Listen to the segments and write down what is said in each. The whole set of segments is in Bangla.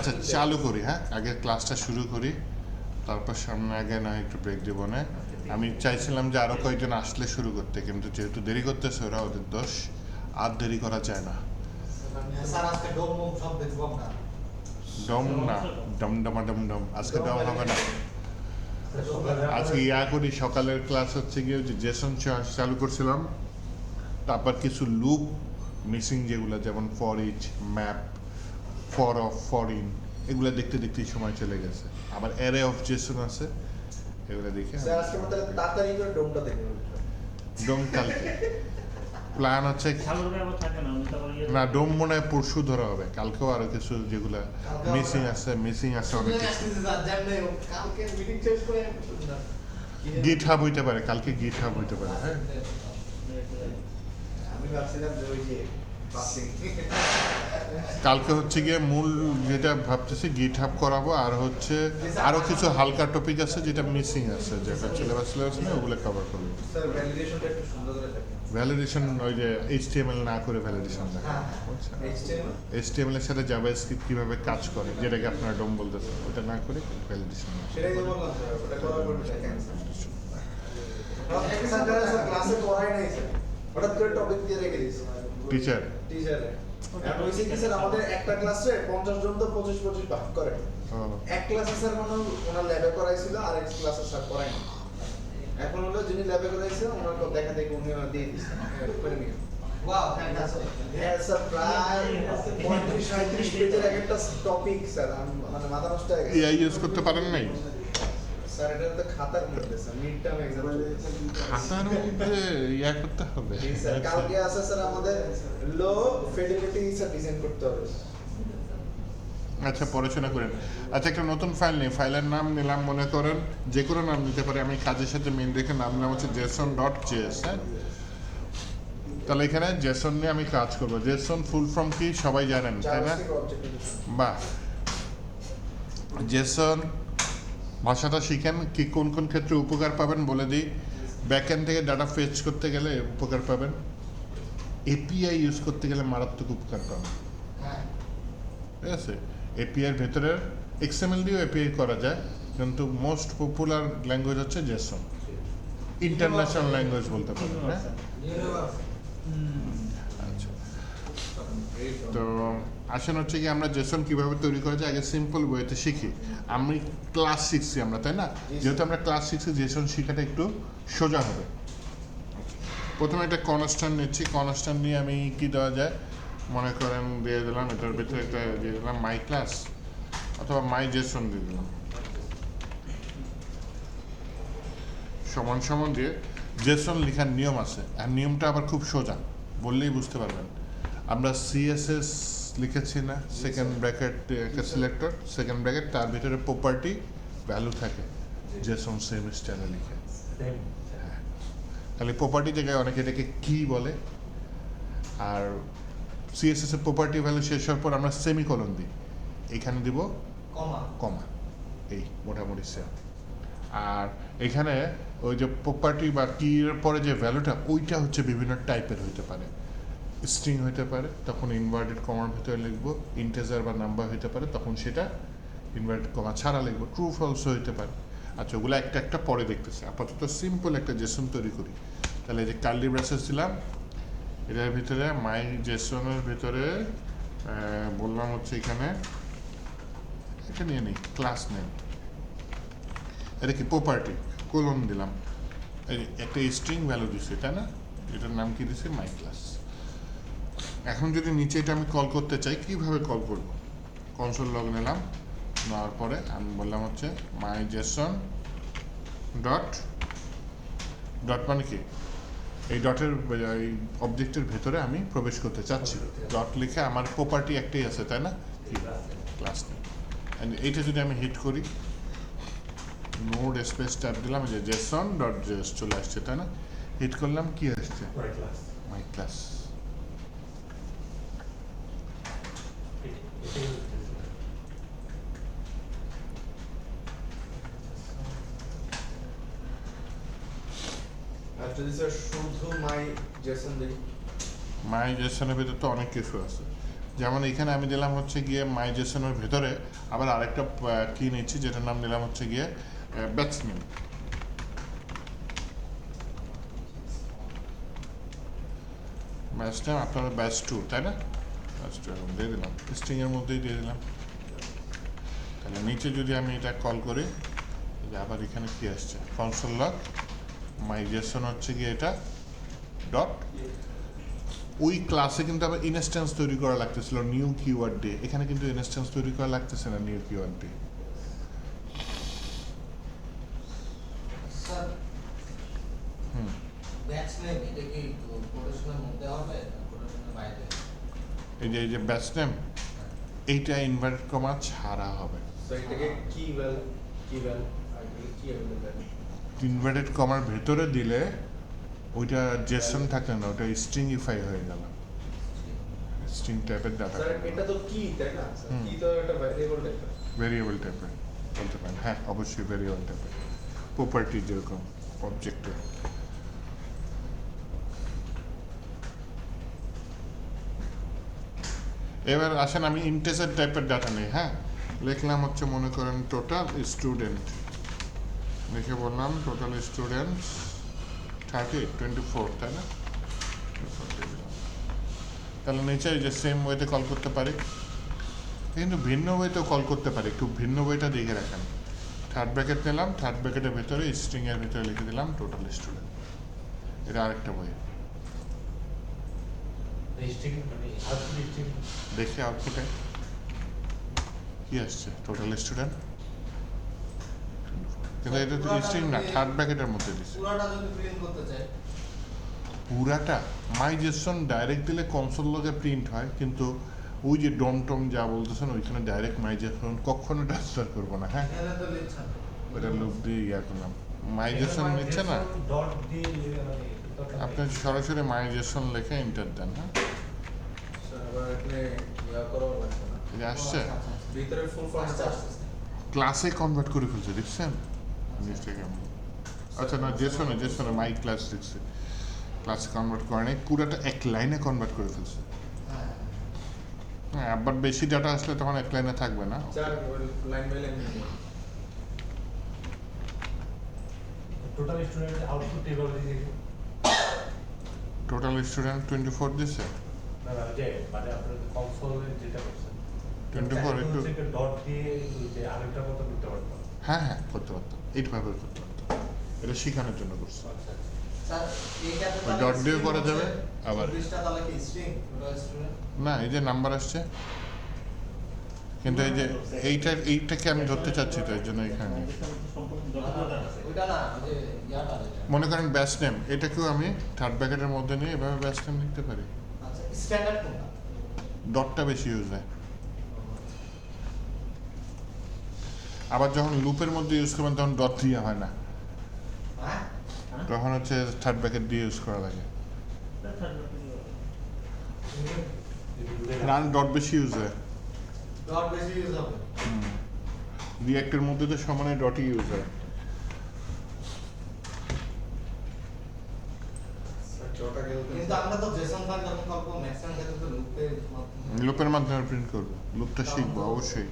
আচ্ছা চালু করি, হ্যাঁ আগে ক্লাসটা শুরু করি, তারপর সামনে আগে না একটু ব্রেক দেবো না। আমি চাইছিলাম যে আরও কয়েকজন আসলে শুরু করতে, কিন্তু যেহেতু দেরি করতেছে ওরা, ওদের দোষ, আর দেরি করা যায় না। স্যার আজকে ডোম মোম সব দেখবো আমরা। ডম না, ডম ডমা ডম ডম, আজকে ডম হবে না। আজকে করি, সকালের ক্লাস হচ্ছে গিয়ে যে জেসন চালু করছিলাম, তারপর কিছু লুপ মিসিং যেগুলো, যেমন for each, map, for of, for in, এগুলো দেখতে দেখতেই সময় চলে গেছে। আবার অ্যারে অফ জেসন আছে, এগুলো দেখে স্যার আজকে আমাদের তাড়াতাড়ি করে ডোমটা দেখবো। ডোম কালকে প্ল্যান হচ্ছে না, ডোম মনে হয় পরশু ধরা হবে, কালকেও আরো কিছু যেগুলা মিসিং আছে অনেক কিছু। কালকে মিটিং শেষ করে গিট হাব হইতে পারে, কালকে গিট হাব হইতে পারে, হ্যাঁ। আমি ভাবছিলাম যে ওই যে পাসিং কালকে হচ্ছে গিয়ে মূল যেটা ভাবতেছি গিট হাব করাবো, আর হচ্ছে আরো কিছু হালকা টপিক আছে যেটা মিসিং আছে, যেটা সিলেবাস না, ওগুলো কভার করবো। স্যার ভ্যালিডেশনটা একটু সুন্দর করে দেখেন। ভ্যালিডেশন ওই যে এইচটিএমএল না করে ভ্যালিডেশন দেখা, HTML এইচটিএমএল এর সাথে জাভাস্ক্রিপ্ট কিভাবে কাজ করে, যেটাকে আপনারা ডোম বলতেছেন, ওটা না করে ভ্যালিডেশন। সেটাই তো বললাম স্যার, ওটা করার পর দেখেন স্যার ক্লাসে পড়াই নাই স্যার, হঠাৎ করে টপিক দিয়ে রেখে দিয়েছে টিচার টিচারে। এখন হইছে কি স্যার, আমাদের একটা ক্লাসে 50 জন তো 25 ভাগ করে। এক ক্লাসে স্যার মানে ওনার ল্যাবে করাইছিল, আর এক ক্লাসে স্যার করায়নি। এখন হলো যিনি ল্যাবে করাইছিল ওনার তো দেখা দেখি উনি দিয়ে দিচ্ছেন করে নিয়ে। Wow fantastic. হ্যাঁ স্যার, প্রায় 35-37 পেজের এক একটা টপিক স্যার, মানে মাথা নষ্ট হয়ে গেছে। এআই ইউজ করতে পারেন নাই? স্যার এটা তো খাতার মধ্যে স্যার, মিড টার্ম এক্সাম খাতার মধ্যে করতে হবে। স্যার কালকে আছে স্যার আমাদের লো ফিডেলিটি স্যার ডিজাইন করতে হবে। আচ্ছা পড়াশোনা করেন। আচ্ছা একটা নতুন ফাইল নিই, ফাইলের নাম নিলাম, মনে করেন যে কোনো নাম নিতে পারি, আমি কাজের সাথে মেন রেখে নাম নিলাম হচ্ছে json.js, হ্যাঁ। তাহলে এখানে জেসন নিয়ে আমি কাজ করবো। জেসন ফুল ফর্ম কি সবাই জানেন, তাই না? বাহ, জেসন ভাষাটা শিখেন, কি কোন কোন ক্ষেত্রে উপকার পাবেন বলে দিই। ব্যাকএন্ড থেকে ডাটা ফেচ করতে গেলে উপকার পাবেন, এপিআই ইউজ করতে গেলে মারাত্মক উপকার পাবেন, ঠিক আছে। এপিআইয়ের ভেতরে এক্সএমএল দিয়েও এপিআই করা যায়, কিন্তু মোস্ট পপুলার ল্যাঙ্গুয়েজ হচ্ছে জেসন, ইন্টারন্যাশনাল ল্যাঙ্গুয়েজ বলতে পারেন, হ্যাঁ। আচ্ছা, তো আসেন হচ্ছে কি আমরা জেসন কিভাবে তৈরি করা যায় আগে সিম্পল ওয়েতে শিখি। আমি ক্লাস শিখছি আমরা, তাই না? যেহেতু আমরা ক্লাস শিখছি, জেসন শেখাটা একটু সোজা হবে। প্রথমে একটা কনস্ট্যান্ট নিচ্ছি, কনস্ট্যান্ট নিয়ে আমি কি দেওয়া যায়, মনে করেন দিয়ে দিলাম এটার ভিতরে একটা দিয়ে দিলাম মাই ক্লাস, অথবা মাই জেসন দিয়ে দিলাম, সমান সমান দিয়ে জেসন লেখার নিয়ম আছে, আর নিয়মটা আবার খুব সোজা, বললেই বুঝতে পারবেন। আমরা সিএসএস লিখেছি না, সেকেন্ড ব্র্যাকেট একটা সিলেক্টর, সেকেন্ড ব্র্যাকেট, তার ভিতরে প্রপার্টি ভ্যালু থাকে, জেসন সেম স্টাইলে লিখে। হ্যাঁ, খালি প্রপার্টি জায়গায় অনেকে এটাকে কি বলে, আর সিএসএস এর প্রপার্টি ভ্যালু শেষ হওয়ার পর আমরা সেমিকোলন দিই, এখানে দিব কমা, এই মোটামুটি সেম। আর এখানে ওই যে প্রপার্টি বা কির পরে যে ভ্যালুটা, ওইটা হচ্ছে বিভিন্ন টাইপের হইতে পারে, স্ট্রিং হইতে পারে, তখন ইনভার্টেড কমার ভিতরে লিখবো, ইন্টিজার বা নাম্বার হইতে পারে, তখন সেটা ইনভার্টেড কমা ছাড়া লিখবো, ট্রু ফলস হইতে পারে। আচ্ছা, ওগুলো একটা একটা পরে দেখতেছে, আপাতত সিম্পল একটা জেসন তৈরি করি। তাহলে এই যে কার্লি ব্রেসেস দিলাম, এটার ভিতরে মাই জেসনের ভিতরে বললাম হচ্ছে এখানে এটা নিয়ে নিই, ক্লাস নেম, এটা কি প্রপার্টি, কোলন দিলাম, একটা স্ট্রিং ভ্যালু দিচ্ছে, তাই না? এটার নাম কি দিচ্ছে, মাই ক্লাস। এখন যদি নিচে এটা আমি কল করতে চাই, কিভাবে কল করব? কনসোল লগ নিলাম, নেওয়ার পরে আমি বললাম হচ্ছে মাই জেসন ডট, ডট মানে কি, এই ডটের এই অবজেক্টের ভেতরে আমি প্রবেশ করতে চাচ্ছি, ডট লিখে আমার প্রপার্টি একটাই আছে, তাই না, ক্লাস নেম। এইটা যদি আমি হিট করি, নোড স্পেস ট্যাব দিলাম, যে জেসন ডট জেস চলে আসছে, তাই না? হিট করলাম, কি আসছে, মাই ক্লাস। আর যদি স্যার শুধু মাই জেসন দিই, মাই জেসনের ভিতরে তো অনেক কিছু আছে, যেমন এখানে আমি দিলাম হচ্ছে গিয়ে মাইজেশনের ভেতরে আবার আরেকটা কি নিচ্ছি যেটার নাম দিলাম হচ্ছে গিয়ে ব্যাচ নেম। ব্যাচ নেম আপনার ব্যাচ 2 তাই না? ব্যাচ 2 এখন দিয়ে দিলাম, স্ট্রিংয়ের মধ্যেই দিয়ে দিলাম। তাহলে নিচে যদি আমি এটা কল করি, যে আবার এখানে কি আসছে, কনসোল লগ মাইজেশন হচ্ছে গিয়ে এটা ডট। ওই ক্লাসে কিন্তু আবার ইনস্ট্যান্স তৈরি করা লাগতেছিল নিউ কিওয়ার্ড দিয়ে, এখানে কিন্তু ইনস্ট্যান্স তৈরি করা লাগতেছে না নিউ কিওয়ার্ড দিয়ে। স্যার ব্যাচ নেম এটা কি কোটেশনের মধ্যে হবে না কোটেশনের বাইরে? এই যে ব্যাচ নেম এইটা ইনভার্টেড কমা ছাড়া হবে। সো এটাকে কি ভ্যাল আর কি ভ্যাল ইনভার্টেড কমার ভেতরে দিলে ওইটা জেসন থাকে না, ওটা স্ট্রিংইফাই হয়ে গেল, স্ট্রিং টাইপের ডাটা। স্যার এটা তো কি তাই না? কি তো একটা ভ্যারিয়েবল টাইপ। ভেরিয়েবল টাইপের বলতে পারেন, হ্যাঁ অবশ্যই ভেরিয়েবল টাইপের প্রপার্টি যেরকম অবজেক্টের। এবার আসেন আমি ইন্টিজার টাইপের ডাটা নেই। হ্যাঁ, লিখলাম হচ্ছে মনে করেন টোটাল স্টুডেন্ট, লিখে বললাম টোটাল স্টুডেন্ট 24 তাই না? তাহলে নিচে যে সেম ওয়েতে কল করতে পারি, কিন্তু ভিন্ন ওয়েতেও কল করতে পারি, একটু ভিন্ন ওয়েটা দেখে রাখেন। থার্ড ব্র্যাকেট নিলাম, থার্ড ব্র্যাকেটের ভেতরে স্ট্রিংয়ের ভিতরে লিখে দিলাম টোটাল স্টুডেন্ট। এটা আরেকটা বই, দেখি আউটপুটে কি আসছে, টোটাল স্টুডেন্ট। কিন্তু এটা তো স্ট্রিং না, থার্ড ব্র্যাকেটের মধ্যে দিচ্ছে। পুরোটা যদি প্রিন্ট করতে চাই পুরাটা মাইজেসন ডাইরেক্ট দিলে কনসোল লগে প্রিন্ট হয়, কিন্তু ওই যে ডম টম যা বলতেছেন ওইখানে ডাইরেক্ট মাইজেসন কখনো ট্রান্সফার করবো না। হ্যাঁ, এখানে তো লিখছেন ওটা লুপ দিয়ে ইয়া করলাম, মাইজেসন নিচ্ছে না, ডট দিয়ে আপনি সরাসরি মাইজেসন লিখে এন্টার দেন। হ্যাঁ, স্যার আবার এখানে ইয়া করা লাগবে না। এটা আসছে, ভিতরে ফুল ফর্ম আচ্ছা আসছে। ক্লাসে কনভার্ট করে ফেলছে, দেখছেন জিনিসটা কেমন। আচ্ছা না, জেসনে মাই ক্লাস লিখছে, ক্লাসে কনভার্ট করে নাই, পুরাটা এক লাইনে কনভার্ট করে ফেলছে। হ্যাঁ হ্যাঁ, আবার বেশি ডাটা আসলে তখন এক লাইনে থাকবে না। চার line by line total student output table দিয়ে টোটাল স্টুডেন্ট 24 দিছে, না না যে মানে আপনার কনসোলে যেটা করছেন 24 একটু ডট দিয়ে যে আরেকটা কথা করতে পারতাম। হ্যাঁ হ্যাঁ করতে পারতাম, এইট ব্যবহার করতে পারতাম, এটা শেখানোর জন্য করছি। আচ্ছা স্যার এইটাতে ওই ডট দিয়ে করা যাবে, আবার পৃষ্ঠা তাহলে কি স্ট্রিং টোটাল স্টুডেন্ট না এই যে নাম্বার আসছে, কিন্তু এই যে এইটাকে আমি ধরতে চাচ্ছি তো এই জন্য এখানে ওইটা না ওই যে ইয়াটা যেটা মনে করেন ব্যাচ নেম, এটাকেও আমি থার্ড ব্র্যাকেটের মধ্যে নিয়ে এভাবে ব্যাচ নেম লিখতে পারি, আচ্ছা স্ট্যান্ডার্ড কোনটা ডটটা বেশি ইউজ হয়। আবার যখন লুপের মধ্যে ইউজ করবেন তখন ডট দিয়ে হয় না, হ্যাঁ তখন হচ্ছে থার্ড ব্র্যাকেট দিয়ে ইউজ করা লাগে, রান ডট বেশি ইউজ হয়। ডট বেশি ইউজ হবে রিঅ্যাক্টের মধ্যে তো সমানে ডটই ইউজ হয়। ওটাকে কিন্তু আমরা তো জেসন ফাইল যখন করব ম্যাক্সিমাম ক্ষেত্রে তো লুপের মাধ্যমে লুপের মাধ্যমে প্রিন্ট করবো, লুপটা শিখবো অবশ্যই।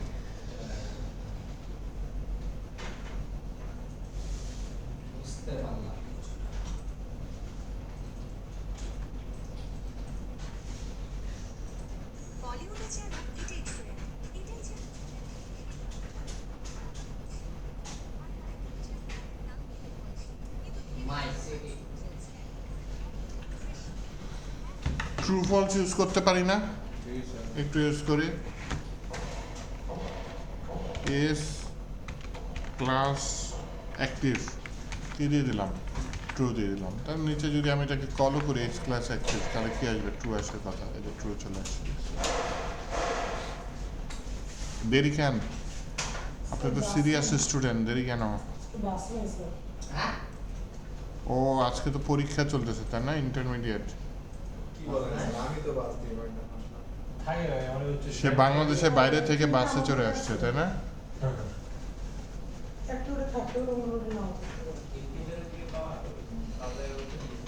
বুঝতে পারলাম বলিউডে যেন এটাই ট্রেন্ড, এটাই যেন my city true false use করতে পারি না, একটু ইউজ করি, এস ক্লাস অ্যাক্টিভ কি দিয়ে দিলাম, ট্রু দিয়ে দিলাম। তার নিচে যদি আমি এটাকে কলও করি এক্স ক্লাস অ্যাক্টিভ, তাহলে কি আসবে, ট্রু আসার কথা, এটা ট্রু চলে আসবে। দেরি কেন, আপনি তো সিরিয়াস স্টুডেন্ট, দেরি কেন? হ্যাঁ ও আজকে তো পরীক্ষা চলতেছে তাই না, ইন্টারমিডিয়েট। কি বলেন স্যার? আমি তো বাদ দিই ভাই না। থাকে মানে হচ্ছে সে বাংলাদেশের বাইরে থেকে বাসে চড়ে আসছে তাই না?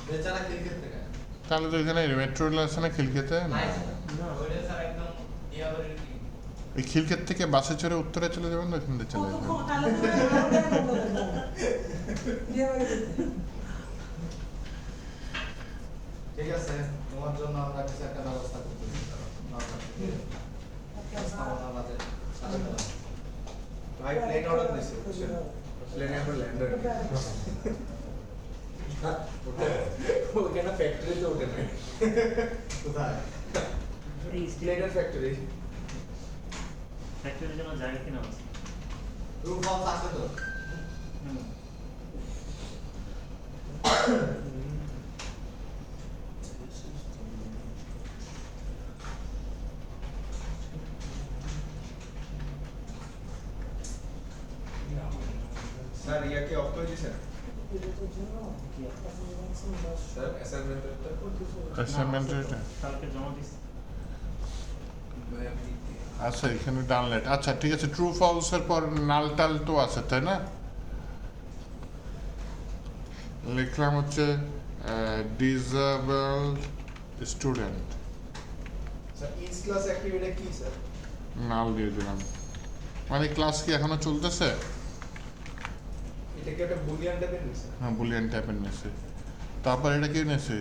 বেচারা ক্রিকেট থেকে তাহলে তো এখানে মেট্রো রেল আছে না খিলখিতে? নাই ওইটা স্যার একদম এই আবার এটা কি? এই খিলক্ষেত থেকে বাসে চড়ে উত্তরে চলে যাবেন না এখান থেকে চলে যাবেন ঠিক আছে তোমার জন্য আমরা কিছু একটা ব্যবস্থা করতেছি ভাই প্লেন অর্ডার দিছি প্লেনে আমরা ল্যান্ডার ওখানে ফ্যাক্টরিতে ওঠে না কোথায় প্লেনের ফ্যাক্টরি ফ্যাক্টরির জন্য জায়গা কিনা আছে রুম হাউস আছে তো স্যার ইয়াকে অফ করে দিয়েছেন স্যার অ্যাসাইনমেন্টটা অ্যাসাইনমেন্টের কালকে জমা দিচ্ছি আচ্ছা এখানে ডানলেট আচ্ছা ঠিক আছে ট্রু ফলসের পর নাল টাল তো আছে তাই না লিখলাম হচ্ছে disable student sir is class activity কি স্যার নাল দিয়ে দিলাম মানে ক্লাস কি এখনো চলতেছে এটা কি একটা বুলিয়ান টাইপের নিছে হ্যাঁ বুলিয়ান টাইপের নেছে তারপর এটা কি নেছে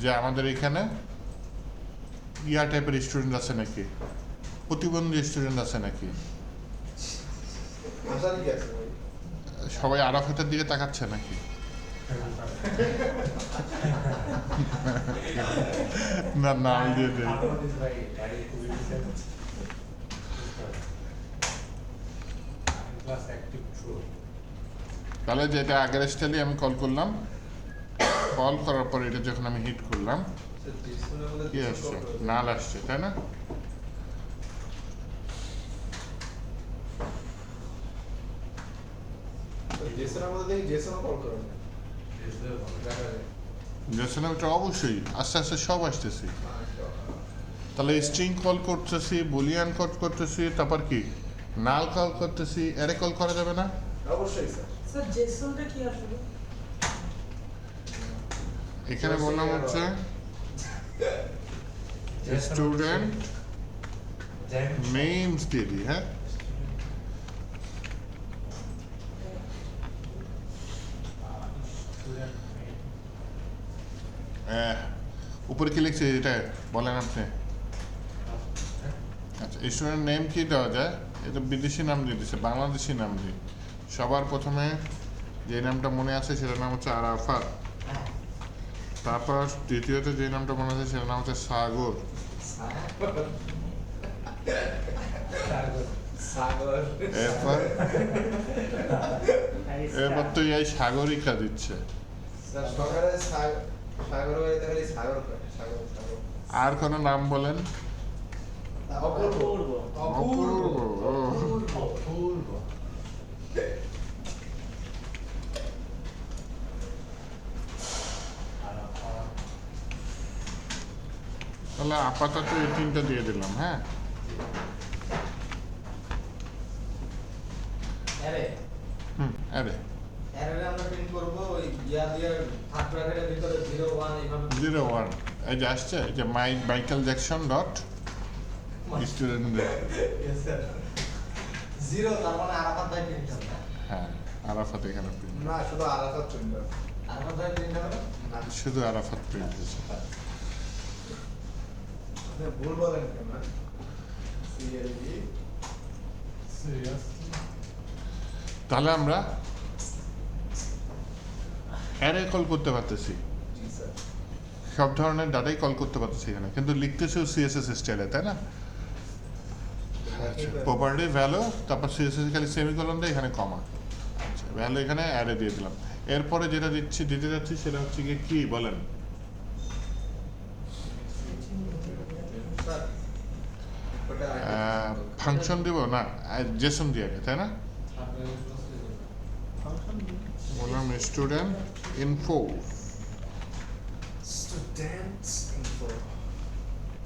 যে আমাদের এখানে ইয়া টাইপের স্টুডেন্ট আছে নাকি প্রতিবন্ধী স্টুডেন্ট আছে নাকি আসার কি আছে ভাই সবাই আরাফাতের দিকে তাকাচ্ছে নাকি না নাল দিয়ে দে Class active true. তাহলে যেটা আগের স্টাইলে আমি কল করলাম কল করার পর এটা যখন আমি হিট করলাম স্যার ডিসপ্লের মধ্যে কি আসছে নাল আসছে তাই না জেসনের মধ্যে দেখি জেসনও কল করে না দেখা যায় জেসন এটা অবশ্যই আস্তে আস্তে সব আসতেছি তাহলে স্ট্রিং কল করতেছি বুলিয়ান কল করতেছি তারপর কি নাল কল করতেছি এরে কল করা যাবে না অবশ্যই স্যার স্যার জেসনটা কি আসলে এখানে বললাম হচ্ছে স্টুডেন্ট নেমস দিয়ে দিই হ্যাঁ উপরে কি লিখছে এটা বলেন আপনি আচ্ছা স্টুডেন্ট নেম কি দেওয়া যায় এটা বিদেশি নাম দিয়ে দিচ্ছে বাংলাদেশি নাম দিই সবার প্রথমে যে নামটা মনে আছে সেটার নাম হচ্ছে আরাফাত তারপর দ্বিতীয়ত যে নামটা মনে আছে সেটার নাম হচ্ছে সাগর সাগর এরপর এরপর তো এই সাগরিকা দিচ্ছে স্যার সকালে সাগর বাড়িতে খালি সাগর করে সাগর সাগর আর কোনো নাম বলেন অপূর্ব অপূর্ব ও। অপূর্ব তাহলে আপাতত এই তিনটা দিয়ে দিলাম হ্যাঁ আরে আরে অ্যারে আমরা প্রিন্ট করব ওই ইয়া দিয়ে থার্ড ব্র্যাকেটের ভিতরে 01 এইভাবে 01 এই যে আসছে এই যে Michael Jackson dot student yes sir 0 তার মানে আরাফাত ভাই প্রিন্ট হবে হ্যাঁ আরাফাত এখানে প্রিন্ট না শুধু আরাফাত প্রিন্ট হবে আরাফাত ভাই প্রিন্ট হবে না শুধু আরাফাত প্রিন্ট হয়েছে আপনি ভুল বলেন কেন সিএলজি সিরিয়াস তাহলে আমরা অ্যারে কল করতে পারতেছি জি স্যার সব ধরনের ডাটাই কল করতে পারতেছি এখানে কিন্তু লিখতেছিও সিএসএস স্টাইলে তাই না আচ্ছা প্রপার্টি ভ্যালু তারপর সিএসএস খালি সেমিকলন দিয়ে এখানে কমা আচ্ছা ভ্যালু এখানে অ্যারে দিয়ে দিলাম এরপরে যেটা দিতে যাচ্ছি সেটা হচ্ছে গিয়ে কি বলেন স্যার ওটা ফাংশন দিব না জেসন দিয়ে আগে তাই না বললাম student info students info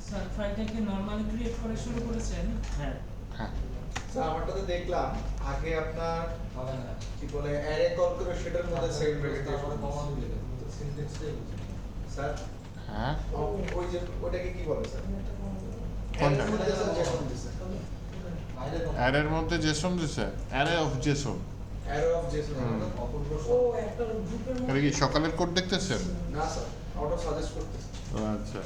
sir ফাইলটা কি নরমালি ক্রিয়েট করে শুরু করেছেন হ্যাঁ হ্যাঁ স্যার আমারটাতে দেখলাম আগে আপনার হবে না কি বলে অ্যারে কল করে সেটার মধ্যে সেকেন্ড ব্র্যাকেট দিয়ে তারপরে কমা দিলে তো সিনট্যাক্সটাই বুঝি স্যার হ্যাঁ ওই যে ওটাকে কি বলে স্যার কোনটা? এর মধ্যে স্যার JSON দিছে। বাইরে কোন অ্যারের মধ্যে জেসন দিছে, array of Jason. Array of JSON হুম। অপূর্ব ও একটা গ্রুপের এটা মধ্যে কি সকালের কোড দেখতেছেন? না স্যার অটো সাজেস্ট করতেছে ও আচ্ছা।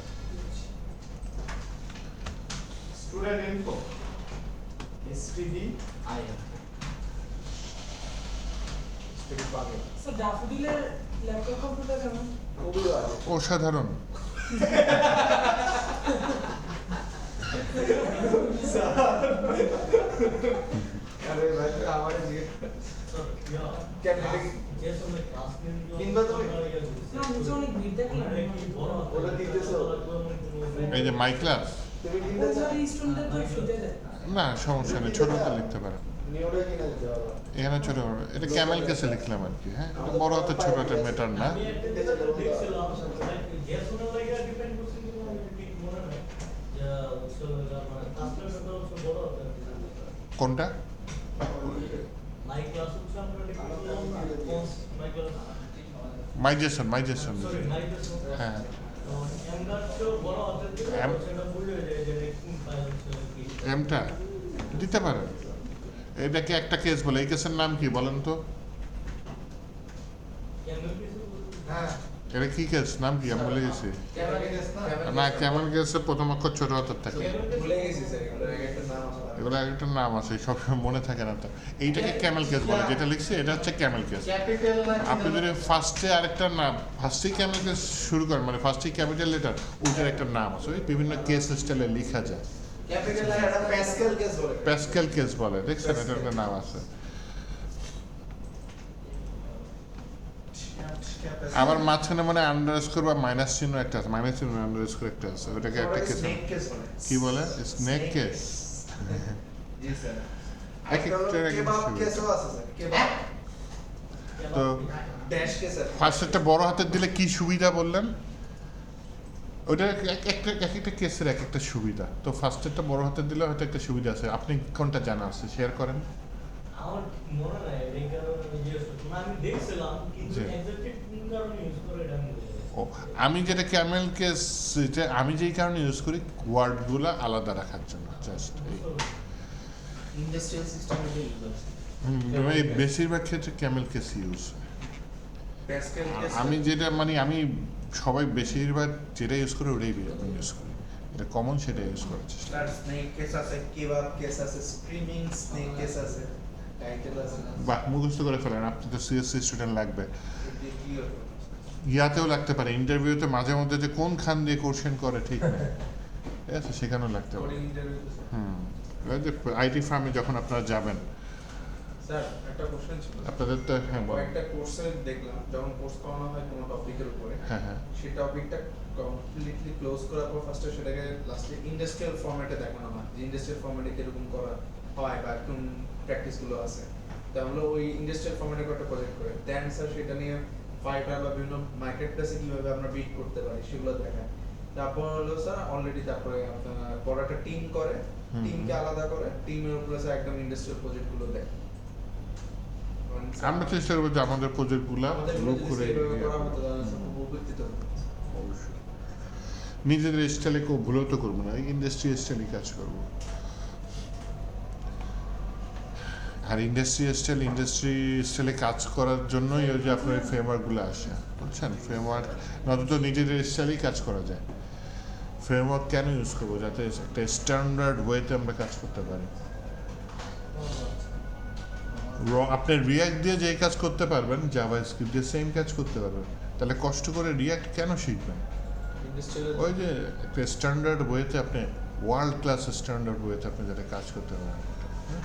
স্টুডেন্ট ইনফো এসটিডি আইএম স্পিড পাবে স্যার ড্যাফোডিলের ল্যাপটপ কম্পিউটার কেমন? খুবই ভালো অসাধারণ। আরে ভাই তুই আমারে জিজ্ঞেস কেন এটা কি কিনবা তুমি? না নিচে অনেক ভিড় দেখলাম ওটা দিতেছো এই যে মাই ক্লাস, তুমি কিনতেছো ওখানে স্টুডেন্টদের তো ফ্রিতে দেয় না সমস্যা নেই, ছোটতে লিখতে পারেন। নিওটা কিনে দিতে হবে এখানে ছোট এটা ক্যামেল কেসে লিখলাম আর কি। হ্যাঁ, এটা বড় হাতের ছোট হাতের ম্যাটার না। কোনটা? মাই জেসন, মাই জেসন। হ্যাঁ, এমটা দিতে পারেন। এটাকে একটা কেস বলে, এই কেসের নাম কি বলেন তো? হ্যাঁ এটা কি কেস, নাম কি আমি ভুলে গেছি। না, ক্যামেল কেসের প্রথম অক্ষর ছোট হাতের থাকে। ভুলে গেছি স্যার এগুলোর একটা নাম আছে এগুলো একটা নাম আছে, সবসময় মনে থাকে না তো। এইটাকে ক্যামেল কেস বলে, যেটা লিখছি এটা হচ্ছে ক্যামেল কেস। ক্যাপিটাল না আপনি যদি ফার্স্টে আরেকটা নাম, ফার্স্টেই ক্যামেল কেস শুরু করেন, মানে ফার্স্টেই ক্যাপিটাল লেটার, ওইটার একটা নাম আছে। ওই বিভিন্ন কেস স্টাইলে লেখা যায়, ক্যাপিটাল না এটা প্যাসকেল কেস বলে প্যাসকেল কেস বলে, দেখছেন? এটার একটা নাম আছে। আবার মাঝখানে মানে আন্ডারস্কোর বা মাইনাস চিহ্ন একটা আছে, মাইনাস চিহ্ন আন্ডারস্কোর একটা আছে, ওটাকে একটা কেস স্নেক কেস বলে কি বলে? Snake case. জি স্যার এক একটার এক একটা কেবাব সুবিধা। কেসও আছে স্যার কেবাব তো ড্যাশ কেস আছে ফার্স্ট একটা বড় হাতের দিলে কি সুবিধা বললেন? ওটা এক একটা কেসের এক একটা সুবিধা। তো ফার্স্ট একটা বড় হাতের দিলে হয়তো একটা সুবিধা আছে। আপনি কোনটা জানা আছে শেয়ার করেন। আমার মনে নাই এই কারণে আমি জিজ্ঞেস করলাম। আমি দেখছিলাম কিন্তু জি। এক্স্যাক্টলি কোন কারণে ইউজ করে এটা আমি বুঝতে পারছি ও, আমি যেটা ক্যামেল কেস, যেটা আমি যেই কারণে ইউজ করি ওয়ার্ডগুলো আলাদা রাখার জন্য, জাস্ট এই। ইন্ডাস্ট্রিয়াল সিস্টেমে ইউজ আছে এই বেশিরভাগ ক্ষেত্রে Camel case use. Pascal case আমি যেটা মানে আমি সবাই বেশিরভাগ যেটা ইউজ করে ওটাই আমি ইউজ করি, এটা কমন সেটা ইউজ করার চেষ্টা করি। স্যার স্নেক কেস আছে কেবাব কেস আছে স্ক্রিমিং স্নেক কেস আছে টাইটেল আছে বাহ, মুখস্থ করে ফেলেন। আপনি তো সিএসসি স্টুডেন্ট লাগবে, এটি ক্লিয়ার ইয়াতেও লাগতে পারে, ইন্টারভিউতে মাঝে মধ্যে যে কোন খান দিয়ে কোশ্চেন করে ঠিক নেই, ঠিক আছে, সেখানেও লাগতে পারে। কোডিং ইন্টারভিউতে ওই যে আইটি ফার্মে যখন আপনারা যাবেন, স্যার একটা কোশ্চেন ছিল আপনাদের তো হ্যাঁ বলেন। কয়েকটা কোর্সে দেখলাম যখন কোর্স করানো হয় কোনো টপিকের উপরে হ্যাঁ হ্যাঁ সেই টপিকটা কমপ্লিটলি ক্লোজ করার পর ফার্স্টে সেটাকে লাস্টে ইন্ডাস্ট্রিয়াল ফরম্যাটে দেখানো হয় যে ইন্ডাস্ট্রিয়াল ফরম্যাটে কিরকম করা হয় বা কোন প্র্যাকটিসগুলো আছে। তাহলে ওই ইন্ডাস্ট্রিয়াল ফরম্যাটে একটা প্রজেক্ট করে দেন স্যার সেটা নিয়ে ফাইবার বা বিভিন্ন মার্কেট প্লেসে কীভাবে আমরা বিট করতে পারি সেগুলো দেখায়। তারপর হলো স্যার অলরেডি তারপরে আপনার বড় একটা টিম করে, হুম। টিমকে আলাদা করে, টিমের উপরে স্যার একদম ইন্ডাস্ট্রিয়াল প্রজেক্টগুলো দেয়। আমরা চেষ্টা করবো যে আমাদের প্রজেক্টগুলো আমাদের গ্রুপ করে সেইভাবে করা হতো তাহলে স্যার খুব উপকৃত হতো। অবশ্যই নিজেদের স্টাইলে কেউ ভুলেও তো করবো না, ইন্ডাস্ট্রি স্টাইলে কাজ করবো। আর ইন্ডাস্ট্রি স্টাইলে কাজ করার জন্যই ওই যে আপনার ফ্রেমওয়ার্কগুলো আসে, বুঝছেন? ফ্রেমওয়ার্ক নয়তো তো নিজেদের স্টাইলেই কাজ করা যায়। ফ্রেমওয়ার্ক কেন ইউজ করবো? যাতে একটা স্ট্যান্ডার্ড ওয়েতে আমরা কাজ করতে পারি। আপনি রিয়াক্ট দিয়ে যে কাজ করতে পারবেন, জাভাস্ক্রিপ্ট দিয়ে সেম কাজ করতে পারবেন, তাহলে কষ্ট করে রিয়াক্ট কেন শিখবেন? ইন্ডাস্ট্রিয়াল ওই যে একটা স্ট্যান্ডার্ড ওয়েতে আপনি ওয়ার্ল্ড ক্লাস স্ট্যান্ডার্ড ওয়েতে আপনি যাতে কাজ করতে পারেন, হ্যাঁ?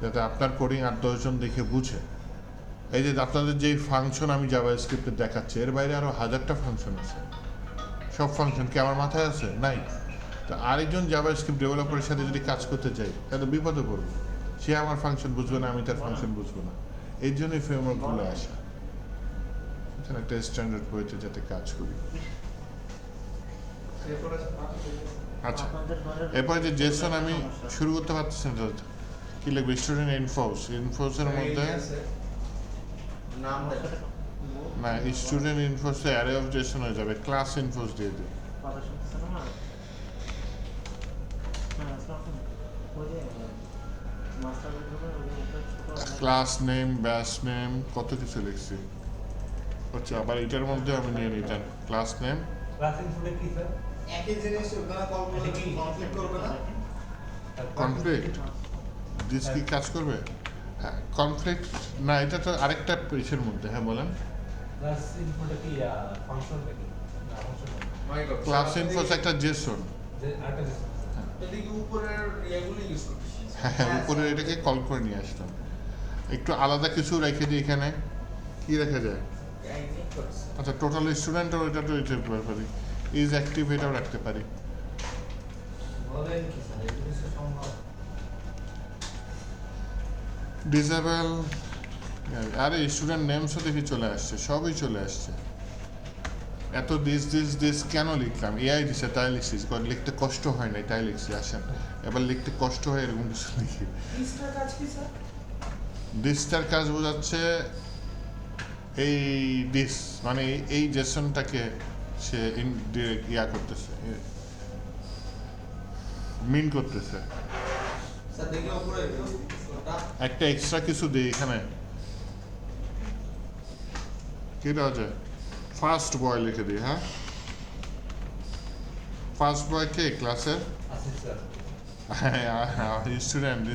যাতে আপনার কোডিং 8-10 জন দেখে বুঝে। এই যে আপনাদের যেই ফাংশন আমি জাভাস্ক্রিপ্টে দেখাচ্ছি, এর বাইরে আরও 1000টা ফাংশন আছে। সব ফাংশন কি আমার মাথায় আছে? নাই। তো আরেকজন জাভাস্ক্রিপ্ট ডেভেলপারের সাথে যদি কাজ করতে চাই তাহলে বিপদে পড়বে। সে আমার ফাংশন বুঝবে না, আমি তার ফাংশন বুঝবো না। এই জন্যই ফ্রেমওয়ার্কগুলো আসা, বুঝছেন? একটা স্ট্যান্ডার্ড ওয়েতে যাতে কাজ করি। এরপরে আচ্ছা, এরপরে যে জেসন আমি শুরু করতে পারতেছি না, কি লিখবে? স্টুডেন্ট ইনফোসের মধ্যে নাম দেন না, স্টুডেন্ট ইনফোসে অ্যারে অফ জেসন হয়ে যাবে, ক্লাস ইনফোস দিয়ে দিই। না আজকে অফ না ওই যে মাস্টার বেডরুমে ওই যে একটা ছোট ক্লাস নেম, ব্যাচ নেম, কত কিছু লিখছি। হচ্ছে আবার এটার মধ্যে আমি নিয়ে নিতাম ক্লাস নেম। ক্লাস ইনফোটা কি স্যার? একই জিনিস ওখানে কনফ্লিক্ট করবে না? কনফ্লিক্ট দিস কি কাজ করবে? হ্যাঁ কনফ্লিক্ট না, এটা তো আরেকটা ইসের মধ্যে। হ্যাঁ বলেন। ক্লাস ইনফোটা কি ফাংশনটা কি? না ফাংশন না। My God, ক্লাস সারা ইনফোস দিকে- একটা জেসন। যে আরেকটা জিনিস এদিকে উপরের ইয়েগুলো ইউজ করতে হ্যাঁ উপরে এটাকে কল করে নিয়ে আসতাম। একটু আলাদা কিছু রেখে দিই এখানে। কি রেখা যায়? আচ্ছা টোটাল স্টুডেন্টের ওইটা তো দিতে পারি। ইজ অ্যাক্টিভ এটাও রাখতে পারি। বলেন কি স্যার এই জিনিসটা সম্ভব? ডিসেবল। আরে স্টুডেন্ট নেমসও দেখি চলে আসছে, সবই চলে আসছে। এত দিস কেন লিখলাম? এআই দিছে তাই লিখছি, লিখতে কষ্ট হয় না তাই লিখছি। আসেন এবার লিখতে কষ্ট হয় এরকম কিছু লিখি। পিসটার কাজ কি স্যার? দিসটার কাজ বোঝাচ্ছে এই দিস মানে এই জেসনটাকে সে ইয়া করতেছে, মিন করতেছে। স্যার দেখি উপরে ওটা একটা এক্সট্রা কিছু দিই এখানে। কি দেওয়া যায়? ফার্স্ট বয় লিখে দিই। হ্যাঁ ফার্স্ট বয় কে ক্লাসের? আছে স্যার। Student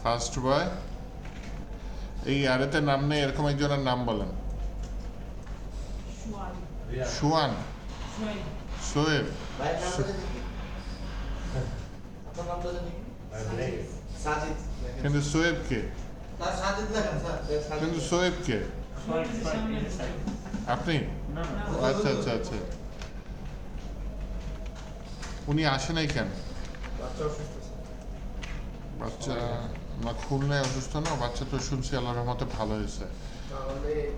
first boy. এই আরেতে নাম নেই এরকম একজনের নাম বলেন। সুয়াই। রিয়া সুয়ান, সুয়াই। সোয়েব। ভাইয়ের নামটা জানি কি? আপনার নামটা জানি কি? সাজিদ লেখেন। কিন্তু সোয়েব কে? স্যার সাজিদ লেখেন স্যার কিন্তু সাজিদ। সোয়েব কে? সোয়াইপ সোয়াইপ এই সাইড আপনি? না না আচ্ছা উনি আসে নাই কেন? বাচ্চা অসুস্থ স্যার। বাচ্চা না খুলনায় অসুস্থ না? বাচ্চা তো শুনছি আল্লাহর রহমতে ভালো হয়েছে। তাহলে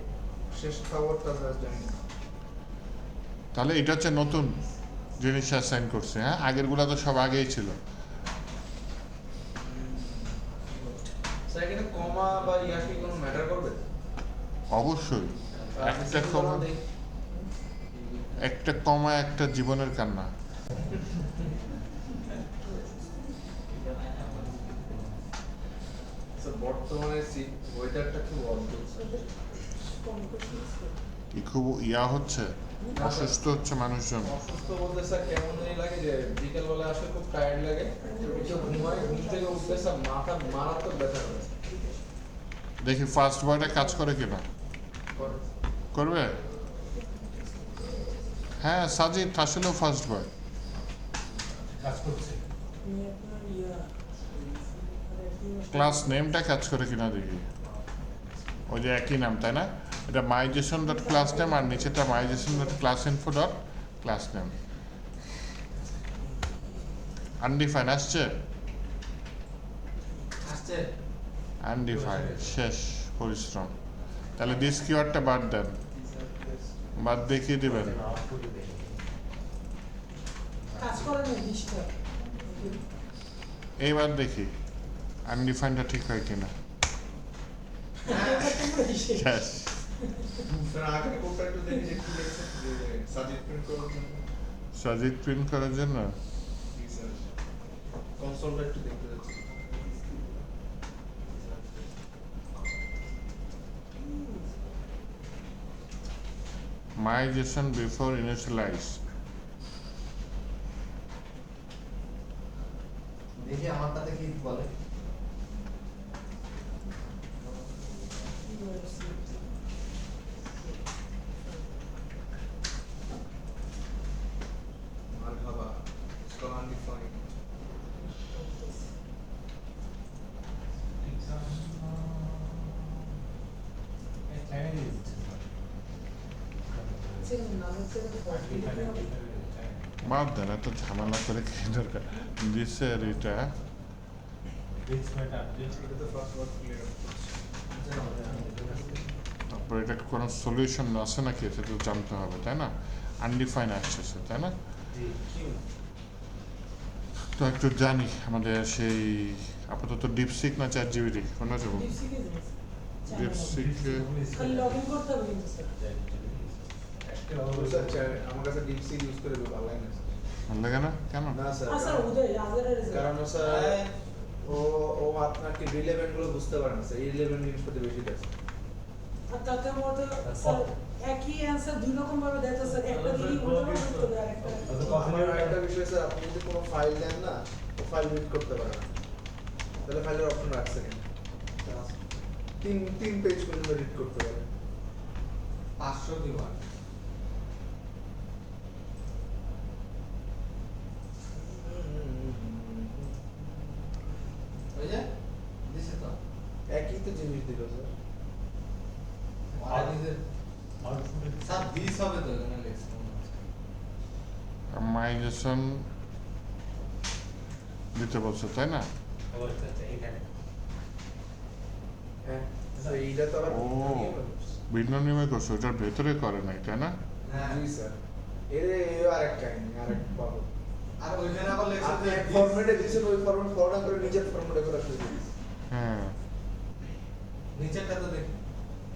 শেষ খবরটা স্যার জানি না। তাহলে এটা হচ্ছে নতুন জিনিস অ্যাসাইন করছে। হ্যাঁ আগেরগুলো তো সব আগেই ছিল। স্যার এখানে কমা বা ইয়া কি কোনো ম্যাটার করবে? অবশ্যই একটা Disable কমা, করা দেই। একটা কমা একটা জীবনের কান্না। স্যার বর্তমানে ওয়েদারটা খুব অদ্ভুত স্যার। কি খুব ইয়া হচ্ছে, অসুস্থ হচ্ছে মানুষজন। অসুস্থ বলতে স্যার কেমন জানি লাগে যে বিকেলবেলা আসলে খুব টায়ার্ড লাগে, একটু ঘুমায়, ঘুম থেকে উঠতে স্যার মাথা মারাত্মক ব্যথা করে। দেখি ফার্স্ট বয়টা কাজ করে কিনা। করে। করবে? হ্যাঁ সাজিদ আসলেও ফার্স্ট বয়। কাজ করছে। ক্লাস নেমটা কাজ করে কিনা দেখি। ওই যে একই নাম তাই না? এটা মাইজেশন ডট ক্লাস নেম আর নিচেটা my Jason dot class info dot class name. Undefined আসছে? আসছে? আনডিফাইন শেষ পরিশ্রম। তাহলে দিস কিওয়ার্ডটা বাদ দেন, বাদ দেখিয়ে দিবেন। আউটপুটে দেখি। কাজ করে না ডিসটা। এইবার দেখি আনডিফাইনটা ঠিক হয় কিনা। শেষ। স্যার আগে কোডটা একটু দেখি যে কি লেখছে যে সাজিদ প্রিন্ট করার জন্য। সাজিদ প্রিন্ট করার জন্য জি স্যার। কনসোলটা একটু দেখতে যাচ্ছি। মাইজেশন বিফোর ইনিশিয়ালাইজ। দেখি আমারটাতে কি বলে। মারহাবা। It's undefined. বাদ দেন এত ঝামেলা করে কি দরকার। দিসের এটা এটা তো ফার্স্ট ওয়ার্ড ক্লিয়ার করছে। তারপর এটা কোনো সলিউশন আছে নাকি এটা তো জানতে হবে তাই না? আনডিফাইন আসছে তাই না? তো একটু জানি আমাদের সেই আপাতত ডিপসিক না চ্যাট জিপিটি কোনটা যাবো? ডিপসিক খালি লগইন করতে হবে কিন্তু স্যার। স্যার আমার কাছে ডিপসিক ইউজ করে ভালো লাগে না। ভালো লাগে না কেন? না স্যার স্যার উদয় আজারের কারণ স্যার ও আপনার কি রিলেভেন্ট গুলো বুঝতে পারে না স্যার ইরিলেভেন্ট জিনিসপত্র বেশি দেয় আর তাতে মধ্যে স্যার একই অ্যান্সার দুই রকম ভাবে দেয় তো স্যার একটা দিকেই উল্টো করতে দেয় আরেকটা আমার আরেকটা বিষয় স্যার আপনি যদি কোনো ফাইল দেন না ও ফাইল রিড করতে পারে না তাহলে ফাইলের অপশন রাখছে কেন তিন পেজ পর্যন্ত রিড করতে পারে 500 দিবা ওই যে দিছে তো একই তো জিনিস দিল স্যার আর দিছে স্যার দিস হবে তো এখানে লেখছে মাইগ্রেশন দিতে বলছো তাই না? হ্যাঁ স্যার এইটা তো আবার ও ভিন্ন নিয়মে করছো, ওটার ভেতরে করে নাই তাই না? হ্যাঁ জি স্যার এর আরেক কাহিনী আরেক পাবো আর ওইখানে আবার লেখছে আপনি যে এক ফরম্যাটে দিয়েছেন ওই ফরম্যাট ফরম্যাট করে নিজের ফরম্যাটে করে আসলে দিয়েছেন হ্যাঁ নিচেরটা তো দেখি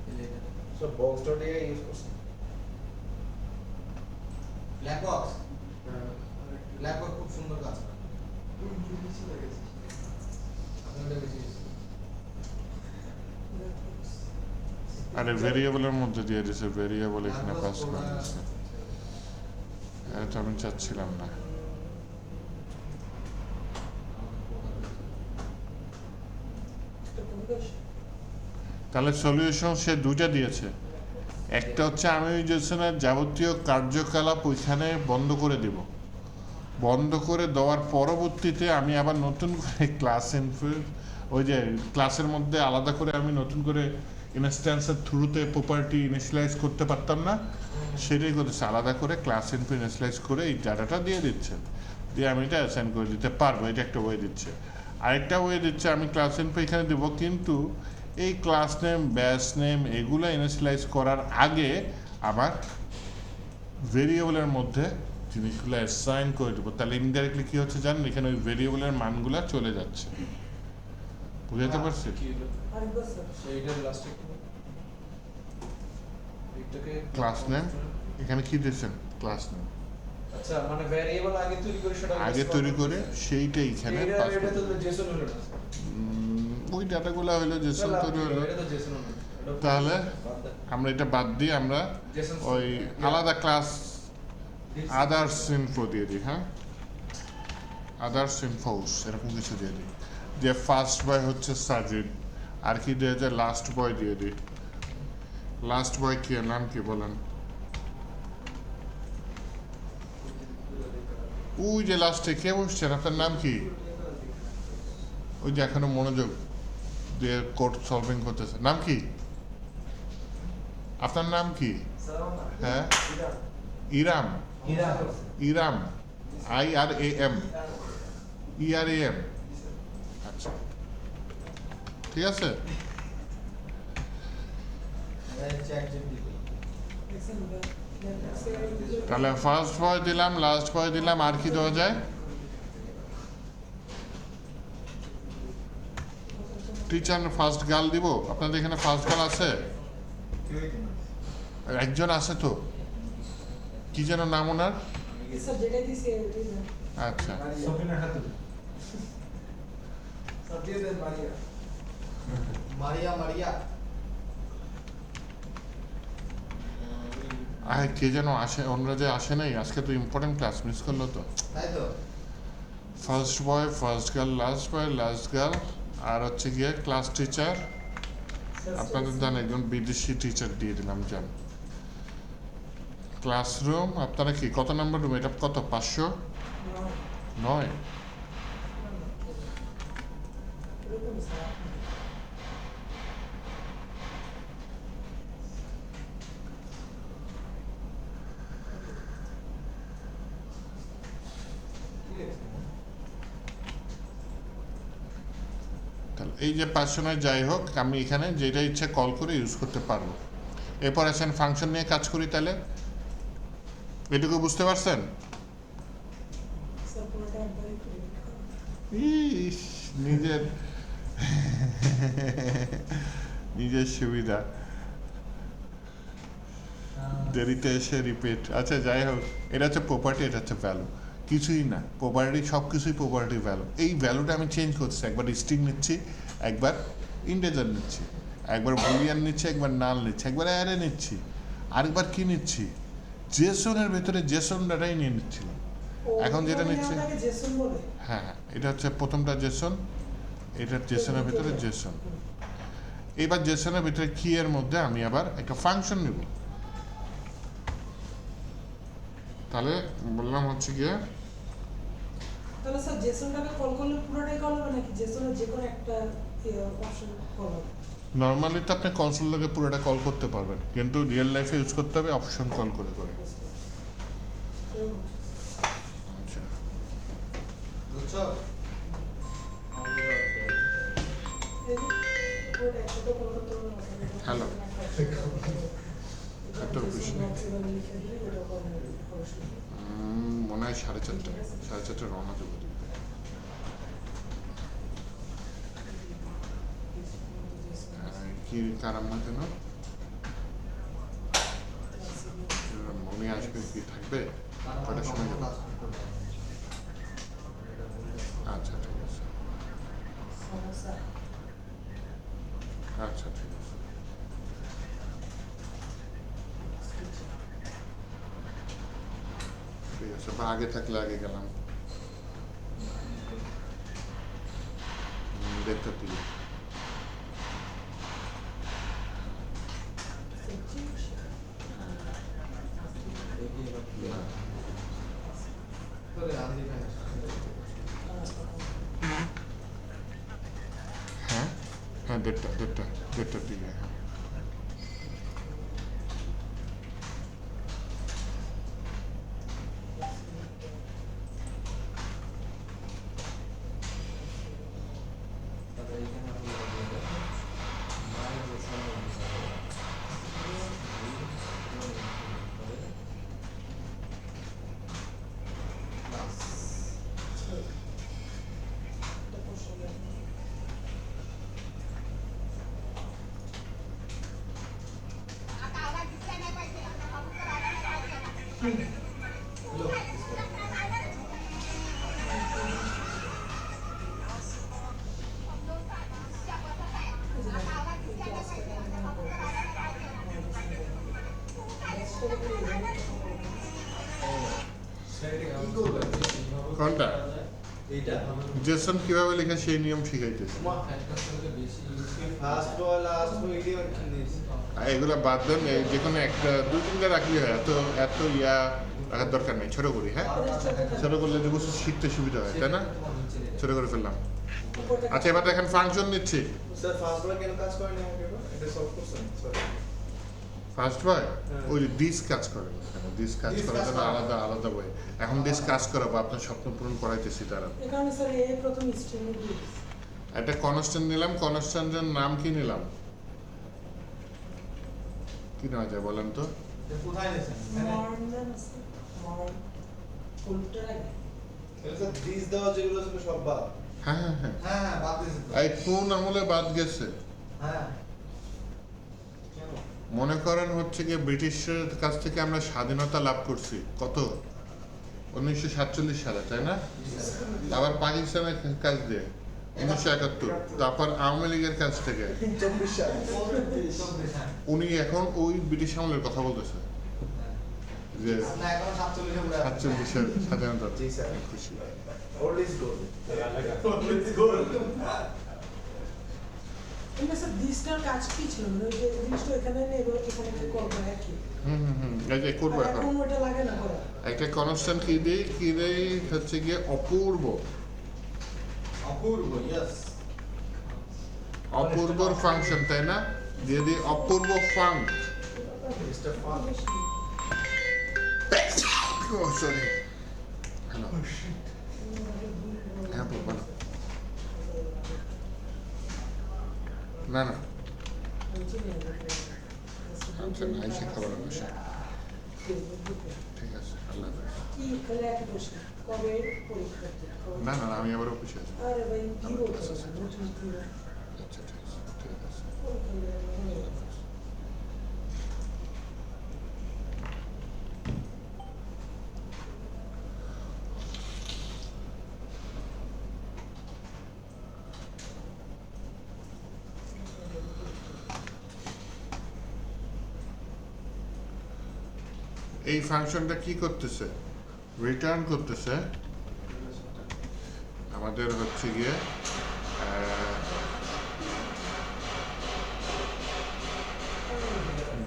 এই যে এটা সব বক্স ডট এআই ইউজ করছেন ব্ল্যাক বক্স হ্যাঁ ব্ল্যাক বক্স খুব সুন্দর কাজ করে আপনি ওটা বেশি আরে ভেরিয়েবলের মধ্যে দিয়ে দিছে, ভেরিয়েবল এখানে পাস করে দিছে। এটা আমি চাচ্ছিলাম না। তাহলে সলিউশন সে দুইটা দিয়েছে, একটা হচ্ছে আমি ওই জেসনের যাবতীয় কার্যকলাপ ওইখানে বন্ধ করে দিব, বন্ধ করে দেওয়ার পরবর্তীতে আমি আবার নতুন করে ক্লাস ওই যে ক্লাসের মধ্যে আলাদা করে আমি নতুন করে ইনস্ট্যান্সের থ্রুতে প্রপার্টি ইনিশিয়ালাইজ করতে পারতাম না, সেটাই করতেছে আলাদা করে ক্লাস ইনফো ইনিশিয়ালাইজ করে এই ডাটাটা দিয়ে দিচ্ছে, দিয়ে আমি এটা অ্যাসাইন করে দিতে পারবো। এটা একটা ওয়ে দিচ্ছে। আরেকটা ওয়ে দিচ্ছে আমি ক্লাস ইনফো এখানে দেবো, কিন্তু এই ক্লাস নেম ব্যাচ নেম এগুলো ইনিশিয়ালাইজ করার আগে আমার ভেরিয়েবলের মধ্যে জিনিসগুলো অ্যাসাইন করে দেবো। তাহলে ইনডাইরেক্টলি কী হচ্ছে জানেন, এখানে ওই ভেরিয়েবলের মানগুলো চলে যাচ্ছে। বুঝতে পারছি? আরেকবার স্যার এইটার লাস্টে এইটাকে ক্লাস নেম এখানে কি দিয়েছেন, ক্লাস নেম আচ্ছা মানে ভ্যারিয়েবল আগে তৈরি করে সেটা আগে তৈরি করে সেইটা এইখানে পাস এটা তো জেসন হলো না ওই ডাটাগুলো হলো জেসন তৈরি হলো। এটা তো জেসন হলো তাহলে আমরা এটা বাদ দিয়ে আমরা ওই আলাদা ক্লাস আদার্স ইনফো দিয়ে দিই। হ্যাঁ, আদার্স ইনফোস এরকম কিছু দিয়ে দিই, যে ফার্স্ট বয় হচ্ছে সাজিদ, আর কি দিয়ে যায় লাস্ট বয় দিয়ে দিই। লাস্ট বয় কি নাম কি বলেন? ওই যে লাস্টে কে বসছেন, আপনার নাম কি? ওই যে এখনো মনোযোগ দিয়ে কোড সলভিং করতেছে, নাম কি আপনার? নাম কি? হ্যাঁ, ইরাম। ইরাম, IRAM, ERAM। আচ্ছা ঠিক আছে। চ্যাট জিপিটি তাহলে ফার্স্ট বয় দিলাম, লাস্ট বয় দিলাম, আর কি দেওয়া যায়? টিচার ফার্স্ট গার্ল দিব। আপনাদের এখানে ফার্স্ট গার্ল আছে? একজন আছে তো, কি যেন নাম ওনার? স্যার যেটা দিছে ওইটাই দেন। আচ্ছা সব দিয়ে দেন মারিয়া মারিয়া মারিয়া আরে কে যেন আসে, অন্যরা যে আসে নাই আজকে, তো ইম্পর্টেন্ট ক্লাস মিস করলো তো। তাই তো first boy, first girl, last boy, last girl, আর হচ্ছে গিয়ে ক্লাস টিচার। আপনাদের জান একজন বিদেশি টিচার দিয়ে দিলাম যান। ক্লাসরুম আপনারা কি কত নাম্বার রুম? এটা কত, 509? এরকম স্যার তাহলে এই যে 509 যাই হোক, আমি এখানে যেটা ইচ্ছে কল করে ইউজ করতে পারবো। এরপর আসেন ফাংশন নিয়ে কাজ করি। তাহলে এটুকু বুঝতে পারছেন? স্যার পুরোটা একবারই করে ইস, নিজের নিজের সুবিধা, দেরিতে এসে রিপিট। আচ্ছা যাই হোক, এটা হচ্ছে প্রপার্টি, এটা হচ্ছে ভ্যালু। কিছুই না, প্রপার্টি সব কিছুই প্রপার্টি ভ্যালু। এই ভ্যালুটা আমি চেঞ্জ করছি, একবার স্ট্রিং নিচ্ছি, একবার ইন্টিজার নিচ্ছি, একবার বুলিয়ান নিচ্ছি, একবার নাল নিচ্ছি, একবার অ্যারে নিচ্ছি, আরেকবার কি নিচ্ছি, জেসনের ভেতরে জেসন ডাটাই নিয়ে নিচ্ছিলাম। এখন যেটা নিচ্ছে জেসন বলে হ্যাঁ হ্যাঁ, এটা হচ্ছে প্রথমটা জেসন, এটা জেসনের ভেতরে জেসন। এবার জেসনের ভিতরে কি এর মধ্যে আমি আবার একটা ফাংশন নেব। তাহলে বললাম হচ্ছে গিয়ে তাহলে স্যার জেসনটাকে কল করলে পুরোটাই কল হবে নাকি জেসনের যে কোনো একটা অপশন কল হবে? নর্মালি তো আপনি কনসোলটাকে পুরোটা কল করতে পারবেন, কিন্তু রিয়েল লাইফে ইউজ করতে হবে অপশন কল করে করে। আচ্ছা, বুঝছো? হ্যালো, এত বেশি মনে হয় 4:30 রওনা দেবো। কি কারাম না কেন মনে আসবে, কি থাকবে, কটার সময় যাবে? আচ্ছা ঠিক আছে, আচ্ছা ঠিক আছে। ঠিক আছে, বা আগে থাকলে আগে গেলাম, দেখতে তুই তোরে আন্দি ভাই হ্যাঁ হ্যাঁ, দেড়টার দিকে। হ্যাঁ তাহলে এখানে মায়ের বসানো কোনটা এইটা জেসন কিভাবে লেখা সেই নিয়ম শিখাইতেছে। ফার্স্ট বল লাস্ট বল এডি আর কিনিস এগুলো বাদ দেন, এই যে কোনো একটা 2-3টা রাখলে হয়, এত ইয়া রাখার দরকার নেই। ছোট করি, হ্যাঁ ছোট করলে যে বস্তু শিখতে সুবিধা হয়, তাই না? ছোট করে ফেললাম। আচ্ছা, এবার দেখেন ফাংশন নিচ্ছি। স্যার ফার্স্ট বল কেন কাজ করে না আমাকে এটা সলভ করছেন সরি ফার্স্ট বয় ওই দিস কাজ করে, দিস কাজ This করার কাজ জন্য করে। আলাদা বই। এখন দিস কাজ করাবো, আপনার স্বপ্ন পূরণ করাইতেছি তারা। এখানে স্যার এই প্রথম স্ট্রিং দিয়ে একটা কনস্ট্যান্ট নিলাম, কনস্ট্যান্টের নাম কি নিলাম, কি নেওয়া যায় বলেন তো? কোথায় গেছেন ফুলটা আগে এটা স্যার দিস দেওয়া যেগুলো ছিল সব বাদ হ্যাঁ হ্যাঁ হ্যাঁ, হ্যাঁ হ্যাঁ বাদ দিয়েছে তো এই কোন আমলে বাদ গেছে? হ্যাঁ কেন মনে করেন হচ্ছে গিয়ে ব্রিটিশের কাছ থেকে আমরা স্বাধীনতা লাভ করছি কত, 1947 সালে, তাই না? আবার পাকিস্তানের কাছ দিয়ে 1971, তারপর আওয়ামী লীগের কাছ থেকে 24 সাল উনি এখন ওই ব্রিটিশ আমলের কথা বলতেছে যে না এখন 47 পুরো 47-এর স্বাধীনতা। জি স্যার। খুশি। Old is gold old is gold এমনি স্যার দিসটার কাজ কি ছিল মানে ওই যে জিনিসটা এখানে নেই এখানে কি করবো একই এই যে করবো আর এখন এখন ওটা লাগে না করা একটা কনস্ট্যান্ট কি দিই হচ্ছে গিয়ে অপূর্ব, অপূর্ব ইয়েস অপূর্বর ফাংশন, তাই না? দিয়ে দিই অপূর্ব ফাংক। মিস্টার ফান ও সরি, হ্যালো হ্যাঁ বলো। না না, আচ্ছা না, এসে খাবার বসে। ঠিক আছে, আল্লাহ হাফেজ। কি তাহলে এক প্রশ্ন কবে পরীক্ষা না না, আমি আবার অফিসে আছি। আরে ভাই কি বলছো নতুন কি আচ্ছা ঠিক আছে, ঠিক আছে। পরীক্ষা এই ফাংশনটা কি করতেছে, রিটার্ন করতেছে আমাদের হচ্ছে গিয়ে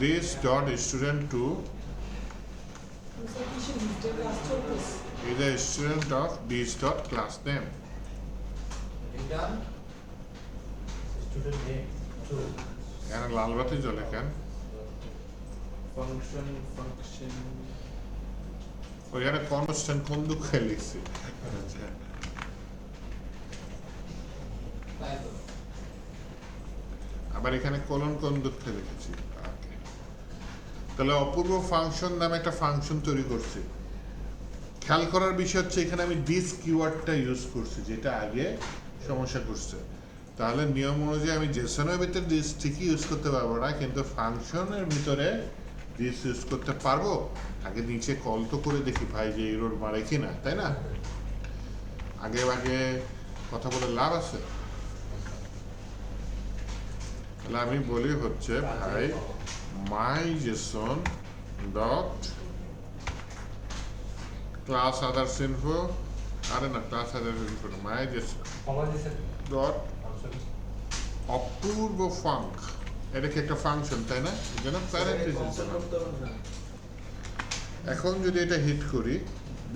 this dot student 2 স্যার কিসের ভিতরে ক্লাস চলতেছে is a student of this dot class name. Return Student name. True. এখানে লাল বাতি জ্বলে কেন? ফাংশন ওইখানে কনস্ট্যান্ট কোন দুঃখে লিখছি। তাই তো আবার এখানে কলন কোন দুঃখে লিখেছি। Okay. তাহলে অপূর্ব ফাংশন নামে একটা ফাংশন তৈরি করছি। খেয়াল করার বিষয় হচ্ছে এখানে আমি দিস কিওয়ার্ডটা ইউজ করছি, যেটা আগে সমস্যা করছে। তাহলে নিয়ম অনুযায়ী আমি জেসনের ভিতরে দিস ঠিকই ইউজ করতে পারবো না, কিন্তু ফাংশনের ভিতরে দিস ইউজ করতে পারবো। আগে নিচে কল তো করে দেখি ভাই যে এরর মারে কিনা, তাই না? আগে আগে কথা বলে লাভ আছে। তাহলে আমি বলি হচ্ছে ভাই my Jason dot class others info, আরে না ক্লাস আদার্স ইনফো না, মাই জেসন Comma দিছে ডট function. অপূর্ব ফাঙ্ক, এটা কি একটা ফাংশন তাই না? এই জন্য প্যারেন্থেসিস দিলাম। এখন যদি এটা হিট করি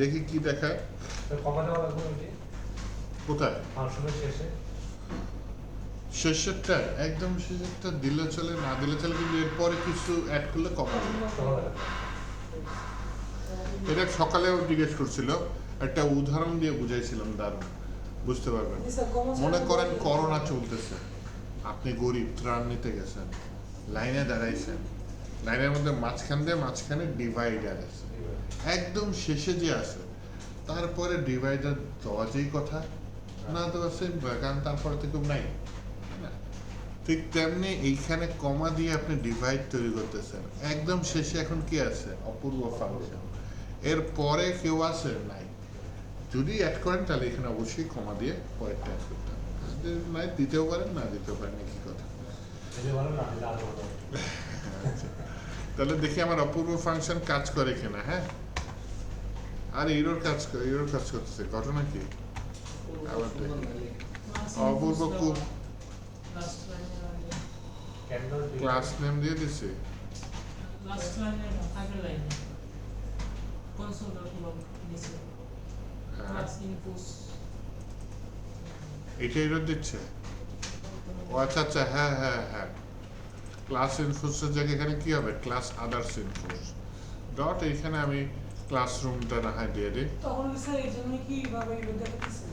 দেখি কি দেখায়, তো comma দেওয়া লাগবে ওইটি কোথায়? function এর শেষে। শেষেরটা একদম শেষেরটা দিলে চলে, না দিলে চলে, কিন্তু এরপরে কিছু অ্যাড করলে কম হবে। comma দেওয়া। এটা সকালেও জিজ্ঞেস করছিল, একটা উদাহরণ দিয়ে বুঝাইছিলাম, দারুণ বুঝতে পারবেন। স্যার কমা মনে করেন করোনা চলতেছে, আপনি গরিব, ত্রাণ নিতে গেছেন, লাইনে দাঁড়াইছেন, লাইনের মধ্যে মাঝখানে ডিভাইডার আছে, একদম শেষে যে আছে, তারপরে ডিভাইডার দেওয়া যেই কথা, না দেওয়া সেম, কারণ তারপরে তো কেউ নাই, তাই না? ঠিক তেমনি এইখানে কমা দিয়ে আপনি ডিভাইড তৈরি করতেছেন, একদম শেষে এখন কি আছে? অপূর্ব ফাংশন। এর পরে কেউ আছে? নাই। যদি অ্যাড করেন তাহলে এখানে অবশ্যই কমা দিয়ে পরেরটা অ্যাড করতে হবে, যদি নাই দিতেও পারেন, না দিতেও পারেন, কি কথা। যদি বলেন না দিলে আর বলবো। আচ্ছা। তাহলে দেখি আমার অপূর্ব ফাংশন কাজ করে কিনা। হ্যাঁ, আর এরর কাজ করতেছে, ঘটনা কি? আবার দেখি। অপূর্ব খুব লাস্ট লাইনে Cannot be- ক্লাস নেম দিয়ে দিছে। লাস্ট লাইনে আগের লাইনে কনসোল ডট লগ নিচে হ্যাঁ, ক্লাস ইনপুটস এটা এরর দিচ্ছে। ও আচ্ছা আচ্ছা, হ্যাঁ হ্যাঁ হ্যাঁ, ক্লাস ইনফোর্সের জায়গায় এখানে কি হবে? ক্লাস আদার্স ইনফোর্স ডট, এইখানে আমি ক্লাসরুমটা না হয় দিয়ে দিই। তখন স্যার এই জন্য কি ভাবে দেখাতেছে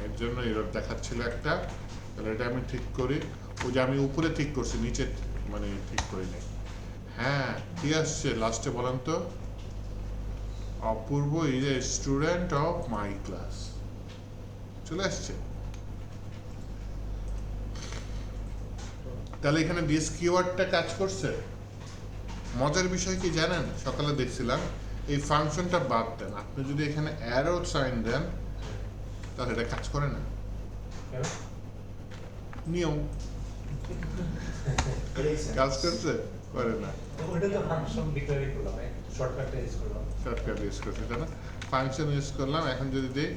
এর জন্য এরর দেখাচ্ছিল একটা। তাহলে এটা আমি ঠিক করি, ওই যে আমি উপরে ঠিক করছি, নিচে মানে ঠিক করি নাই। হ্যাঁ, কি আসছে লাস্টে বলেন তো? Apurba is a student of my class, চলে আসছে। তাহলে এখানে দিস কিওয়ার্ডটা কাজ করছে। মজার বিষয় কি জানেন, সকালে দেখছিলাম এই ফাংশনটা বাদ দেন, আপনি যদি এখানে অ্যারো সাইন দেন তাহলে এটা কাজ করে না। কেন? নিয়ম কাজ করছে, করে না। তো ওইটা তো function declare করলাম, shortcut use করলাম। শর্টকাট ইউজ করছে, তাই না? ফাংশন ইউজ করলাম, এখন যদি দিই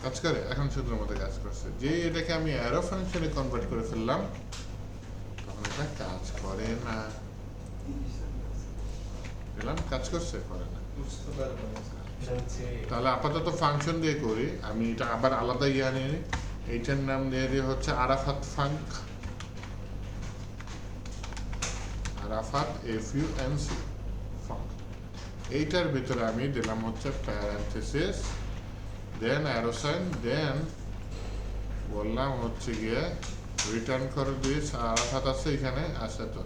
কাজ করে, এখন সূত্রের মতো কাজ করছে। যে এটাকে আমি অ্যারো ফাংশনে কনভার্ট করে ফেললাম, তখন এটা কাজ করে না। পেলাম, কাজ করছে, করে না। বুঝতে পারবো না। এটা হচ্ছে তাহলে আপাতত ফাংশন দিয়ে করি, আমি এটা আবার আলাদা ইয়া নিয়ে নিই। এইটার নাম দিয়ে হচ্ছে Arafat funk, Arafat FUNC funk. এইটার ভিতরে আমি দিলাম হচ্ছে প্যারেন্থেসিস, দেন অ্যারো সাইন, দেন বললাম হচ্ছে গিয়ে রিটার্ন করে দিস। আরাফাত আছে এখানে, আছে তো।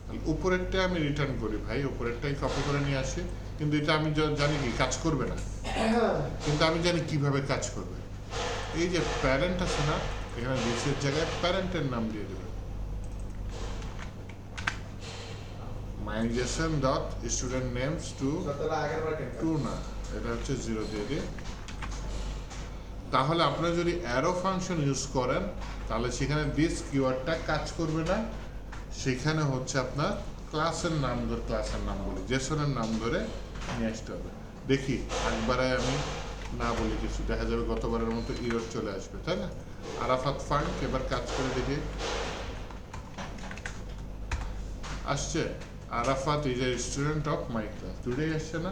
তাহলে উপরেরটা আমি রিটার্ন করি ভাই, উপরেরটাই কপি করে নিয়ে আসি, কিন্তু এটা আমি জানি কি কাজ করবে না, কিন্তু আমি জানি কিভাবে কাজ করবে। এই যে প্যারেন্ট আছে না, এখানে দিসের জায়গায় প্যারেন্টের নাম দিয়ে দেবে, মাইজেশন ডট স্টুডেন্ট নেমস টু তাহলে আগের বার কেন? 2 না, এটা হচ্ছে 0 দিয়ে দিই। তাহলে আপনারা যদি অ্যারো ফাংশন ইউজ করেন তাহলে সেখানে দিস কিওয়ার্ডটা কাজ করবে না, সেখানে হচ্ছে আপনার ক্লাসের নাম বলি, জেসনের নাম ধরে নিয়ে আসতে হবে। দেখি একবারে আমি না বলি কিছু, দেখা যাবে গতবারের মতো ইরর চলে আসবে, তাই না? আরাফাত ফান্ড এবার কাজ করে দেখি, আসছে Arafat is a student of my class, দুটোই আসছে না?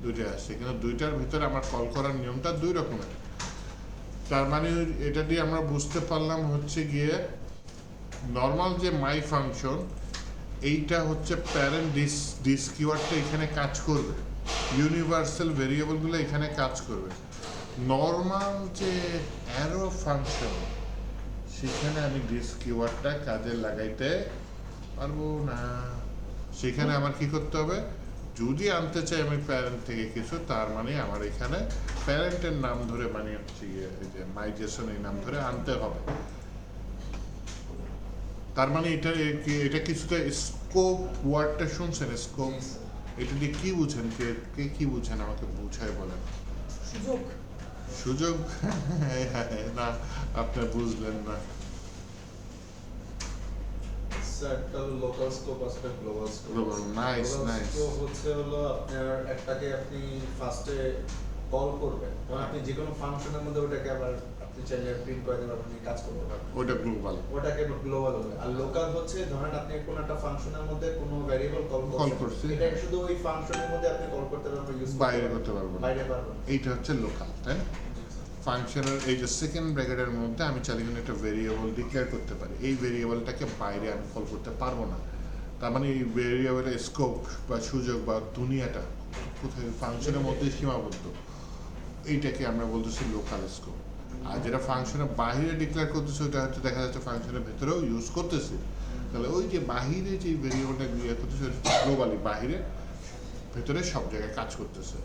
দুটোই আসছে, কিন্তু দুইটার ভিতরে আমার কল করার নিয়মটা দুই রকমের। তার মানে এটা দিয়ে আমরা বুঝতে পারলাম হচ্ছে গিয়ে নর্মাল যে মাই ফাংশন, এইটা হচ্ছে প্যারেন্ট ডিস কিওয়ার্ডটা এখানে কাজ করবে, ইউনিভার্সাল ভেরিয়েবলগুলো এখানে কাজ করবে। নর্মাল যে অ্যারো ফাংশন, সেখানে আমি ডিস কিওয়ার্ডটা কাজে লাগাইতে পারবো না। সেখানে আমার কি করতে হবে, যদি আনতে চাই আমি প্যারেন্ট থেকে কিছু, তার মানে আমার এখানে প্যারেন্টের নাম ধরে, মানে হচ্ছে গিয়ে এই যে মাই জেসন এই নাম ধরে আনতে হবে। তার মানে এটা কিছুটা স্কোপ ওয়ার্ডটা শুনছেন? স্কোপ এটা দিয়ে কি বুঝেন? কে কি বুঝেন আমাকে বুঝায় বলেন। সুযোগ না, আপনি বুঝলেন না। একটা লোকাল স্কোপ আছে, একটা global scope. Global, nice, nice. Scope হচ্ছে হলো আপনার একটাকে আপনি ফার্স্টে কল করবেন, তখন আপনি যে কোনো ফাংশনের মধ্যে ওটাকে আবার আপনি চাইলে প্রিন্ট করে দেবেন, আপনি কাজ করতে পারবেন, ওটা গ্লোবাল। ওটাকে গ্লোবাল হবে। আর লোকাল হচ্ছে ধরেন আপনি কোনো একটা ফাংশনের মধ্যে কোনো ভ্যারিয়েবল কল করছি। এটা শুধু ওই ফাংশনের মধ্যে আপনি কল করতে পারবেন, ইউজ বাইরে করতে পারবো না। বাইরে পারবেন। এইটা হচ্ছে লোকাল, তাই না? ফাংশনের এই যে সেকেন্ড ব্র্যাকেটের মধ্যে আমি চাইলে কিন্তু একটা ভেরিয়েবল ডিক্লেয়ার করতে পারি, এই ভেরিয়েবলটাকে বাইরে আমি কল করতে পারবো না। তার মানে এই ভেরিয়েবলের স্কোপ বা সুযোগ বা দুনিয়াটা কোথায় ফাংশনের মধ্যে সীমাবদ্ধ, এইটাকে আমরা বলতেছি লোকাল স্কোপ। আর যেটা ফাংশনের বাইরে ডিক্লেয়ার করতেছে, ওটা হচ্ছে দেখা যাচ্ছে ফাংশনের ভেতরেও ইউজ করতেছি। তাহলে ওই যে বাহিরে যে ভেরিয়েবলটা ক্রিয়েট করতেছে, ওটা গ্লোবালি বাইরে ভেতরে সব জায়গায় কাজ করতেছে।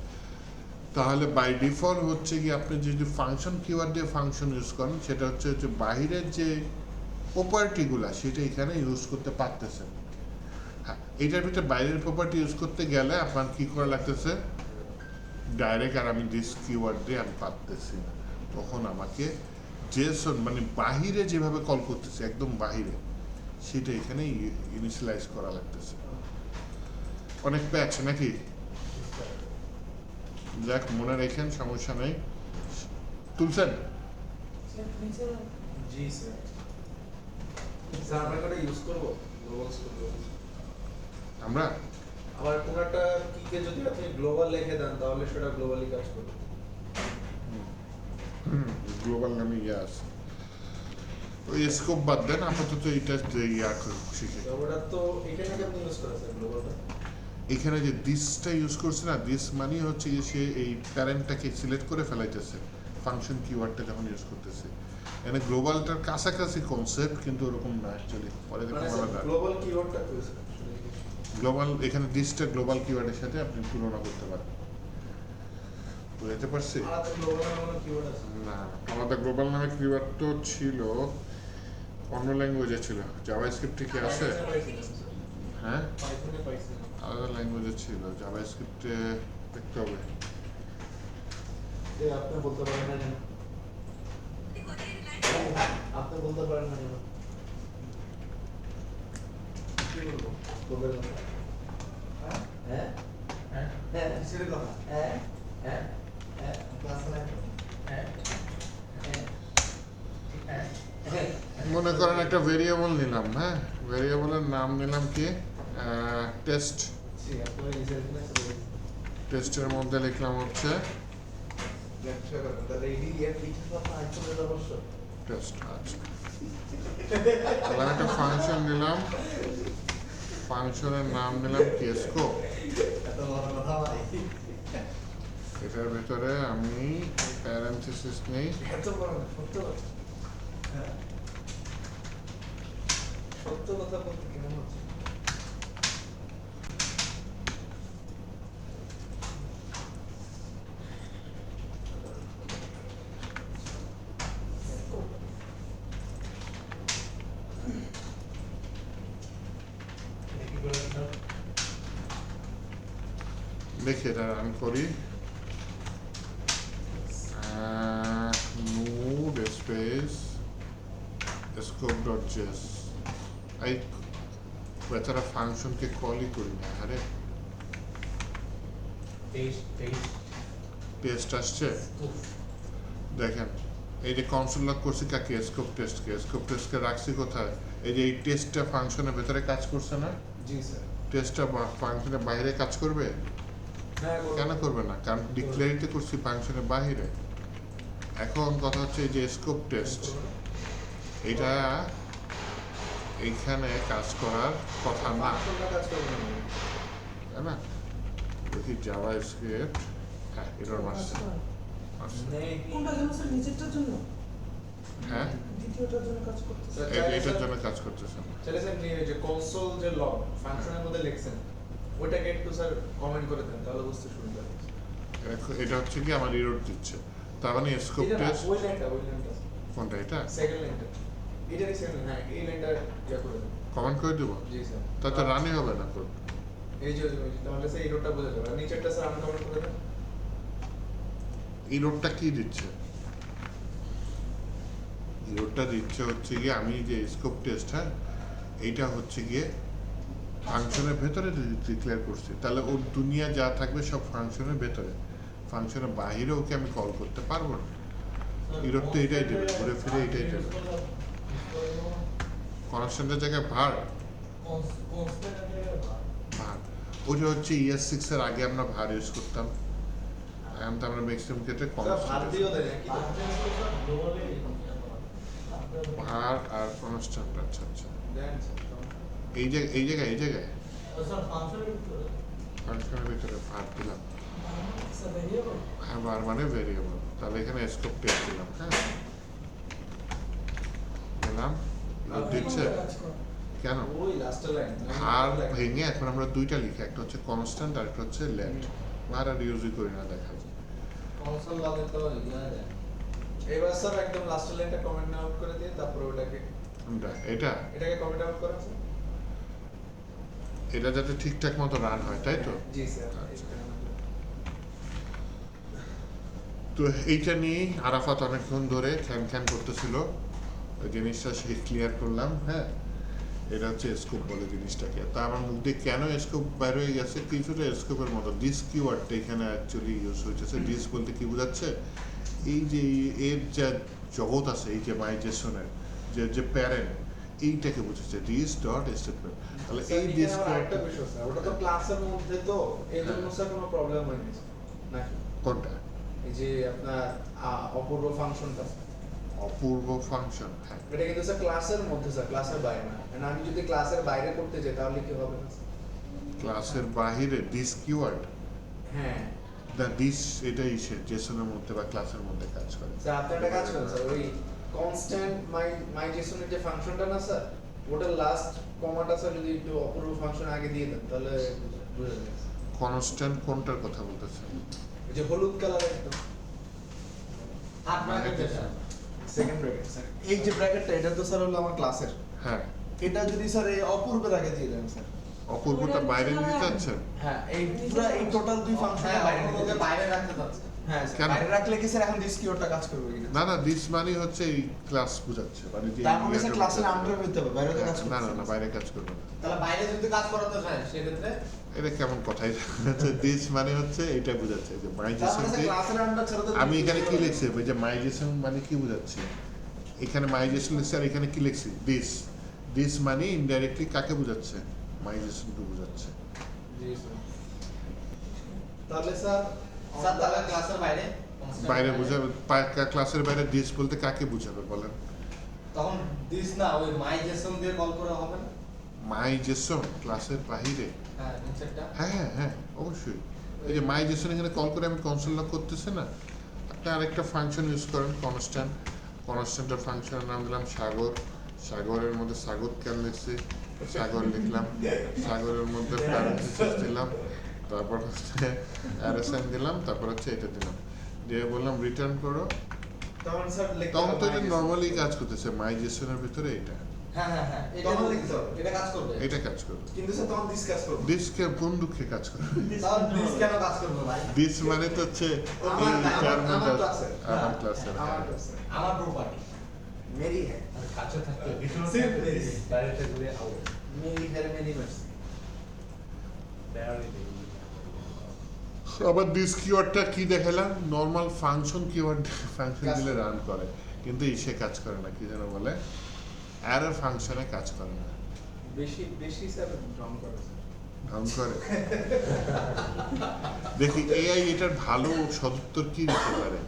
তাহলে বাই ডিফল্ট হচ্ছে কি আপনি যদি ফাংশন কিওয়ার্ড দিয়ে ফাংশন ইউজ করেন, সেটা হচ্ছে বাহিরের যে প্রপার্টিগুলা সেটা এখানে ইউজ করতে পারতেছেন। হ্যাঁ, এইটার ভিতরে বাইরের প্রপার্টি ইউজ করতে গেলে আপনার কি করা লাগতেছে, ডাইরেক্ট আর আমি দিস কিওয়ার্ড দিয়ে আমি পারতেছি না, তখন আমাকে জেসন মানে বাহিরে যেভাবে কল করতেছে একদম বাহিরে, সেটা এখানে ইনিশিয়ালাইজ করা লাগতেছে। অনেক প্যাচ নাকি? যাক, মনে রেখেন, সমস্যা নেই। তুলছেন? জি স্যার। স্যার আমরা এটা ইউজ করব গ্লোবাল স্কোপ। আমরা আবার কোনো একটা কিকে যদি আপনি গ্লোবাল লিখে দেন, তাহলে সেটা গ্লোবালি কাজ করবে। গ্লোবাল নামে ইয়ে আছে, ওই স্কোপ বাদ দেন, আপাতত এইটা ইয়া শিখে। ওটা তো এখানে কি আপনি ইউজ করেছেন গ্লোবালটা? এখানে যে দিসটা ইউজ করছে না, দিস মানে হচ্ছে যে সে এই প্যারেন্টটাকে সিলেক্ট করে ফেলাইতেছে ফাংশন কিওয়ার্ডটা যখন ইউজ করতেছে। এখানে গ্লোবালটার কাছাকাছি কনসেপ্ট, কিন্তু ওরকম না অ্যাকচুয়ালি, পরে দেখুন আলাদা। গ্লোবাল কিওয়ার্ডটা ইউজ গ্লোবাল এখানে দিসটা গ্লোবাল কিওয়ার্ডের সাথে আপনি তুলনা করতে পারেন। বুঝতে পারছি? আলাদা গ্লোবাল নামে কিওয়ার্ড আছে না, আমাদের গ্লোবাল নামে কিওয়ার্ড তো ছিল অন্য ল্যাঙ্গুয়েজে ছিল, জাভাস্ক্রিপ্টে কি আছে? হ্যাঁ, পাইথনে পাইছি। আলাদা ল্যাঙ্গুয়েজে ছিল, জাভাস্ক্রিপ্টে দেখতে হবে। আপনি বলতে পারেন না কেন? আপনি বলতে পারেন না কেন? কি বলবো? গ্লোবাল হ্যাঁ হ্যাঁ হ্যাঁ সেটা কথা হ্যাঁ হ্যাঁ হ্যাঁ ক্লাস না হ্যাঁ হ্যাঁ। মনে করেন একটা ভেরিয়েবল নিলাম, হ্যাঁ, ভেরিয়েবলের নাম নিলাম কি টেস্ট। টেস্টের মধ্যে লিখলাম হচ্ছে টেস্ট। আচ্ছা, তাহলে আমি একটা ফাংশন নিলাম, ফাংশনের নাম নিলাম কি স্কোপ। এটার ভিতরে আমি প্যারেন্থেসিস নেই, সত্য কথা বলতে কেমন হচ্ছে? দেখি এটা রান করি। node space scope.js, I বেচারা ফাংশনকে কলই করি না। আরে টেস্ট আসছে, দেখেন এই যে কনসোল লক করছি কাকে, স্কোপ টেস্টকে রাখছি কোথায়, এই যে এই টেস্টটা ফাংশনের ভেতরে কাজ করছে না, জি স্যার। টেস্টটা ফাংশনের বাইরে কাজ করবে? হ্যাঁ কেন করবে না? কারণ ডিক্লেয়ারিতে করছি ফাংশনের বাইরে। এখন কথা হচ্ছে এই যে স্কোপ টেস্ট, এটা এইখানে কাজ করার কথা না, ফাংশনটা কাজ করবে না। তাই না? দেখি জাভা স্ক্রিপ্ট, হ্যাঁ এরর মারছে। কোনটার জন্য স্যার? নিচেরটার জন্য? হ্যাঁ দ্বিতীয়টার জন্য কাজ করতেছে? এটার জন্য কাজ করতেছে না। চলে স্যার নিয়ে যে কনসোল যে লগ ফাংশনের মধ্যে লিখছেন ওইটাকে একটু স্যার কমেন্ট করে দেন, তাহলে বুঝতে সুবিধা হবে। এটা হচ্ছে কি আমার এরর দিচ্ছে, তার মানে স্কোপ এটা না, টেস্ট ওই লাইনটা কোনটা, এটা সেকেন্ড লাইনটা, এটারই সেকেন্ড, হ্যাঁ এই লাইনটা ইয়া করে দেন। কমেন্ট করে দিব, জি স্যার। তাতে রানই হবে না কোড। এই যে তাহলে স্যার এররটা বোঝা যাবে। আর নিচেরটা স্যার আনকমেন্ট করে দেন। এররটা কি দিচ্ছে? এররটা দিচ্ছে হচ্ছে গিয়ে আমি যে স্কোপ টেস্ট, হ্যাঁ এইটা হচ্ছে গিয়ে ফাংশনের ভেতরে ডিক্লেয়ার করছি, তাহলে ওর দুনিয়া যা থাকবে সব ফাংশনের ভেতরে, ফাংশনের বাইরে ওকে আমি কল করতে পারবো না। এরর তো এটাই দেবে, ঘুরে ফিরে এটাই দেবে। কনস্ট্যান্টের জায়গায় ভার, ভার ওইটা হচ্ছে ES6 এর আগে আমরা ভার ইউজ করতাম, এখন তো আমরা ম্যাক্সিমাম ক্ষেত্রে স্যার ভার কনস্ট্যান্ট, দিও দেন কি ভার আর কনস্ট্যান্ট। আচ্ছা আচ্ছা, দেন স্যার। এই জায়গায় ফাংশনের ভিতরে ভার দিলাম, স্যার ভেরিয়েবল? হ্যাঁ ভার মানে ভেরিয়েবল, তাহলে এখানে স্কোপ টেস্ট দিলাম, হ্যাঁ দিলাম, দিচ্ছে কাজ করে? কেন? ওই লাস্টের লাইন ভার ভেঙে এখন আমরা দুইটা লিখি, একটা হচ্ছে কনস্ট্যান্ট আর একটা হচ্ছে লেট। ভার আর ইউজই করি না, দেখা যায়। কনসোল লগে তো ইয়া দেয়। এবার স্যার একদম লাস্টের লাইনটা কমেন্ট আউট করে দিয়ে তারপর ওটাকে এটাকে কমেন্ট আউট করেন স্যার। এটা যাতে ঠিকঠাক মতো রান হয়, তাই তো? জি স্যার। আচ্ছা। তো এইটা নিয়ে আরাফাত অনেকক্ষণ ধরে খ্যান করতেছিল, ওই জিনিসটা সে ক্লিয়ার করলাম, হ্যাঁ এটা হচ্ছে স্কোপ বলে জিনিসটাকে। তা আমার মুখ দিয়ে কেন স্কোপ বের হয়ে গেছে, কিছুটা স্কোপের মতো ডিস কিওয়ার্ডটা এখানে অ্যাকচুয়ালি ইউজ হয়েছে। ডিস বলতে কি বোঝাচ্ছে, এই যে এর যা জগৎ আছে, এই যে মাইজেশনের যে প্যারেন্ট, এইটাকে বুঝেছে ডিস ডট স্টেটমেন্ট। তাহলে এই ডিস একটা বিষয় স্যার, ওটা তো ক্লাসের মধ্যে, তো এই জন্য স্যার কোনো প্রবলেম হয়নি নাকি? কোনটা? এই যে আপনার অপূর্ব ফাংশনটা, অপূর্ব ফাংশন, হ্যাঁ এটা কিন্তু স্যার ক্লাসের মধ্যে স্যার, ক্লাসের বাইরে না। And আমি যদি ক্লাসের বাইরে করতে চাই তাহলে কি হবে না? ক্লাসের বাহিরে ডিস কিওয়ার্ড, হ্যাঁ ডিস এটাই সে জেসনের মধ্যে বা ক্লাসের মধ্যে কাজ করে। স্যার আপনি একটা কাজ করেন স্যার, ওই কনস্ট্যান্ট মাই জেসনের যে ফাংশনটা না স্যার, ওটার লাস্ট কমাটা স্যার যদি একটু অপূর্ব ফাংশন আগে দিয়ে দেন তাহলে বুঝে যাবে। কনস্ট্যান্ট কোনটার কথা বলতেছেন? ওই যে হলুদ কালার একদম আপনার যেটা সেকেন্ড ব্র্যাকেট স্যার, এই যে ব্র্যাকেটটা এটা তো স্যার হলো আমার ক্লাসের, হ্যাঁ এটা যদি স্যার এই অপূর্বের আগে দিয়ে দেন স্যার, অপূর্বটা বাইরে নিতে চাচ্ছেন? হ্যাঁ এই পুরো এই টোটাল দুই ফাংশন হ্যাঁ বাইরে বাইরে নিতে বাইরে রাখতে চাচ্ছে। হ্যাঁ কেন? স্যার বাইরে রাখলে কি স্যার এখন দিস কিওয়ার্ডটা কাজ করবে কিনা? না না, দিস মানে হচ্ছে এই ক্লাস বোঝাচ্ছে, মানে যে তার মানে স্যার ক্লাসের আন্ডারে হইতে হবে, বাইরে তো কাজ করবে না না না, বাইরে কাজ করবে না। তাহলে বাইরে যদি কাজ করাতে চায় সেক্ষেত্রে এটা কেমন কথাই হচ্ছে, দিস মানে হচ্ছে এটা বোঝাচ্ছে যে তার মাইজেশন। মানে স্যার ক্লাসের আন্ডার ছাড়া তো আমি এখানে কি লিখছি, ওই যে মাইজেশন মানে কি বোঝাচ্ছি, এখানে মাইজেশন লিখছি আর এখানে কি লিখছি, দিস। দিস মানে ইনডাইরেক্টলি কাকে বোঝাচ্ছে, মাইজেশনকে বোঝাচ্ছে। জি স্যার। তাহলে স্যার স্যার তাহলে ক্লাসের বাইরে বাইরে বোঝাবে, ক্লাসের বাইরে দিস বলতে কাকে বোঝাবে বলেন? তখন দিস না ওই মাই জেসন দিয়ে কল করা হবে না? মাইজেশন ক্লাসের বাহিরে, হ্যাঁ নিচেরটা হ্যাঁ হ্যাঁ হ্যাঁ অবশ্যই। এই যে মাইজেশন এখানে কল করে আমি কনসোল লক করতেছি না, আপনি আরেকটা ফাংশন ইউজ করেন কনস্ট্যান্ট, কনস্ট্যান্টের ফাংশনের নাম দিলাম সাগর, সাগরের মধ্যে স্বাগত কেন লিখছি, সাগর লিখলাম, সাগরের মধ্যে প্যারেন্থেসিস দিলাম, তারপর হচ্ছে অ্যারেসাইন দিলাম, তারপর হচ্ছে এটা দিলাম, দিয়ে বললাম রিটার্ন করো। তখন স্যার লিখতে তখন তো হবে এটা my নর্মালি কাজ করতেছে, মাইজেশনের ভিতরে এটা হ্যাঁ হ্যাঁ হ্যাঁ এটা তখন লিখতে হবে। এটা কাজ করবে। এটা কাজ করবে। কিন্তু স্যার তখন দিস কাজ করবে। দিসকে কোন দুঃখে কাজ করবে? তাহলে দিস কেন কাজ করবে ভাই? দিস মানে তো হচ্ছে আমার ক্লাসের। আমার ক্লাসের, আমার ক্লাসে আমার প্রপার্টি মেরি হ্যাঁ কাছে থাকতে ভিতরে Same থাকতে place. বাইরে থাকলে আউট। মেরি হেরে মেরি মার্সি আবার দিস কিওয়ার্ডটা কি দেখালাম নর্মাল ফাংশন কিওয়ার্ড ফাংশন দিলে রান করে কিন্তু ইসে কাজ করে না কি যেন বলে অ্যারো ফাংশনে কাজ করে না বেশি বেশি স্যার ড্রাম করে ঢং করে দেখি এআই এটার ভালো সদুত্তর কি দিতে পারে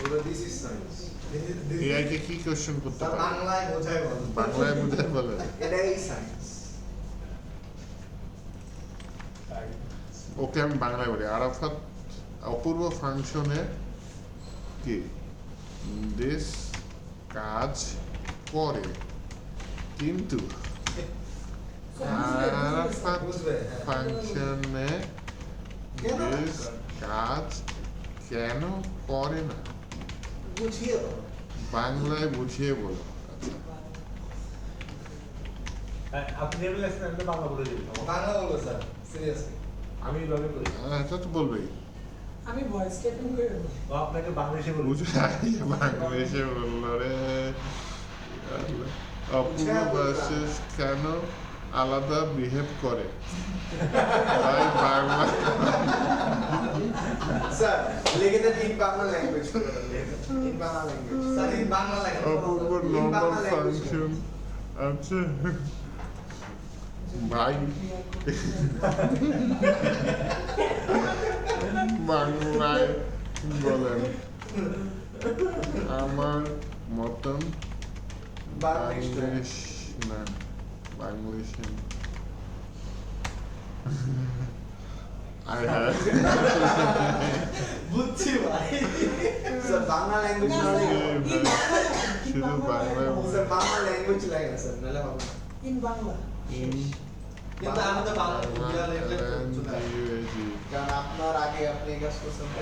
ওটা দিস ইজ সায়েন্স এআই কে কি কোশ্চেন করতে স্যার পারে বাংলায় বোঝায় বল বাংলায় বুঝে বলে এটাই সায়েন্স ওকে আমি বাংলায় বলি আরাফাত অপূর্ব ফাংশনে কি দেশ কাজ করে কিন্তু আরাফাত বুঝবে, হ্যাঁ। ফাংশনে কেন দেশ কাজ কেন করে না বুঝিয়ে বলো বাংলায় বুঝিয়ে বলো আচ্ছা আপনি নেমে লেখছেন আমি তো বাংলা বলে দিই বাংলা বলবো স্যার সিরিয়াসলি আমি এইভাবে করি এটা তো বলবেই আমি ভয়েস ক্যাপশন করে দেবো। ও আপনাকে বাংলাদেশে বলি বুঝে বাংলাদেশে বললো রে অপূর্ব ভার্সেস কেন আলাদা বিহেভ করে ভাই বাংলা স্যার লিখে দেন in Bangla language in Bangla language sir in Bangla language Apurba normal function আচ্ছা ভাই বাংলায় বলেন আমার মতন বাংলাদেশ না বাংলাদেশ আয় হায় বুঝছি ভাই স্যার বাংলা ল্যাঙ্গুয়েজ শুধু বাংলায় স্যার বাংলা ল্যাঙ্গুয়েজ লাগে স্যার নালে হবে না ইন বাংলা কিন্তু আমি তো বাংলা বুঝিয়ে লিখলে ইংরেজি কারণ আপনার আগে আপনি এই কাজ করছেন তো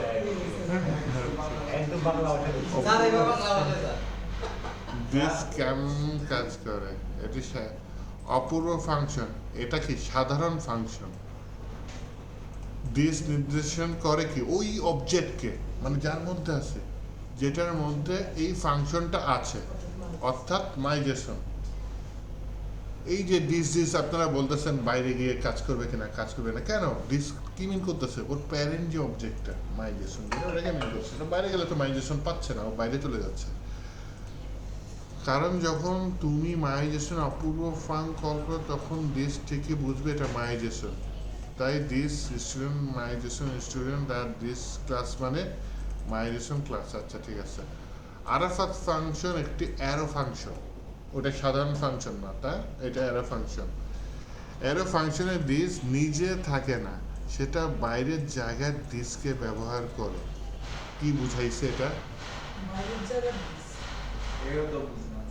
একদম বাংলা ভাষা বলছি স্যার এই বাংলা বলে স্যার দিস কেমন কাজ করে এটি অপূর্ব ফাংশন এটা কি সাধারণ ফাংশন দিস নির্দেশন করে কি ওই অবজেক্টকে মানে যার মধ্যে আছে যেটার মধ্যে এই ফাংশনটা আছে অর্থাৎ মাইজেশন এই যে দিস আপনারা বলতেছেন বাইরে গিয়ে কাজ করবে কিনা কাজ করবে না কেন দিস কি মিন করতেছে ওর প্যারেন্ট যে অবজেক্টটা মাইজেশন ওটাকে মিন করছে বাইরে গেলে তো মাইজেশন পাচ্ছে না ও বাইরে চলে যাচ্ছে কারণ যখন তুমি মাইজেশন অপূর্ব ফাং কল করো তখন দিস থেকে বুঝবে এটা মাইজেশন তাই দিস স্টুডেন্ট মাইজেশন স্টুডেন্ট আর দিস ক্লাস মানে মাইজেশন ক্লাস আচ্ছা ঠিক আছে আরাফাত ফাংশন একটি অ্যারো ফাংশন ওটা সাধারণ ফাংশন না তাই এটা অ্যারো ফাংশন অ্যারো ফাংশনে দিস নিজে থাকে না সেটা বাইরের জায়গায় দিসকে ব্যবহার করে কি বুঝাইছে এটা বাইরের জায়গায় এও তো বুঝলাম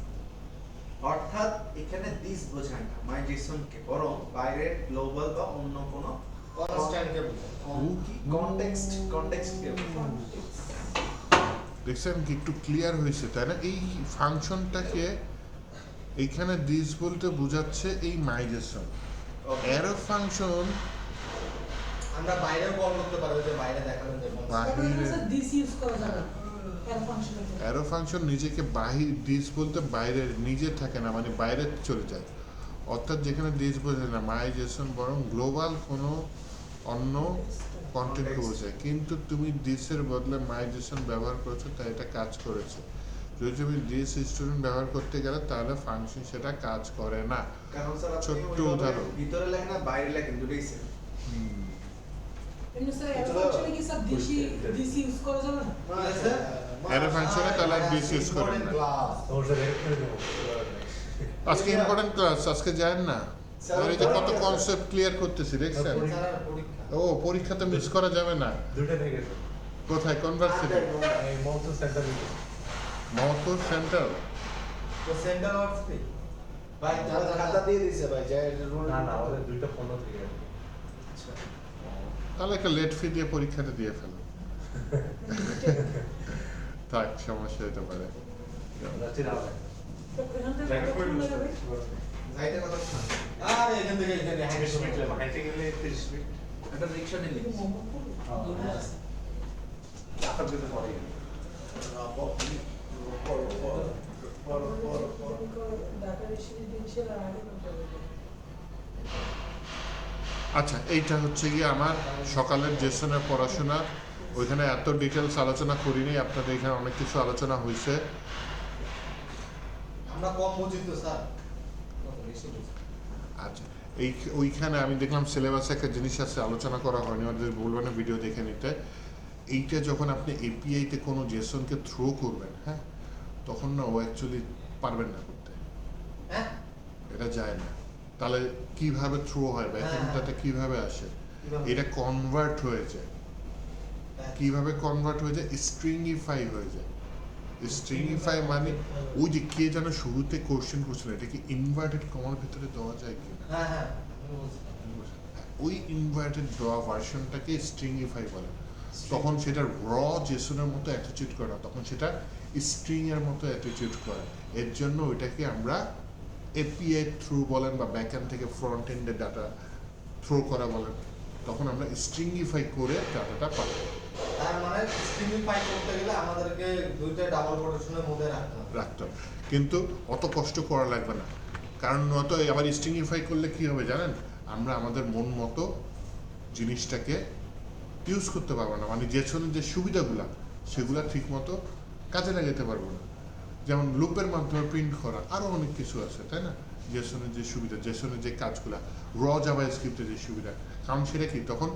অর্থাৎ এখানে দিস বোঝায় না মাইজেশনকে বরং বাইরের গ্লোবাল বা অন্য কোনো কনস্ট্যান্টকে বোঝায় কনটেক্সটকে বোঝায় দেখছেন কি একটু ক্লিয়ার হয়েছে তাই না এই ফাংশনটাকে এইখানে দিস বলতে বোঝাচ্ছে এই মাইজেশন অ্যারো ফাংশন আমরা বাইরেও কল করতে পারবো যে বাইরে দেখাবেন যে বাহিরে স্যার দিস ইউজ করা যাবে এর ফাংশন অ্যারো ফাংশন নিজেকে বাহির দিস বলতে বাইরে নিজে থাকে না মানে বাইরে চলে যায় অর্থাৎ যেখানে দিস বোঝায় না মাইজেশন বরং গ্লোবাল কোনো অন্য কন্টেন্টকে বোঝায় কিন্তু তুমি দিসের বদলে মাইজেশন ব্যবহার করেছো তাই এটা কাজ করেছে যদি তুমি দিস স্টুডেন্ট ব্যবহার করতে গেলে তাহলে ফাংশন সেটা কাজ করে না কারণ স্যার আপনি ছোট্ট ওইভাবে উদাহরণ। ভিতরে লেখেন না বাইরে লেখেন দুটোই সেম এমনি স্যার এর ফাংশনে কি স্যার দিস ইউজ করা যাবে না অ্যারো ফাংশনে তাহলে আর দিস ইউজ করেন না তোর সাথে রেড করে দেবো আজকে ইম্পর্টেন্ট ক্লাস আজকে যায়েন না আর এই যে কত কনসেপ্ট ক্লিয়ার করতেছি দেখছেন ও পরীক্ষাতে মিস করা যাবে না দুটো থেকে গেছে কোথায় কনভার্সিটি এই মৌসুম সেন্টার মহকুর সেন্টার তো সেন্টার ওয়ার্ডস কি ভাই খাতা দিয়ে দিয়েছে ভাই যে রুল না না ওদের দুইটা 15 থেকে গেছে তাহলে একটা লেট ফি দিয়ে পরীক্ষাটা দিয়ে ফেলো থাক সমস্যা হতে পারে যাচ্ছি না তো এখান থেকে কত সময় লাগবে? যাইতে কথা আরে এখান থেকে এখানে 30 মিনিট লাগবে হাইটে গেলে 30 মিনিট একটা রিকশা নিলি কিন্তু মোহাম্মদপুর দূরে আছে। চাকার ভিতরে পড়ে গেল ঢাকা রেসিডেন্সিয়াল আর আগে করতে হবে। আচ্ছা, এইটা হচ্ছে গিয়ে আমার সকালের জেসনের পড়াশোনা। ওইখানে এত ডিটেলস আলোচনা করিনি, আপনাদের এখানে অনেক কিছু আলোচনা হয়েছে। আমরা কম বুঝি তো স্যার, কত বেশি বুঝি। আচ্ছা, ওইখানে আমি দেখলাম সিলেবাসে একটা জিনিস আছে আলোচনা করা হয়নি, ওদের বলবেন না ভিডিও দেখে নিতে। এইটা যখন আপনি এপিআইতে কোনো জেসনকে থ্রো করবেন, হ্যাঁ, তখন না ও অ্যাকচুয়ালি পারবেন না করতে, হ্যাঁ এটা যায় না। তাহলে কিভাবে থ্রো হয়, ব্যাকএন্ডটাতে কিভাবে আসে? এটা কনভার্ট হয়ে যায়। কিভাবে কনভার্ট হয়ে যায়? স্ট্রিংইফাই হয়ে যায়। স্ট্রিংইফাই মানে ওই যে কে যেন শুরুতে কোশ্চেন করছিল, এটা কি ইনভার্টেড কমার ভিতরে দেওয়া যায় কি? হ্যাঁ হ্যাঁ আমি বুঝছি। ওই ইনভার্টেড দেওয়া ভার্সনটাকে স্ট্রিংইফাই বলে। তখন সেটা র জেসনের মতো অ্যাটিটিউড করে না, তখন সেটা স্ট্রিং এর মতো অ্যাটিটিউড করে। এর জন্য ওইটাকে আমরা এপিআই থ্রু বলেন বা ব্যাকএন্ড থেকে ফ্রন্ট এন্ডে ডাটা থ্রো করা বলেন, তখন আমরা স্ট্রিংইফাই করে ডাটাটা পাই। তার মানে স্ট্রিংইফাই করতে গেলে আমাদেরকে দুইটা ডাবল কোটেশনের মধ্যে রাখতে হবে। রাখতে হবে, কিন্তু অত কষ্ট করা লাগবে না। কারণ অত আবার স্ট্রিংইফাই করলে কি হবে জানেন? আমরা আমাদের মন মতো জিনিসটাকে ইউজ করতে পারবো না, মানে জেসনের যে সুবিধাগুলো সেগুলো ঠিক মতো কাজে লাগাতে পারবো না। যেমন লুপের মাধ্যমে প্রিন্ট করা, আরও অনেক কিছু আছে, তাই না? জেসনের যে সুবিধা, জেসনের যে কাজগুলা, র জাভা স্ক্রিপ্টের যে সুবিধা, কারণ সেটা কি তখন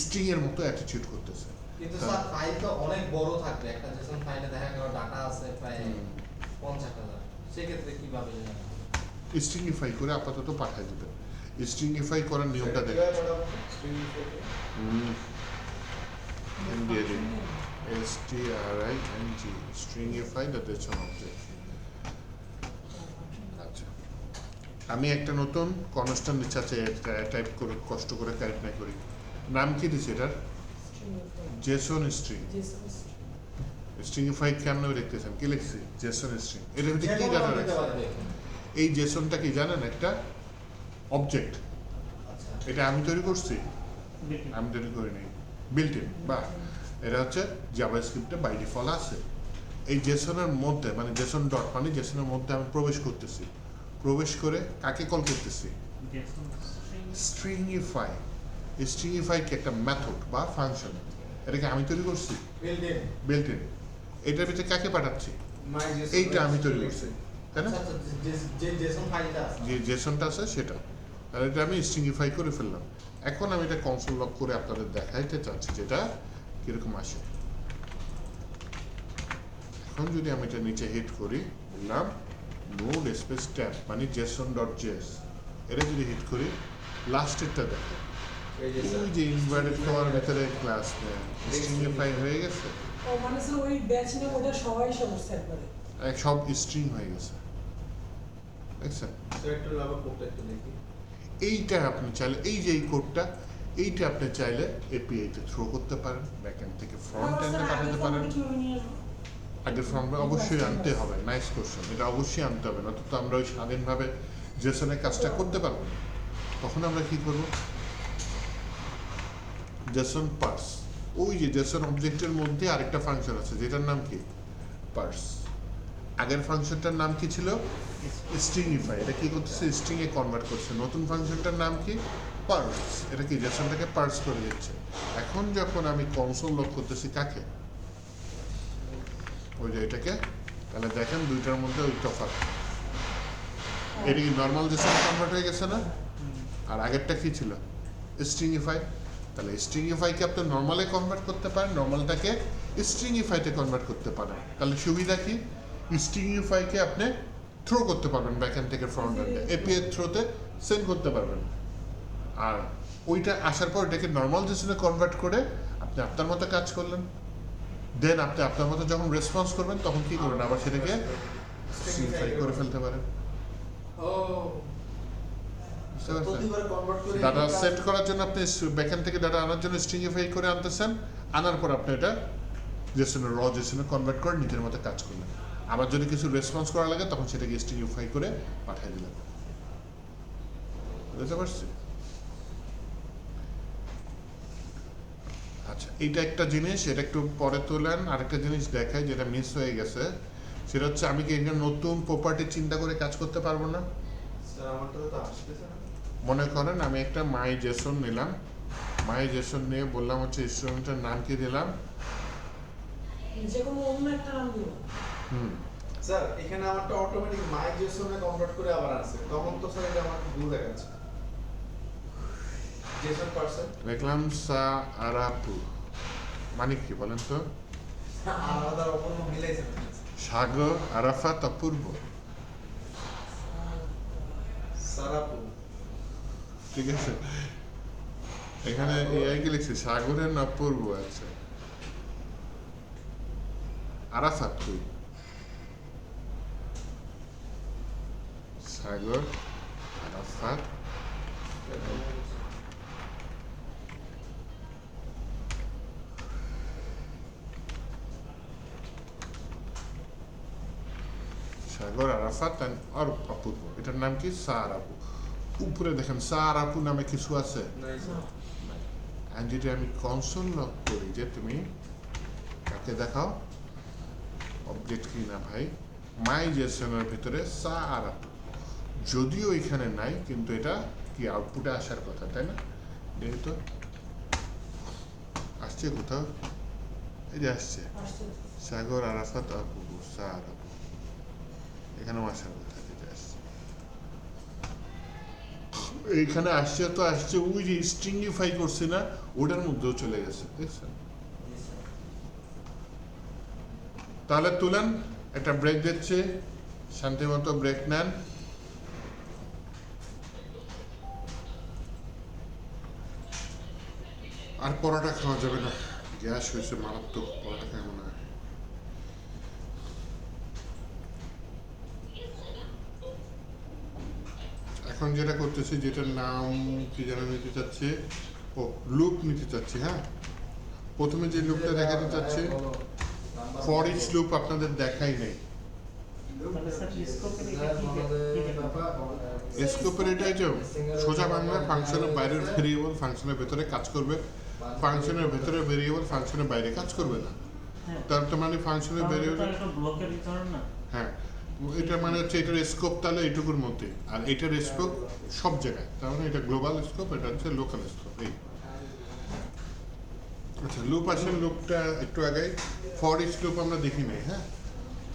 স্ট্রিং এর মতো অ্যাটিটিউড করতেছে। কিন্তু স্যার ফাইল তো অনেক বড় থাকবে, একটা জেসন ফাইলে দেখা গেল ডাটা আছে প্রায় 50,000, সেক্ষেত্রে কিভাবে স্ট্রিংইফাই করে আপাতত পাঠিয়ে দেবেন। স্ট্রিংইফাই করার নিয়মটা দেখেন, STRING, stringify the JSON object. আচ্ছা, আমি একটা নতুন কনস্ট্যান্ট নিচে আছে টাইপ করে কষ্ট করে টাইপ না করি। নাম কি দিছি এটার? Jason string. স্ট্রিংইফাই কেমন দেখতেছেন? কি লিখছি? Jason string. এর ভিতরে কি ডাটা রাখছে? এই জেসনটা কি জানেন? একটা অবজেক্ট। এটা আমি তৈরি করছি? আমি তৈরি করিনি, বিল্ট ইন। বা এটা হচ্ছে জাভাস্ক্রিপ্টে বাই ডিফল্ট আছে। এই জেসনের মধ্যে মানে জেসন ডট মানে জেসনের মধ্যে আমি প্রবেশ করতেছি, প্রবেশ করে কাকে কল করতেছি? স্ট্রিংইফাই। স্ট্রিংইফাই কি একটা মেথড বা ফাংশন, এটাকে আমি তৈরি করছি, বিল্ট ইন। এটার ভিতরে কাকে পাঠাচ্ছি? এইটা আমি তৈরি করছি, তাই না? যে জেসন ফাইলটা আছে, যে জেসনটা আছে সেটা, আর এটা আমি স্ট্রিংইফাই করে ফেললাম। এখন আমি এটা কনসোল লক করে আপনাদের দেখাইতে চাচ্ছি যেটা কিরকম আসে। এখন যদি আমি এটা নিচে হিট করি, বললাম নোড স্পেস ট্যাব মানে json.js, এটা যদি হিট করি, লাস্টেরটা দেখো, ওই যে ইনভার্টেড কমার ভিতরে ক্লাস স্ট্রিংইফাই হয়ে গেছে। ও মানে স্যার ওই ব্যাচ নিয়ে ওটা সবাই সমস্যা একবারে সব স্ট্রিং হয়ে গেছে, দেখছেন? সেক্টর আবার কোডটা একটু দেখি। এইটা আপনি চাইলে এই যে এই কোডটা, এইটা আপনি চাইলে এপিআই তে থ্রো করতে পারেন, ব্যাকএন্ড থেকে ফ্রন্ট এন্ডে পাঠাতে পারেন। আগে ফ্রন্ট অবশ্যই আনতে হবে, নাইস কোশ্চেন, এটা অবশ্যই আনতে হবে, নয়তো তো আমরা ওই স্বাধীনভাবে জেসনের কাজটা করতে পারবো না। তখন আমরা কি করব? জেসন পার্স, ওই যে জেসন অবজেক্টের মধ্যে আরেকটা ফাংশন আছে যেটার নাম কি? পার্স। আগের ফাংশনটার নাম কি ছিল? স্ট্রিংইফাই। এটা কি করতেছে? স্ট্রিং এ কনভার্ট করছে। নতুন ফাংশনটার নাম কি? পার্স। এটা কি জেসনটাকে পার্স করে দিচ্ছে। এখন যখন আমি কনসোল লক করতেছি কাকে? ওই যে এটাকে, তাহলে দেখেন দুইটার মধ্যে ওই তফাৎ। এটা কি নর্মাল জেসন কনভার্ট হয়ে গেছে না? আর আগেরটা কি ছিল? স্ট্রিংইফাই। তাহলে স্ট্রিংইফাইকে আপনি নর্মালে কনভার্ট করতে পারেন, নর্মালটাকে স্ট্রিংইফাইতে কনভার্ট করতে পারেন। তাহলে সুবিধা কি? স্ট্রিংইফাইকে আপনি থ্রো করতে পারবেন ব্যাকএন্ড থেকে ফ্রন্ট এন্ডে, এপিআই থ্রোতে সেন্ড করতে পারবেন। আর ওইটা আসার পর এটাকে নর্মাল জেসনে কনভার্ট করে আপনি আপনার মতো কাজ করলেন। দেন আপনি আপনার মতো যখন রেসপন্স করবেন তখন কি করবেন? আবার সেটাকে স্ট্রিংইফাই করে ফেলতে পারেন। ও বুঝতে পারছেন? প্রতিবার কনভার্ট করে ডাটা সেট করার জন্য আপনি ব্যাকএন্ড থেকে ডাটা আনার জন্য স্ট্রিংইফাই করে আনতেছেন, আনার পর আপনি এটা জেসনে র জেসনে কনভার্ট করে নিজের মতো কাজ করলেন। আবার যদি কিছু রেসপন্স করা লাগে তখন সেটাকে স্ট্রিংইফাই করে পাঠিয়ে দিলেন। বুঝতে পারছি? আচ্ছা, এইটা একটা জিনিস, এটা একটু পরে তোলেন। আরেকটা জিনিস দেখাই যেটা মিস হয়ে গেছে, সেটা হচ্ছে আমি কি এখানে নতুন প্রপার্টি চিন্তা করে কাজ করতে পারবো না? স্যার আমারটা তো আসতেছে না। মনে করেন আমি একটা মাই জেসন নিলাম, মাই জেসন নিয়ে বললাম হচ্ছে স্টুডেন্টের নাম কি দিলাম, যে কোনো অন্য একটা নাম দিব। স্যার এখানে আমারটা অটোমেটিক মাই জেসনে কনভার্ট করে আবার আসছে, তখন তো স্যার এটা আমার ভুল দেখাচ্ছে। জেসন পার্সন লিখলাম সা আরাপু, মানে কি বলেন তো? আলাদা অপূর্ব মিলাইছে না। সাগর আরাফাত অপূর্ব, সারাপু ঠিক আছে। এখানে এআই কি লিখছি সাগরের না অপূর্ব আছে, আরাফাত তুই সাগর আরাফাত সাগর আরাফাত আর অপূর্ব, এটার নাম কি সা আরাপু। উপরে দেখেন সা আরাপু নামে কিছু আছে, নাই স্যার। আর যদি আমি কনসোল লক করি যে তুমি কাকে দেখাও, অবজেক্ট কি না ভাই, মাই জেসনের ভিতরে সা আরাপু, যদিও এখানে নাই কিন্তু এটা কি আউটপুটে আসার কথা, তাই না? যেহেতু আসছে কোথাও, এই যে আসছে আসছে। সাগর আরাফাত আপু সা আরাপু, এখানেও আসার কথা, যেটা আসছে এইখানে আসছে, তো আসছে ওই যে স্ট্রিংিফাই করছে না, ওটার মধ্যেও চলে গেছে, দেখছেন? তাহলে তুলেন, একটা ব্রেক দিচ্ছে, শান্তি মতো ব্রেক নেন। আর পরোটা খাওয়া যাবে না, গ্যাস হয়েছে মারাত্মক, পরোটা খাওয়া মনে হয়। এখন যেটা করতেছি, যেটার নাম কি যেন নিতে চাচ্ছি, ও লুপ নিতে চাচ্ছি। হ্যাঁ, প্রথমে যে লুপটা দেখাতে চাচ্ছি, ফর ইচ লুপ আপনাদের দেখাই নেই। তাহলে স্যার স্কোপের এটা কি দেখাবে? স্কোপের এটা যে সোজা বাংলা ফাংশনের বাইরের ভেরিয়েবল ফাংশনের ভেতরে কাজ করবে, ফাংশনের ভেতরে ভেরিয়েবল ফাংশনের বাইরে কাজ করবে না। হ্যাঁ। তার তো মানে ফাংশনের ভেরিয়েবল, তাহলে তো ব্লকের রিটার্ন না। হ্যাঁ, এটা মানে হচ্ছে এটার স্কোপ তাহলে এইটুকুর মধ্যে, আর এটার স্কোপ সব জায়গায়, তার মানে এটা গ্লোবাল স্কোপ, এটা হচ্ছে লোকাল স্কোপ। এই আচ্ছা, লুপ আসেন, লুপটা একটু আগে ফর ইচ লুপ আমরা দেখি নাই। হ্যাঁ,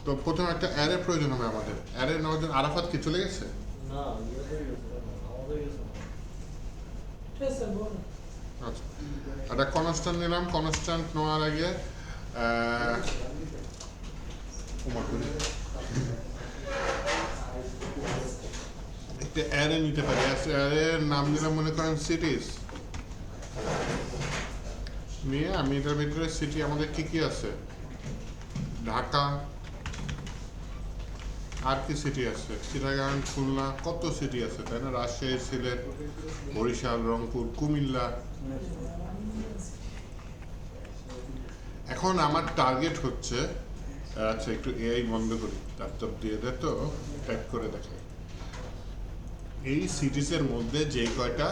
তো প্রথমে একটা অ্যারে প্রয়োজন হবে আমাদের, অ্যারে নেওয়ার জন্য আরাফাত কি চলে গেছে? না ইয়ে হয়ে গেছে আমাদের গেছে ঠিক আছে স্যার, বলুন। আচ্ছা, একটা কনস্ট্যান্ট নিলাম, কনস্ট্যান্ট নেওয়ার আগে একটা অ্যারে নিতে পারি, অ্যারের নাম দিলাম মনে করেন সিটিজ, নিয়ে আমি এটার ভিতরে সিটি আমাদের কি কি আছে, ঢাকা, আর কি সিটি আছে, চিটাগাং, খুলনা, কত সিটি আছে তাই না, রাজশাহী, সিলেট, বরিশাল, রংপুর, কুমিল্লা। এখন আমার টার্গেট হচ্ছে, আচ্ছা একটু এআই বন্ধ করি, ল্যাপটপ দিয়ে দে তো, টাইপ করে দেখাই। এই সিটিজের মধ্যে যে কয়টা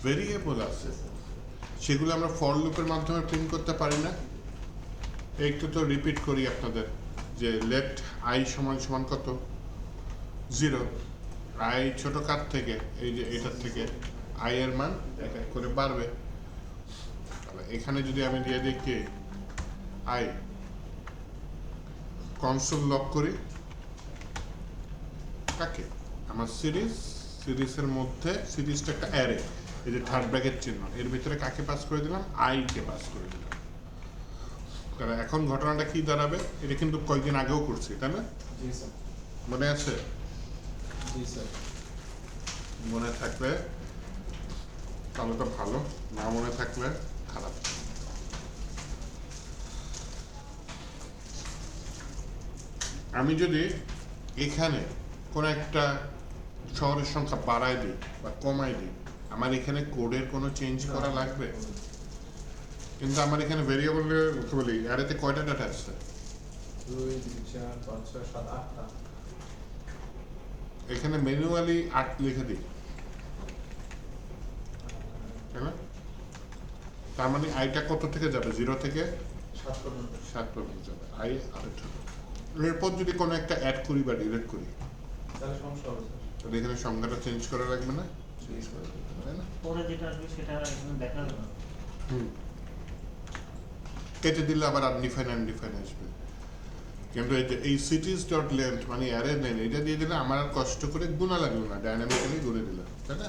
ভেরিয়েবল আছে সেগুলো আমরা ফর লুপের মাধ্যমে প্রিন্ট করতে পারি না। একটু তো রিপিট করি আপনাদের, যে লেট আই সমান সমান কত, 0, আই ছোট কার থেকে, এই যে এটার থেকে আই এর মান এক এক করে বাড়বে। এখানে যদি আমি দিয়ে দিই কি আই, কনসোল লক করি কাকে, আমার সিরিজের মধ্যে, সিরিজটা একটা অ্যারে, এই যে থার্ড ব্র্যাকেট চিহ্ন, এর ভিতরে কাকে পাস করে দিলাম, আই কে পাস করে দিলাম। তাহলে এখন ঘটনাটা কি দাঁড়াবে, এটা কিন্তু কয়েকদিন আগেও করছি তাই না, জি স্যার। মনে আছে? জি স্যার। মনে থাকলে তাহলে তো ভালো, না মনে থাকলে খারাপ। আমি যদি এখানে কোনো একটা শহরের সংখ্যা বাড়ায় দিই বা কমাই দিই, আমার এখানে কোডের কোনো চেঞ্জ করা লাগবে? কিন্তু আমার এখানে ভেরিয়েবলের কি বলি, অ্যারেতে কয়টা ডাটা আছে, 2 3 4 5 6 7 8টা। এখানে ম্যানুয়ালি 8 লিখে দিই, তাই না? তার মানে আইটা কত থেকে যাবে, 0 থেকে 7 পর্যন্ত। 7 পর্যন্ত যাবে, আই আরেকটা এরপর যদি কোনো একটা অ্যাড করি বা ডিলিট করি তাহলে সমস্যা হবে স্যার। তাহলে এখানে সংখ্যাটা চেঞ্জ করা লাগবে না, চেঞ্জ করা লাগবে তাই না? পরে যেটা আসবে সেটা এখানে দেখাবে না। হুম। কেটে দিলে আবার আনডিফাইন আসবে, কিন্তু এই সিটিজ ডট লেন্থ মানে অ্যারে নেন, এটা দিয়ে দিলে আমার আর কষ্ট করে গুণা লাগলো না, ডাইনামিক্যালি গুণে দিলাম, তাই না?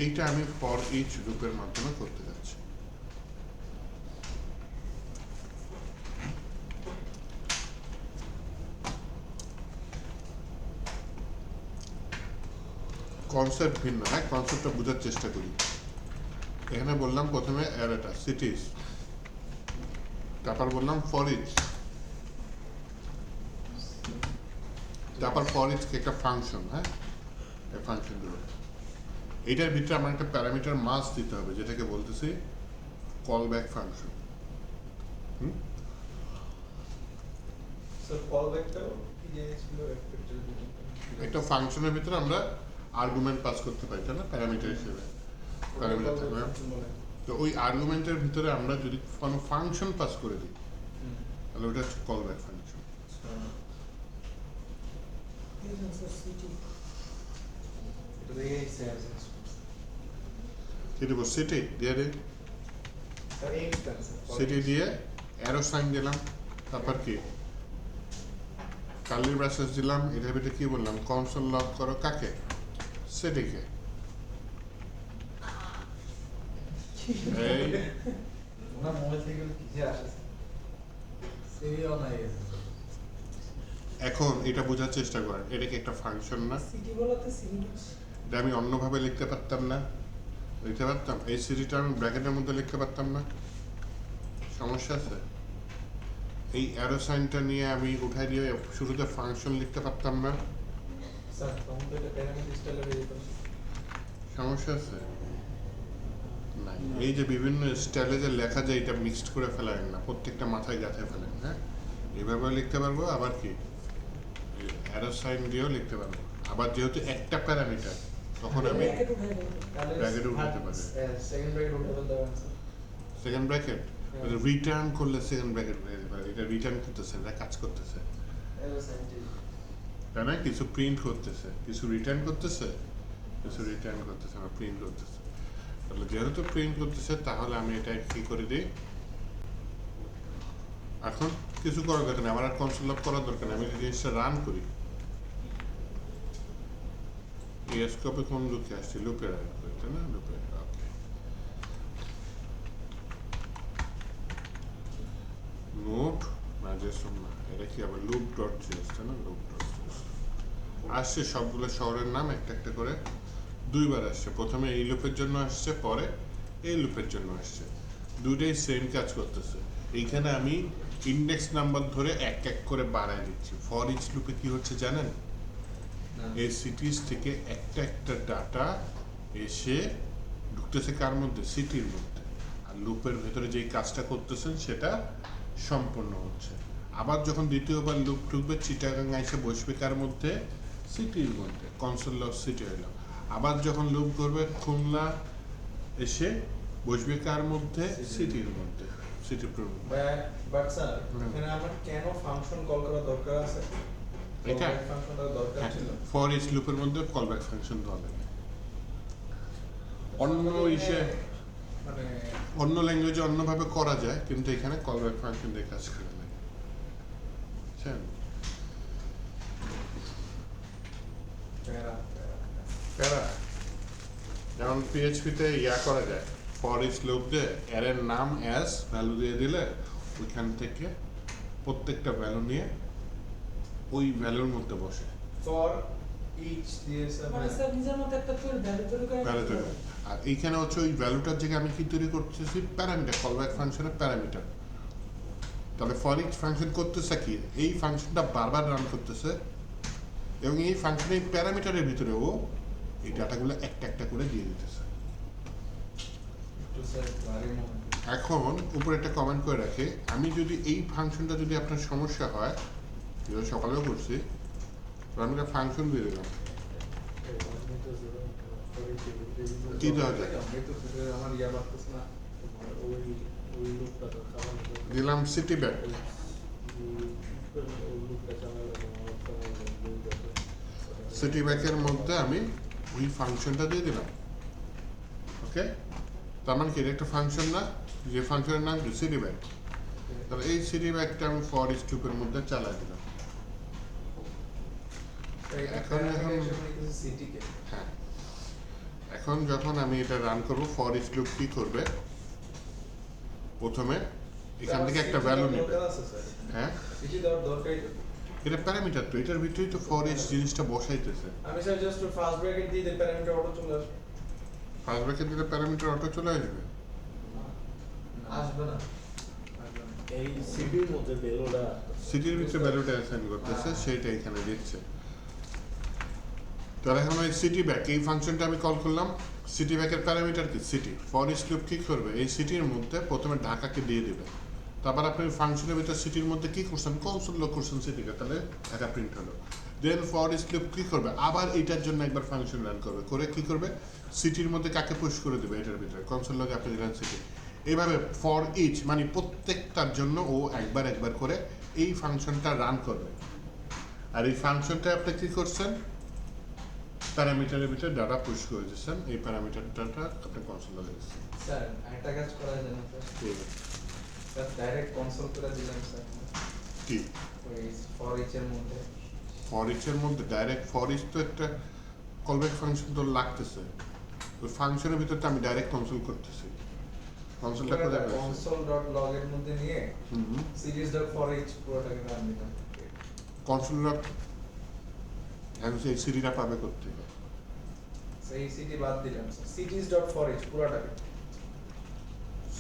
এইটা আমি ফর ইচ লুপের মাধ্যমে করতে যাচ্ছি। কনসেপ্ট ভিন্ন, হ্যাঁ কনসেপ্টটা বোঝার চেষ্টা করি। এখানে বললাম প্রথমে অ্যারেটা সিটিজ, তারপর বললাম ফর ইচ, তারপর ফর ইচ একটা ফাংশন, হ্যাঁ এই ফাংশনগুলো, এটার ভিতরে আমার একটা প্যারামিটার মাস দিতে হবে যেটাকে বলতেছি callback function. Sir call ব্যাকটাও কি জিনিস ছিল এক্সপেক্টেড? একটা ফাংশনের ভিতরে আমরা আর্গুমেন্ট পাস করতে পারি, তাই না, প্যারামিটার হিসেবে প্যারামিটার থাকবে। তো ওই আর্গুমেন্টের ভিতরে আমরা যদি কোনো ফাংশন পাস করে দিই তাহলে ওটা হচ্ছে কল ব্যাক ফাংশন। এই answer city. এটা দেখে স্যার কি দেবো, সিটি দিয়ে দিই, স্যার এই ইনস্ট্যান্স সিটি দিয়ে অ্যারো সাইন দিলাম, তারপর কি কার্লি ব্রাসেস দিলাম, এটার ভিতরে কি বললাম, কনসোল লগ করো কাকে, সিটিকে। এই ওনা মোবাইল থেকে কিসে আসে? সিরিয়াল নাই গেছে। এখন এটা বোঝার চেষ্টা করেন, এটা কি একটা ফাংশন না? City বলাতে city. এটা আমি অন্যভাবে লিখতে পারতাম না? লিখতে পারতাম, এই সিটিটা আমি ব্র্যাকেটের মধ্যে লিখতে পারতাম না? সমস্যা আছে? এই অ্যারো সাইনটা নিয়ে আমি উঠাই দিয়ে শুরুতে ফাংশন লিখতে পারতাম না? স্যার তখন তো এটা প্যারামিটার স্টাইলে হয়ে যেত। সমস্যা আছে? নাই। এই যে বিভিন্ন স্টাইলে যে লেখা যায় এটা মিক্সড করে ফেলেন না, প্রত্যেকটা মাথায় গাঁথে ফেলেন, হ্যাঁ এইভাবে লিখতে পারবো, আবার কি অ্যারো সাইন দিয়েও লিখতে পারবো। আবার যেহেতু একটা প্যারামিটার তখন আমি Bracket উঠাই দেবো। তাহলে ব্র্যাকেটে উঠাতে পারি। সেকেন্ড ব্র্যাকেট উঠে ফেলতে পারেন স্যার। সেকেন্ড ব্র্যাকেট রিটার্ন করলে সেকেন্ড ব্র্যাকেট হয়ে যেতে পারে, এটা রিটার্ন করতেছে, এটা কাজ করতেছে, তাই না? কিছু প্রিন্ট করতেছে, কিছু রিটার্ন করতেছে, কিছু রিটার্ন করতেছে, আমার প্রিন্ট করতেছে। তাহলে যেহেতু প্রিন্ট করতেছে তাহলে আমি এটা কি করে দিই, এখন কিছু করার দরকার নেই, আমার আর কনসোল লগ করার দরকার নেই, আমি এই জিনিসটা রান করি। এই স্কোপে কোন লুপে আসছে, লুপে রান করি, তাই না? লুপে, ওকে। নোট না জেসন না, এটা কি আবার লুপ ডট জেস, তাই না? লুপ ডট জেস আসছে, সবগুলো শহরের নাম একটা একটা করে দুইবার আসছে, প্রথমে এই লুপের জন্য আসছে, পরে এই লুপের জন্য আসছে, দুইটাই সেম কাজ করতেছে। এইখানে আমি ইন্ডেক্স নাম্বার ধরে এক এক করে বাড়ায় দিচ্ছি। ফর ইচ লুপে কি হচ্ছে জানেন, এই সিটিজ থেকে একটা একটা ডাটা এসে ঢুকতেছে কার মধ্যে, সিটির মধ্যে, আর লুপের ভেতরে যেই কাজটা করতেছেন সেটা সম্পূর্ণ হচ্ছে। আবার যখন দ্বিতীয়বার লুপ ঢুকবে চিটাগাং এসে বসবে কার মধ্যে, সিটির মধ্যে, কনসোল লগ সিটি হইল। আবার যখন লুপ করবে খুলনা এসে বসবে কার মধ্যে, সিটির মধ্যে, সিটি বাট স্যার এখানে আমার কেন ফাংশন কল করা দরকার আছে? এটা ফাংশনটা দরকার ছিল। ফর ইচ লুপের মধ্যে কল ব্যাক ফাংশন দেওয়া লাগে। অন্য ইসে মানে অন্য ল্যাঙ্গুয়েজে অন্যভাবে করা যায়, কিন্তু এখানে কল ব্যাক ফাংশন দিয়ে কাজ করে লাগে, বুঝছেন? প্যারা যেমন পিএইচপিতে ইয়া করা যায়, ফর ইচ লুপ দিয়ে অ্যারের নাম অ্যাজ ভ্যালু দিয়ে দিলে ওইখান থেকে প্রত্যেকটা ভ্যালু নিয়ে ওই ভ্যালুর মধ্যে বসে ফর ইচ দিয়ে মানে স্যার নিজের মতো একটা ভ্যালু তৈরি করে ভ্যালু তৈরি। আর এইখানে হচ্ছে ওই ভ্যালুটার জায়গায় আমি কি তৈরি করতেছি, প্যারামিটার, কল ব্যাক ফাংশনের প্যারামিটার। তাহলে ফর ইচ ফাংশন করতেছে কি, এই ফাংশনটা বারবার রান করতেছে এবং এই ফাংশনের এই প্যারামিটারের ভিতরে ও এই ডাটাগুলো একটা একটা করে দিয়ে দিতেছে। একটু স্যার ভারী মনে এখন উপরে একটা কমেন্ট করে রাখে, আমি যদি এই ফাংশনটা যদি আপনার সমস্যা হয়, যেটা সকালেও করছি, তো আমি একটা ফাংশন দিয়ে দিলাম, কি দেওয়া যায়, আমি তো আমার ইয়া বাড়তেছে না। ওই লুপটা তো দিলাম সিটি ব্যাক। সিটি ব্যাকের মধ্যে আমি ওই ফাংশনটা দিয়ে দিলাম। ওকে, তার মানে কি এটা একটা ফাংশন না, যে ফাংশনের নাম কি সিটি ব্যাক। তাহলে এই সিটি ব্যাকটা আমি ফর ইচ লুপের মধ্যে চালাই দিলাম। এখন সিটিকে হ্যাঁ, এখন যখন আমি এটা রান করব, ফর ইচ লুপ কি করবে, প্রথমে এখান থেকে একটা ভ্যালু নেবে। হ্যাঁ, সিটি দেওয়ার দরকারই তো। এটা প্যারামিটার, তো এটার ভিতরেই তো ফর ইচ জিনিসটা বসাইতেছে। আমি স্যার জাস্ট ফার্স্ট ব্র্যাকেট দিয়ে দিই, প্যারামিটার অটো চলে আসবে। ফার্স্ট ব্র্যাকেট দিলে প্যারামিটার অটো চলে আসবে। আসবে না। এই সিটির মধ্যে ভ্যালুটা সিটির ভিতরে ভ্যালুটা অ্যাসাইন করতেছে, সেইটা এখানে দিচ্ছে। তাহলে এখন ওই সিটি ব্যাক এই ফাংশনটা আমি কল করলাম। সিটি ব্যাকের প্যারামিটার কি সিটি। ফর ইচ লুপ কি করবে, এই সিটির মধ্যে প্রথমে ঢাকাকে দিয়ে দিবে। তারপর আপনি ফাংশনের ভিতরে সিটির মধ্যে কি করছেন, কনসোল লক করছেন সিটিকে, তাহলে ঢাকা প্রিন্ট হলো। দেন ফর ইচ লুপ কি করবে, আবার এইটার জন্য একবার ফাংশন রান করবে, করে কি করবে, সিটির মধ্যে কাকে পুশ করে দেবে, এটার ভিতরে কনসোল লগে আপনি দিলেন সিটি। এইভাবে ফর ইচ মানে প্রত্যেকটার জন্য ও একবার একবার করে এই ফাংশনটা রান করবে। আর এই ফাংশনটা আপনি কি করছেন, প্যারামিটারের ভিতরে ডাটা পুশ করে দিচ্ছেন, এই প্যারামিটারটা আপনি কনসোল লগে দিচ্ছেন। স্যার একটা কাজ করা যায় না স্যার? ঠিক আছে। স্যার ডাইরেক্ট কনসোল করে দিলাম স্যার, কি ওই ফর ইচ এর মধ্যে। ফর ইচের মধ্যে ডাইরেক্ট ফর ইচ তো একটা কলব্যাক ফাংশন তো লাগতেছে, ওই ফাংশনের ভিতরে তো আমি ডাইরেক্ট কনসোল করতেছি। কনসোলটা করে দেবে console.log এর মধ্যে নিয়ে series.forEach পুরোটাকে রান দিলাম। কনসোল লগ এখন সেই সিডিটা পাবে করতে সেই সিটি বাদ দিলাম স্যার, cities.forEach পুরোটাকে।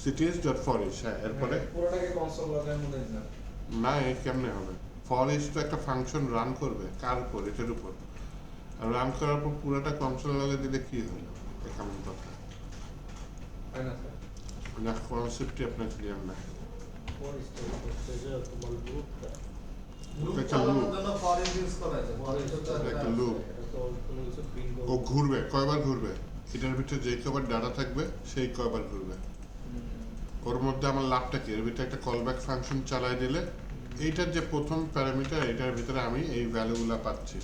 cities.forEach, হ্যাঁ, এরপরে পুরোটাকে console.log এর মধ্যে দিলাম। না, এই কেমনে হবে, ফরইচ তো একটা ফাংশন রান করবে কার উপর, এটার উপর। আর রান করার পর পুরোটা কনসোল লগে দিলে কি হলো, এটা কেমন কথা, তাই না স্যার? না কনসেপ্টই আপনার ক্লিয়ার না। তোমার গ্রুপটা লুপ একটা চালানোর loop। জন্য ফর ইচ ইউজ করা যায়। ফর ইচ তো একটা loop। কোনো কিছু প্রিন্ট ও ঘুরবে, কয়বার ঘুরবে, এটার ভিতরে যে কয়বার ডাটা থাকবে সেই কয়বার ঘুরবে। ওর মধ্যে আমার লাভটা কি, এর ভিতরে একটা কলব্যাক ফাংশন চালাই দিলে এইটার যে প্রথম প্যারামিটার, এটার ভিতরে আমি এই ভ্যালুগুলো পাচ্ছি।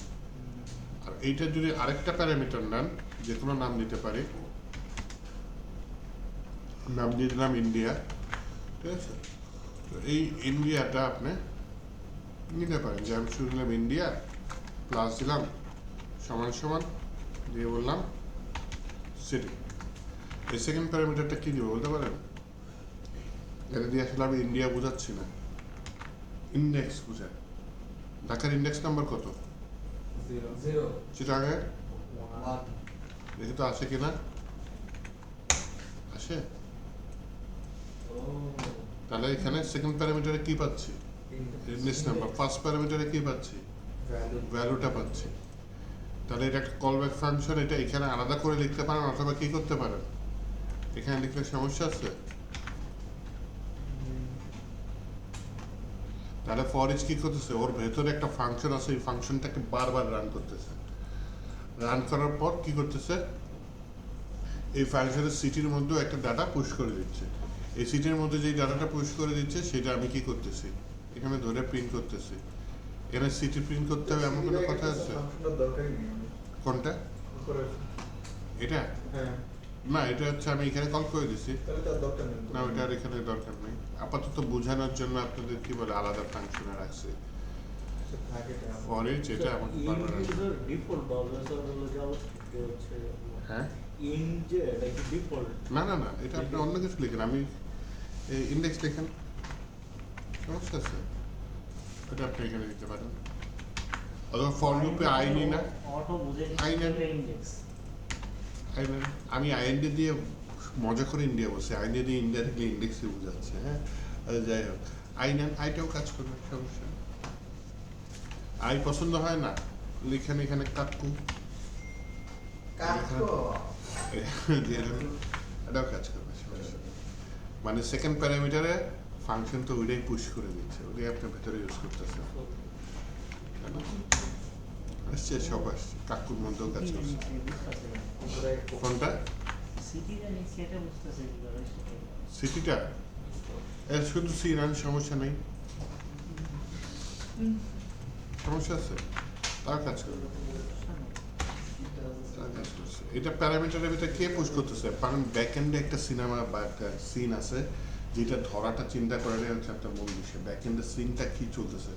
আর এইটার যদি আরেকটা প্যারামিটার নেন, যে কোনো নাম দিতে পারি, নাম দিয়ে দিলাম ইন্ডিয়া, ঠিক আছে। তো এই ইন্ডিয়াটা আপনি নিতে পারেন, যে আমি শুরু দিলাম ইন্ডিয়া প্লাস দিলাম সমান সমান দিয়ে বললাম সিটি। এই সেকেন্ড প্যারামিটারটা কি দিব বলতে পারেন, এটা দিয়ে আসলে আমি ইন্ডিয়া বোঝাচ্ছি না, ইন্ডেক্স বোঝায়। ঢাকার ইন্ডেক্স নাম্বার কত, 0 চিটাগাংয়ের 1 দেখি তো আসে কিনা, আসে। ও তাহলে এখানে সেকেন্ড প্যারামিটারে কি পাচ্ছি, ইন্ডেক্স নাম্বার। ফার্স্ট প্যারামিটারে কি পাচ্ছি, ভ্যালুটা পাচ্ছি। তাহলে এটা একটা কলব্যাক ফাংশন, এটা এখানে আলাদা করে লিখতে পারেন, অথবা কি করতে পারেন, এখানে লিখলে সমস্যা আছে। তাহলে ফর ইচ কি করতেছে, ওর ভেতরে একটা ফাংশন আছে, এই ফাংশনটাকে বারবার রান করতেছে। রান করার পর কি করতেছে, এই ফাংশনের সিটির মধ্যেও একটা ডাটা পুশ করে দিচ্ছে। এই সিটির মধ্যে যেই ডাটাটা পুশ করে দিচ্ছে সেটা আমি কি করতেছি, এখানে ধরে প্রিন্ট করতেছি। এখানে সিটি প্রিন্ট করতে হবে এমন কোনো কথা আছে, ফাংশনটার দরকারই নেই আমাদের। কোনটা উপরে এটা, হ্যাঁ, না এটা হচ্ছে আমি এখানে কল করে দিছি, তাহলে তার দরকার নেই। না ওটা আর এখানে দরকার নেই। আপাতত বোঝানোর জন্য আপনাদের কি বলে আলাদা ফাংশনে রাখছি। থাকে এটা। ফর ইচ এটা আমার বারবার আসে। ইন্ডিয়ার ডিফল্ট ব্রাউজার হলো জাভাস্ক্রিপ্ট হচ্ছে হ্যাঁ, ইন যে এটা কি ডিফল্ট না না না, এটা আপনি অন্য কিছু লিখেন, আমি এই ইন্ডেক্স লিখেন, সমস্যা আছে, এটা আপনি এখানে দিতে পারেন। অথবা ফর লুপে আই নি না, অটো বুঝে আইনের ইন্ডেক্স আমি আইএনডি দিয়ে মজা করে ইন্ডিয়া বসে, আইএনডি দিয়ে ইন্ডিয়া থেকে ইন্ডেক্সে বোঝাচ্ছে। হ্যাঁ, যাই হোক, আই নেন, আইটাও কাজ করবে, সমস্যা নেই। আই পছন্দ হয় না, লিখেন এখানে কাকু দিয়ে দেবেন, এটাও কাজ করবে, সমস্যা নেই। মানে সেকেন্ড প্যারামিটারে ফাংশন তো ওইটাই পুশ করে দিচ্ছে, ওটাই আপনার ভেতরে ইউজ করতেছে। আসছে, সব আসছে, কাকুর মধ্যেও কাজ করছে। কোনটা সিটি জানি সেটা বুঝতেছে কি করে সেটা সিটিটা এর শুধু সি রান, সমস্যা নেই, সমস্যা আছে, তার কাজ করবে, তার কাজ করছে। এটা প্যারামিটারের ভিতরে কে পুশ করতেছে? কারণ ব্যাক এন্ডে একটা সিনেমা বা একটা সিন আছে যেটা ধরাটা চিন্তা করাটাই হচ্ছে একটা মূল বিষয়। ব্যাক এন্ডে সিনটা কি চলতেছে?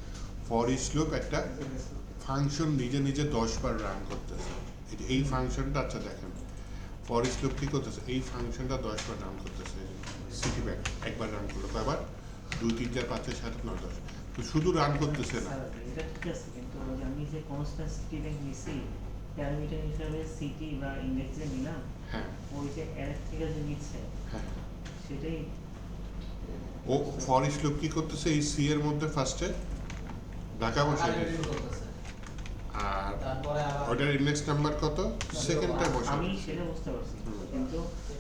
ফর ইচ লুপ একটা ফাংশন নিজে নিজে 10 বার রান করতেছে। এই ফাংশনটা, আচ্ছা দেখেন ফর ইচ লুপ কি করতেছে, এই ফাংশনটা 10 বার রান করতেছে। সিটি ব্যাক একবার রান করলো, কয়বার? 2 3 4 5 6 7 8 9 10। তো শুধু রান করতেছে না, স্যার এটা ঠিক আছে, কিন্তু ওই যে আমি যে কনস্ট্যান্ট সিটি ব্যাংক নিছি প্যারামিটার হিসাবে সিটি বা ইন্ডেক্স যে নিলাম, হ্যাঁ ওই যে অ্যারে থেকে যে নিচ্ছে হ্যাঁ। সেটাই ও ফর ইচ লুপ কি করতেছে, এই সি এর মধ্যে ফার্স্টে ঢাকা বসিয়ে আগে দিয়েছে, শুরু করতেছে। আর তারপরে আবার ওটার ইন্ডেক্স নাম্বার কত, সেকেন্ডটা বসে। আমি সেটা বুঝতে পারছি, কিন্তু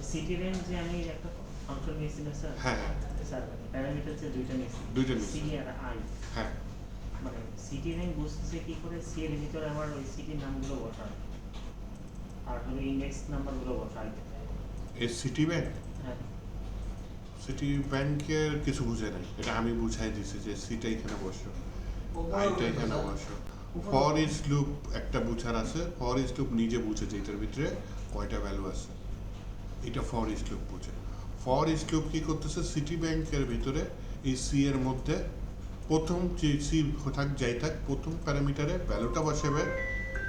সিটি ব্যাংক যে আমি একটা ফাংশন নিয়েছি না স্যার, হ্যাঁ হ্যাঁ স্যার প্যারামিটার যে দুইটা নিয়েছি, দুইটা নিয়েছি। সি আর আই, হ্যাঁ মানে সিটি ব্যাংক বুঝতেছে কি করে সি এর ভিতরে আমার ওই সিটি নামগুলো বসায় আর হলো ইন্ডেক্স নাম্বারগুলো বসায়। এই সিটি ব্যাংক, হ্যাঁ সিটি ব্যাংকের কিছু বুঝে নাই, এটা আমি বুঝাই দিছি যে সিটা এখানে বসো, আইটা এখানে বসো। ফর ইচ লুপ একটা বুঝার আছে, ফর ইচ লুপ নিজে বুঝে যে এটার ভিতরে কয়টা ভ্যালু আছে, এটা ফর ইচ লুপ বুঝে। ফর ইচ লুপ কি করতেছে, সিটি ব্যাংকের ভিতরে এই সি এর মধ্যে প্রথম যে সি থাক যাই থাক প্রথম প্যারামিটারে ভ্যালুটা বসাবে,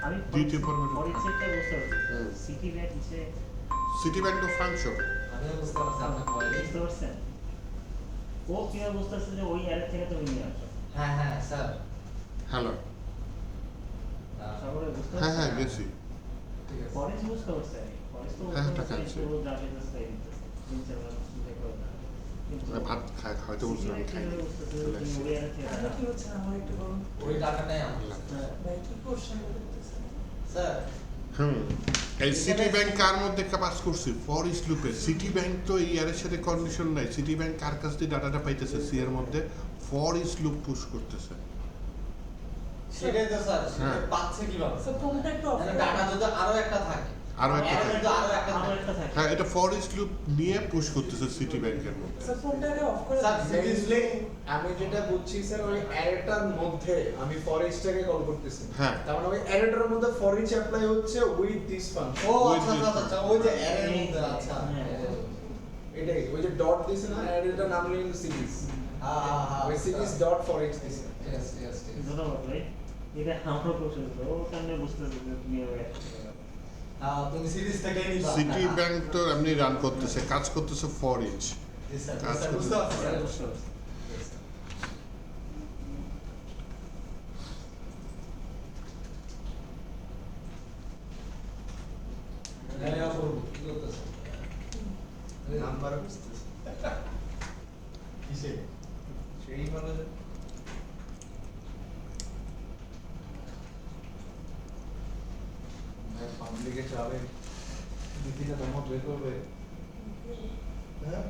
আমি দ্বিতীয় পর্বে- পরিচয়টা বুঝতে পারছি, সিটি ব্যাংক যে সিটি ব্যাংক তো ফাংশন। আমিও বুঝতে পারছি আপনার point। বুঝতে পারছেন, ও কিভাবে বুঝতে পারছে যে ওই অ্যারে থেকে তুমি নিয়ে আসো? হ্যাঁ হ্যাঁ স্যার। হ্যালো, সকলে বুঝতে হ্যাঁ হ্যাঁ পারছেন? গেছি। ঠিক আছে। পরেশ বুঝতে পারছে, পরেশ তো হ্যাঁ, বুঝতে টাকা পারছে, আছে। তো যাবে জাস্ট তাই দিতেছে, তিন চার বার দেখো না। কিন্তু ভাত খায়, হয়তো বুঝতে সিটি ব্যাংক খাইনি, কিভাবে বুঝতেছে যে চলে তুমি আসছে। ওই অ্যারে থেকে এখন কি হচ্ছে আমার একটু বলুন ওই টাকাটাই আমার। হ্যাঁ। ভাই কি কোশ্চেন করতেছে স্যার এই সিটি ব্যাংক কার মধ্যে কাজ করছে, ফর ইচ লুপে। সিটি ব্যাংক তো এই এর সাথে কন্ডিশন নাই, সিটি ব্যাংক কার কাছ থেকে ডাটাটা পাইতেছে, সি এর মধ্যে ফর ইচ লুপ পুশ করতেছে। সেটাই তো স্যার, হ্যাঁ। সেটা পাচ্ছে কিভাবে? স্যার কোনটা একটু অফ মানে ডাটা যদি আরো একটা থাকে, আরো একটা এর থাকে। মধ্যে আরো একটা আমার থাকে। একটা থাকে। হ্যাঁ, এটা ফর ইচ লুপ নিয়ে পুশ করতেছে সিটি ব্যাংকের মধ্যে। স্যার কোনটাকে অফ করে স্যার, দিন। Basically, আমি যেটা বুঝছি স্যার, ওই অ্যারেটার মধ্যে আমি ফর ইচটাকে কল করতেছি। হ্যাঁ। তার মানে ওই অ্যারেটার মধ্যে ফর ইচ অ্যাপ্লাই হচ্ছে উইথ দিস ফাংশন। ও ওই আচ্ছা যে- আচ্ছা আচ্ছা, ওই যে এর মধ্যে আচ্ছা। হ্যাঁ। এটাই ওই যে ডট দিছে না, অ্যারেটার নাম নিয়ে সিরিজ। হ্যাঁ হ্যাঁ হ্যাঁ। ওই সিরিজ ডট ফর ইচ দিছে। Yes, yes, yes. ধন্যবাদ ভাই, এটা আমারও কোশ্চেন ছিল, ও কারণে বুঝতেছে যে তুমি ওই অ্যারে থেকে যাবে। তুমি সিরিজ থেকে নিবা। সিটি ব্যাংক তো এমনি রান করতেছে, কাজ করতেছে ফর ইচ। জি স্যার, জি কাজ স্যার, করতে- বুঝতে পারছি স্যার। বুঝতে পারছি। Yes, sir. হ্যাঁ, অপূর্ব, কি করতেছে? নাম্বার বুঝতেছে। কিসে? সেই মানে যে পাবলিকে চাবে দিদিটা দমক বের করবে। হ্যাঁ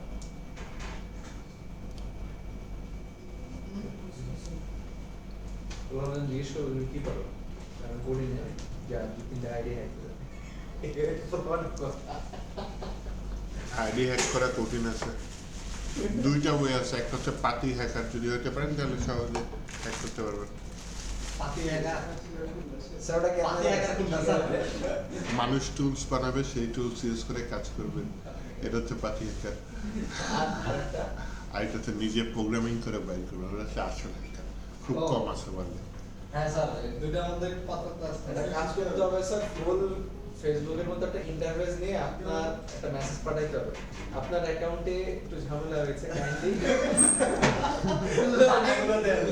তোমরা জিজ্ঞেস করো তুমি কি পারো, আমি করি না, যা দু তিনটা আইডিয়া হ্যাক করে আইডি হ্যাক করা কঠিন আছে, দুইটা ওয়ে আছে, একটা হচ্ছে পাতি হ্যাকার, যদি হতে পারেন তাহলে সহজে হ্যাক করতে পারবেন। পাতি হ্যাকার। স্যার ওটা কেন পাতি হ্যাকার কোনটা স্যার? মানুষ টুলস বানাবে, সেই টুলস ইউজ করে কাজ করবেন, এটা হচ্ছে পাতি হ্যাকার। আর এটা হচ্ছে নিজে প্রোগ্রামিং করে বাইর করবেন, ওটা হচ্ছে আসল হ্যাকার, খুব ও। কম আছে বাংলা। হ্যাঁ স্যার, এই দুইটার মধ্যে একটু পার্থক্য আছে। একটা কাজ করতে হবে স্যার, ফুল ফেসবুকের মধ্যে একটা ইন্টারফেস নিয়ে আপনার একটা মেসেজ পাঠাইতে হবে। আপনার অ্যাকাউন্টে একটু ঝামেলা হয়েছে, কাইন্ডলি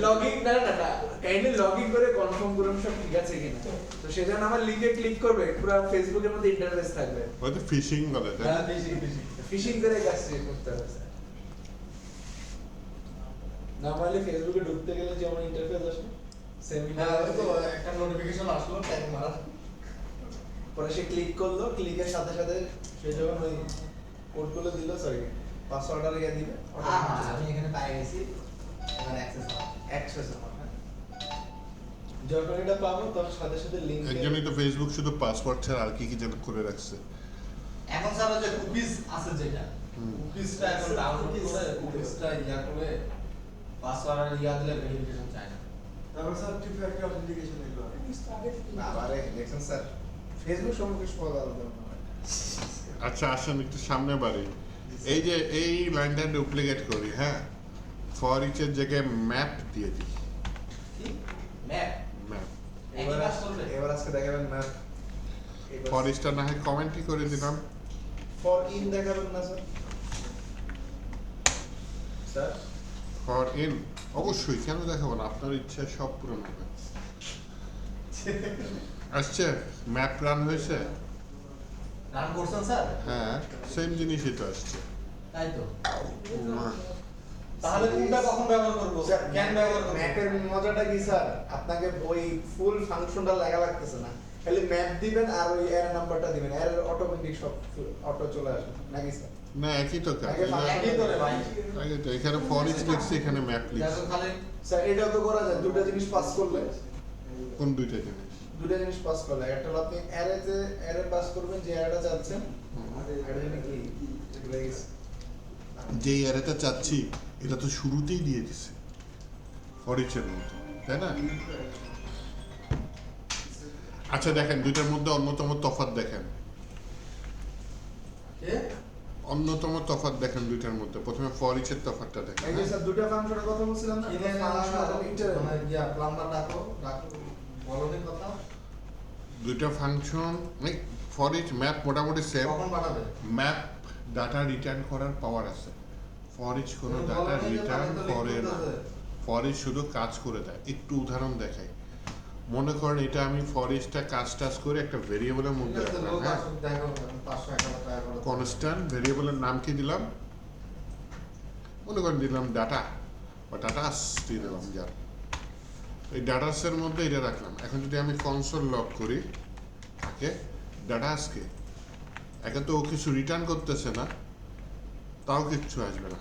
লগইন কাইন্ডলি লগইন করে কনফার্ম করুন সব ঠিক আছে কিনা। তো সেজন্য আমার লিংকে ক্লিক করবে, পুরো ফেসবুকের মধ্যে ইন্টারফেস থাকবে। হয়তো ফিশিং বলে, তাই না? হ্যাঁ, বেশি বেশি। ফিশিং করে কাজ করতে হবে স্যার। নরমালি ফেসবুকে ঢুকতে গেলে যেমন ইন্টারফেস আসে, সেম হ্যাঁ, ওই তো একটা নোটিফিকেশন আসলো ট্যাগ মারা। পরে সে ক্লিক করলো, ক্লিকের সাথে সাথে সে যখন ওই কোডগুলো দিল, সরি পাসওয়ার্ড আর ইয়ে দিবে, আমি এখানে পাই গেছি, এবার অ্যাক্সেস হবে। অ্যাক্সেস আমার। হ্যাঁ। যখন এটা পাবো তখন সাথে সাথে লিংক একজনই তো ফেসবুক শুধু পাসওয়ার্ড ছাড়া আর কি কি যেন করে রাখছে। এখন স্যার ওই যে কুকিজ আছে যেটা, কুকিজটা এখন ডাউনলোড করে কুকিজটা ইয়া করে পাসওয়ার্ড আর ইয়া দিলে ভেরিফিকেশন চায় না। তারপর স্যার টু ফ্যাক্টর অথেন্টিকেশন এগুলো আগে থেকে না আরে দেখছেন স্যার ফেসবুক সম্পর্কে সব আলাদা আচ্ছা আসেন একটু সামনে বাড়ি। এই যে এই লাইনটা ডুপ্লিকেট করি, হ্যাঁ, ফর ইচের জায়গায় ম্যাপ দিয়ে দিই। কি ম্যাপ ম্যাপ একই কাজ করবে। এবার আজকে দেখাবেন ম্যাপ ফর ইচটা না হয় কমেন্টই করে দিলাম। ফর ইন দেখাবেন না স্যার স্যার ফর ইন অবশ্যই, কেন দেখাবো না, আপনার ইচ্ছা সব পূরণ হবে। আসছে ম্যাপ রান হয়েছে, রান করছেন স্যার? হ্যাঁ সেম জিনিসই তো আসছে। তাই তো। মা, তাহলে কোনটা কখন ব্যবহার করব? স্যার কেন ব্যবহার করব? ম্যাপের মজাটা কি স্যার আপনাকে ওই ফুল ফাংশনটা লাগা লাগতেছে না, খালি ম্যাপ দিবেন আর ওই এর নাম্বারটা দিবেন, এর অটোমেটিক সব অটো চলে আসবে নাকি স্যার? না একই তো কাজ। আগে একই তো রে ভাই। আগে তো এখানে ফর ইচ লিখছি, এখানে ম্যাপ দেখো লিখছি। খালি স্যার এটাও তো করা যায়, দুটো জিনিস পাস করলে, কোন দুইটা জিনিস? দুটো জিনিস পাস করলে একটা হলো আপনি অ্যারে পাস করবেন যে অ্যারেটা চাচ্ছেন, আর এটা জানি কি ভুলে গেছি। যে অ্যারেটা চাচ্ছি এটা তো শুরুতেই দিয়ে দিছে ফর ইচের মতো, তাই না? আচ্ছা দেখেন দুইটার মধ্যে অন্যতম তফাৎ দেখেন, কে? অন্যতম তফাৎ দেখেন দুইটার মধ্যে। প্রথমে ফর ইচের তফাৎটা দেখেন, এই যে স্যার দুটো ফাংশনের কথা বলছিলাম না, কিনে ফাংশন আর ইন্টারনেট। মানে ইয়া প্লাম্বার ডাকো বলনি কথা। দুইটা ফাংশন ফর ইচ ম্যাপ মোটামুটি সেম। কখন পাঠাবে? ম্যাপ ডাটা রিটার্ন করার পাওয়ার আছে, ফর ইচ কোনো তুমি ডাটা বলো না যে রিটার্ন পাঠাতে করে না, লিখতে হবে। ফর ইচ শুধু কাজ করে দেয়। একটু উদাহরণ দেখাই, মনে করেন এটা আমি ফর ইচটা কাজ টাজ করে একটা ভেরিয়েবলের মধ্যে ঠিক আছে, রাখলাম, লোক হ্যাঁ, আসুক, দেখো 500-1000 টাকা করে। কনস্ট্যান্ট ভেরিয়েবলের নাম কি দিলাম, মনে করেন দিলাম ডাটা বা ডাটাস দিয়ে দিলাম, যার এই ডাটাসের মধ্যে এটা রাখলাম। এখন যদি আমি কনসোল লগ করি তাকে ডাটাসকে, একে তো ও কিছু রিটার্ন করতেছে না, তাও কিচ্ছু আসবে না।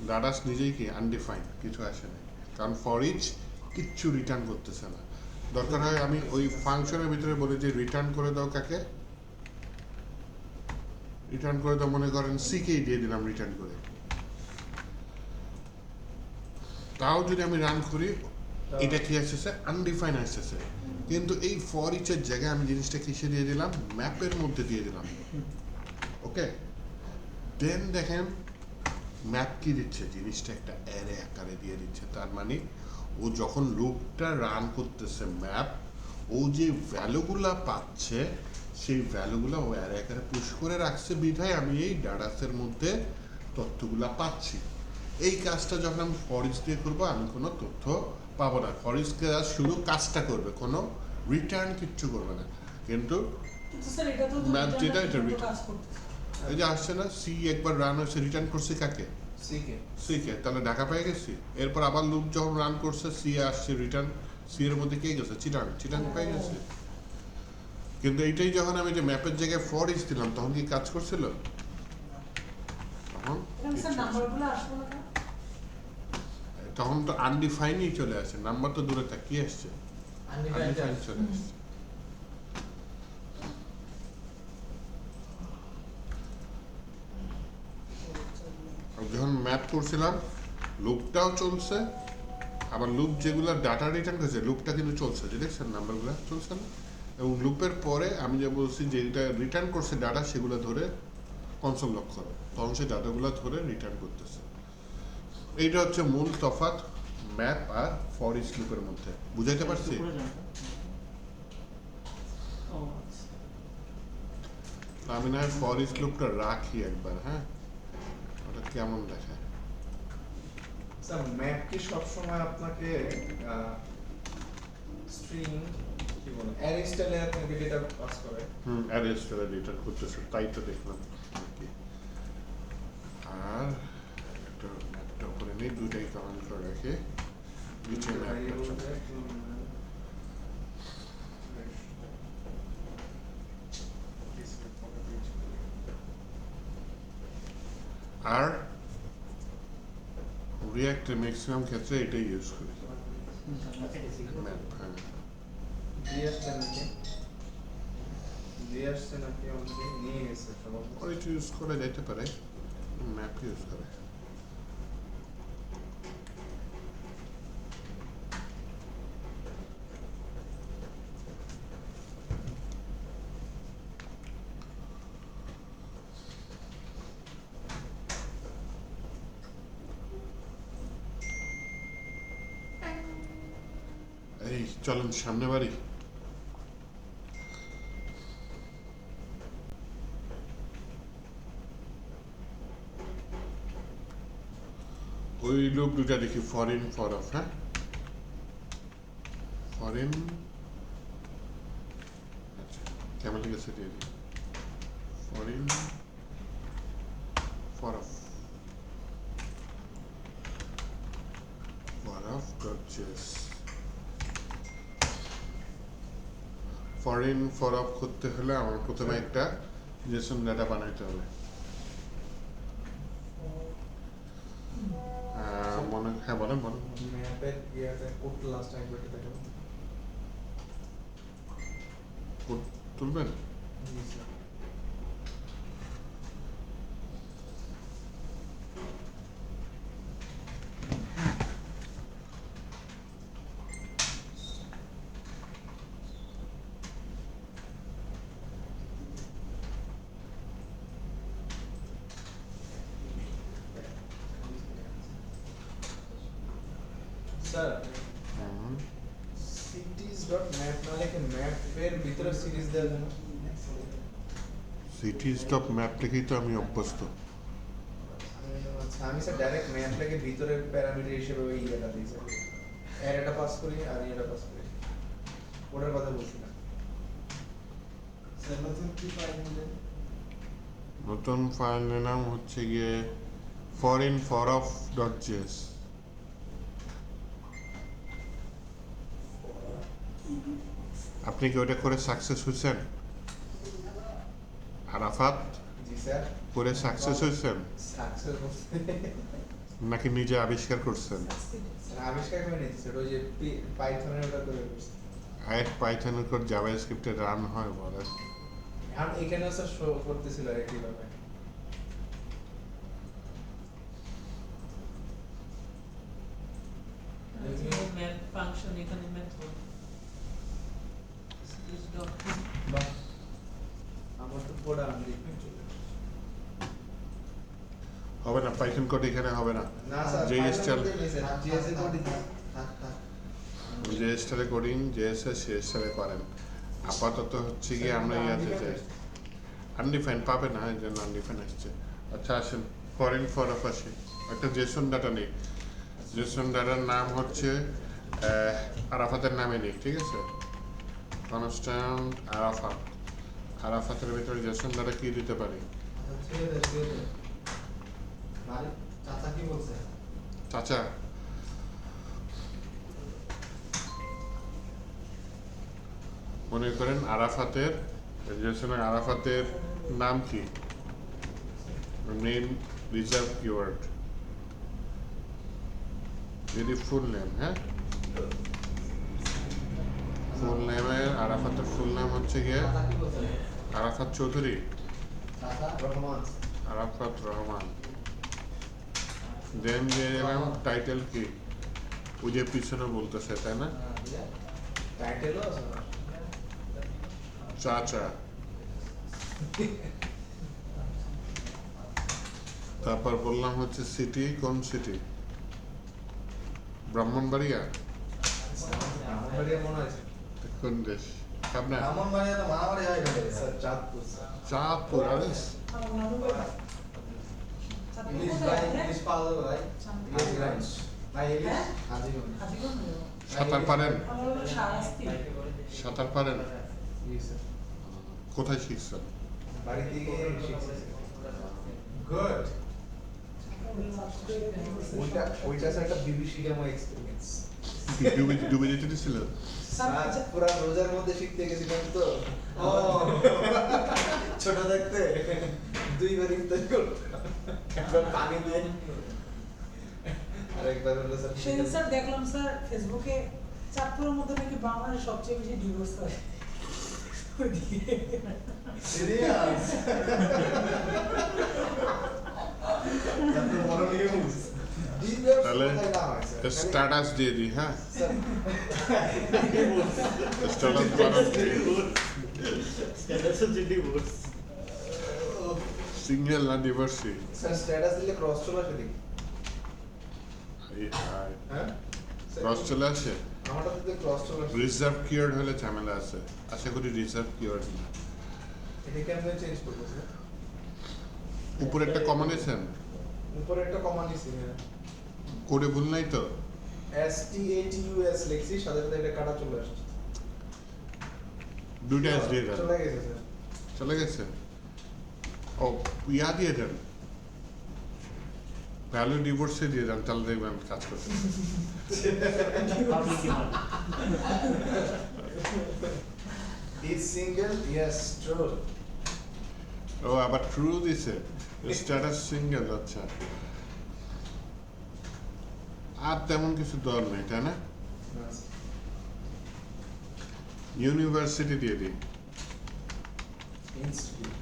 ডাটাস নিজেই কি আনডিফাইন্ড, কিছু আসে না, কারণ ফর ইচ কিচ্ছু রিটার্ন করতেছে না। দরকার হয় আমি ওই ফাংশনের ভিতরে বলি যে রিটার্ন করে দাও কাকে, রিটার্ন করে দাও, মনে করেন সিকেই দিয়ে দিলাম রিটার্ন করে। তাও যদি আমি রান করি এটা কি আসতেছে, আনডিফাইন আসতেছে। কিন্তু এই ফর ইচের জায়গায় আমি জিনিসটা কিসে দিয়ে দিলাম, ম্যাপের মধ্যে দিয়ে দিলাম। ওকে, দেন দেখেন ম্যাপ কি দিচ্ছে, জিনিসটা একটা অ্যারে আকারে দিয়ে দিচ্ছে। তার মানে ও যখন লুপটা রান করতেছে ম্যাপ, ও যে ভ্যালুগুলা পাচ্ছে সেই ভ্যালুগুলা ও অ্যারে আকারে পুশ করে রাখছে, বিধায় আমি এই ডাটাসের মধ্যে তথ্যগুলা পাচ্ছি। এই কাজটা যখন আমি ফর ইচ দিয়ে করবো আমি কোনো তথ্য পাবো না। ফর ইচ শুধু কাজটা করবে, কোনো রিটার্ন কিচ্ছু করবে না। কিন্তু কিন্তু স্যার এটা তো ম্যাপ যেটা এটা return return। কাজ করতেছে। এই যে আসছে না, সি একবার রান হয়েছে, রিটার্ন করছে কাকে, সিকে সিকে, তাহলে ঢাকা পেয়ে গেছি। এরপর আবার লুপ যখন রান করছে সি আসছে রিটার্ন, সি এর মধ্যে কে গেছে, চিটাং, চিটাং পেয়ে গেছে। কিন্তু এইটাই যখন আমি যে ম্যাপের জায়গায় ফর ইচ দিলাম তখন কি কাজ করছিল, তখন এখানে স্যার নাম্বারগুলো আসবে না কেন? তখন তো আনডিফাইনই চলে আসে, নাম্বার তো দূরে থাক, কি আসছে, Undefined আনডিফাইন charge। চলে আসছে। আর যখন ম্যাপ করছিলাম লুপটাও চলছে, আবার লুপ যেগুলো ডাটা রিটার্ন করেছে লুপটা কিন্তু চলছে, যে দেখছেন নাম্বারগুলো চলছে না। এবং লুপের পরে আমি যে বলছি যেটা রিটার্ন করছে ডাটা সেগুলো ধরে কনসোল লক করো, তখন সেই ডাটাগুলো ধরে রিটার্ন করতেছে। এইটা হচ্ছে মূল তফাৎ ম্যাপ আর ফর ইচ লুপের মধ্যে, বুঝাইতে পারছি? একটু করে জানতো। ও আচ্ছা। আমি না হয় ফর ইচ লুপটা রাখি একবার, হ্যাঁ, ওটা কেমন দেখায়। স্যার ম্যাপ কি সবসময় আপনাকে স্ট্রিং কি বলে অ্যারে স্টাইলে আপনাকে ডেটা পাস করে? অ্যারেস্ট করে রিটার্ন করতেছে, তাই তো দেখলাম আর কি। আর একটা ম্যাপটা করে নেই, দুটাই কমেন্ট করে রাখে, নিচে ম্যাপটা চলে। আর রিঅ্যাক্টের ম্যাক্সিমাম ক্ষেত্রে এটাই ইউজ করি, ম্যাপ। হ্যাঁ, দিয়ে আসছে নাকি আমাকে নিয়ে গেছে সম্ভবত। ওইটা ইউজ করা যেতে পারে, ম্যাপ ইউজ করে? এই চলেন সামনে বাড়ি। ওই লোক দুটা দেখি ফরেন ফর অফ, হ্যাঁ ফরেন, আচ্ছা কেমন লেগেছে দিয়ে দিই, foreign for of gorgeous. Foreign for of করতে হলে আমার প্রথমে একটা জেসন ডাটা বানাইতে হবে। মনে হ্যাঁ বলেন বলেন। ম্যাপের ইয়াতে কোড লাস্ট একবার দেখাবো। কোড তুলবেন? জি স্যার। স্যার cities.map না লিখে ম্যাপের ভিতরে সিরিজ দেওয়া যায় না? সিটি স্টপ ম্যাপ থেকেই তো আমি অভ্যস্ত। আচ্ছা আমি স্যার ডাইরেক্ট ম্যাপটাকে ভিতরে প্যারামিটার হিসেবে ওই ইয়েটা দিই স্যার, অ্যারেটা পাস করি আর এটা পাস করি, ওটার কথা বলছি না স্যার। নতুন কি ফাইল নিলেন? নতুন ফাইলের নাম হচ্ছে গিয়ে foreign for of dot JS. আপনি কি ওটা করে সাকসেস হয়েছেন? আরাফাত জি স্যার। করে সাকসেস হয়েছেন সাকসেস নাকি নিজে আবিষ্কার করছেন? স্যার আবিষ্কার করে নিয়েছি স্যার, ওই যে পাইথনের ওটা করে করছি। এক পাইথনের কোড জাভাস্ক্রিপ্টে রান হয় বলেন? আর এখানেও স্যার শো করতেছিল একইভাবে। ম্যাপ ফাংশন এখানে মেথড বাহ আমার তো কোড আনলিখে চলে হবে না, পাইথন কোড এখানে হবে না। না স্যার JS চাল জিএস এর কোড জেএস টারে কোডিং জেএস এর শেষ টারে করেন। আপাতত হচ্ছে গিয়ে আমরা ইয়াতে যাই। আনডিফাইন পাবে না, এই জন্য আনডিফাইন আসছে। আচ্ছা আসেন ফরেন ফর অফ আসি, একটা জেসন ডাটা নেই। জেসন ডাটার নাম হচ্ছে আরাফাতের নামে নেই, ঠিক আছে? কনস্ট্যান্ট আরাফাত। আরাফাতের ভিতরে জেসন ডাটা কি দিতে পারি? চাচা কি বলছে? চাচা মনে করেন আরাফাতের জেসনের আরাফাতের নাম কি? নেম রিজার্ভ কিওয়ার্ড, যদি ফুল নেম, হ্যাঁ ফুল নেমের আরাফাতের ফুল নাম হচ্ছে গিয়ে চাচা কি বলছে? আরাফাত চৌধুরী, চাচা রহমান। আরাফাত রহমান। দেন দিয়ে দিলাম টাইটেল কি, ওই যে পিছনে বলতেছে তাই না, টাইটেলও আছে না? চাচা। তারপর বললাম হচ্ছে সিটি, কোন সিটি? ব্রাহ্মণবাড়িয়া। ব্রাহ্মণবাড়িয়া মনে হয় কোন দেশ? আপনার ব্রাহ্মণবাড়িয়া তো মারামারি হয় গেছে। Sir Chandpur sir. চাঁদপুর। আরে ইলিশ ভাই, ইলিশ পাওয়া যাবে ভাই? আজিগঞ্জ। ভাই ইলিশ? আজিগঞ্জ। সাঁতার পারেন? আমার হলো শাস্তি সাঁতার পারেন? জি স্যার। কোথায় শিখছেন? বাড়িতে গিয়ে শিখছি। গুড। ওইটা স্যার একটা বিবিসি ডেমো এক্সপেরিয়েন্স। ডুবে যেতে দিছিল? স্যার পুরো রোজার মধ্যে শিখতে গেছিলাম তো। ও ছোট থাকতে দুইবার ইফতার করতাম, একবার পানি দিয়ে আর একবার হলো স্যার সেদিন স্যার দেখলাম স্যার ফেসবুকে চাঁদপুরের মধ্যে নাকি বাংলাদেশের সবচেয়ে বেশি ডিভোর্স হয়। সিরিয়াস? এত বড় নিউজ ডিভিয়ার তাহলে কোথায় না হয় স্যার স্ট্যাটাস দিয়ে দিই, হ্যাঁ স্যার স্ট্যাটাস বানান স্ট্যাটাস হচ্ছে ডিভোর্স। সিঙ্গেল না ডিভোর্সি। স্যার স্ট্যাটাস দিলে ক্রস চলে আসে দেখি হ্যাঁ ক্রস চলে আসে। আমারটা দিতে ক্রস চলে আসে রিজার্ভ কিওয়ার্ড হলে ঝামেলা আছে, আশা করি রিজার্ভ কিওয়ার্ড না। এটা কেমনে চেঞ্জ করবো স্যার উপরে একটা কমা নিয়েছেন, উপরে একটা কমা নিছি হ্যাঁ কোডে ভুল নাই তো? STATUS লিখছি সাথে সাথে এটা কাটা চলে আসছে দুইটা এস দিয়ে দেন, চলে গেছে স্যার চলে গেছে। ও ইয়া দিয়ে দেন, ভ্যালু ডিভোর্সে দিয়ে দেন, তাহলে দেখবেন কাজ করছে। Public demand. Is single yes true ও আবার ট্রু দিছে, স্ট্যাটাস সিঙ্গেল। আচ্ছা, আর তেমন কিছু দর নেই তাই না? ইউনিভার্সিটি দিয়ে দিই। ইনস্টিটিউট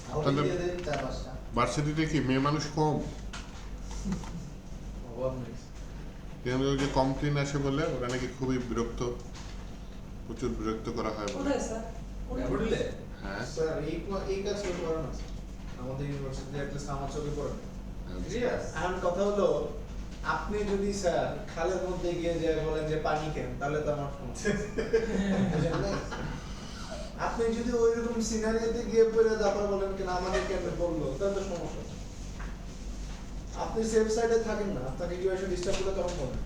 তাহলে দিয়ে দেন 4-5টা। ভার্সিটিতে কি মেয়ে মানুষ কম? অভাব নেই এখানে ওই যে কমপ্লেন আসে বলে ওরা নাকি খুবই বিরক্ত, প্রচুর বিরক্ত করা হয় বলে। কোথায় স্যার? কোন- বুঝলে হ্যাঁ স্যার এই কাজ করতে পারেন না আমাদের ইউনিভার্সিটিতে অ্যাটলিস্ট আমার চোখে পড়ে না সিরিয়াস? এখন কথা হলো আপনি যদি স্যার খালের মধ্যে গিয়ে যে বলেন যে পানি কেন তাহলে তো আমার সমস্যা বুঝলেন না? আপনি যদি ওইরকম সিনারিওতে গিয়ে পড়ে তারপর বলেন কিনা আমাদের কেন বললো তাহলে তো সমস্যা আপনি সেফ সাইডে থাকেন না আপনাকে কেউ এসে ডিস্টার্ব করলে তখন বলেন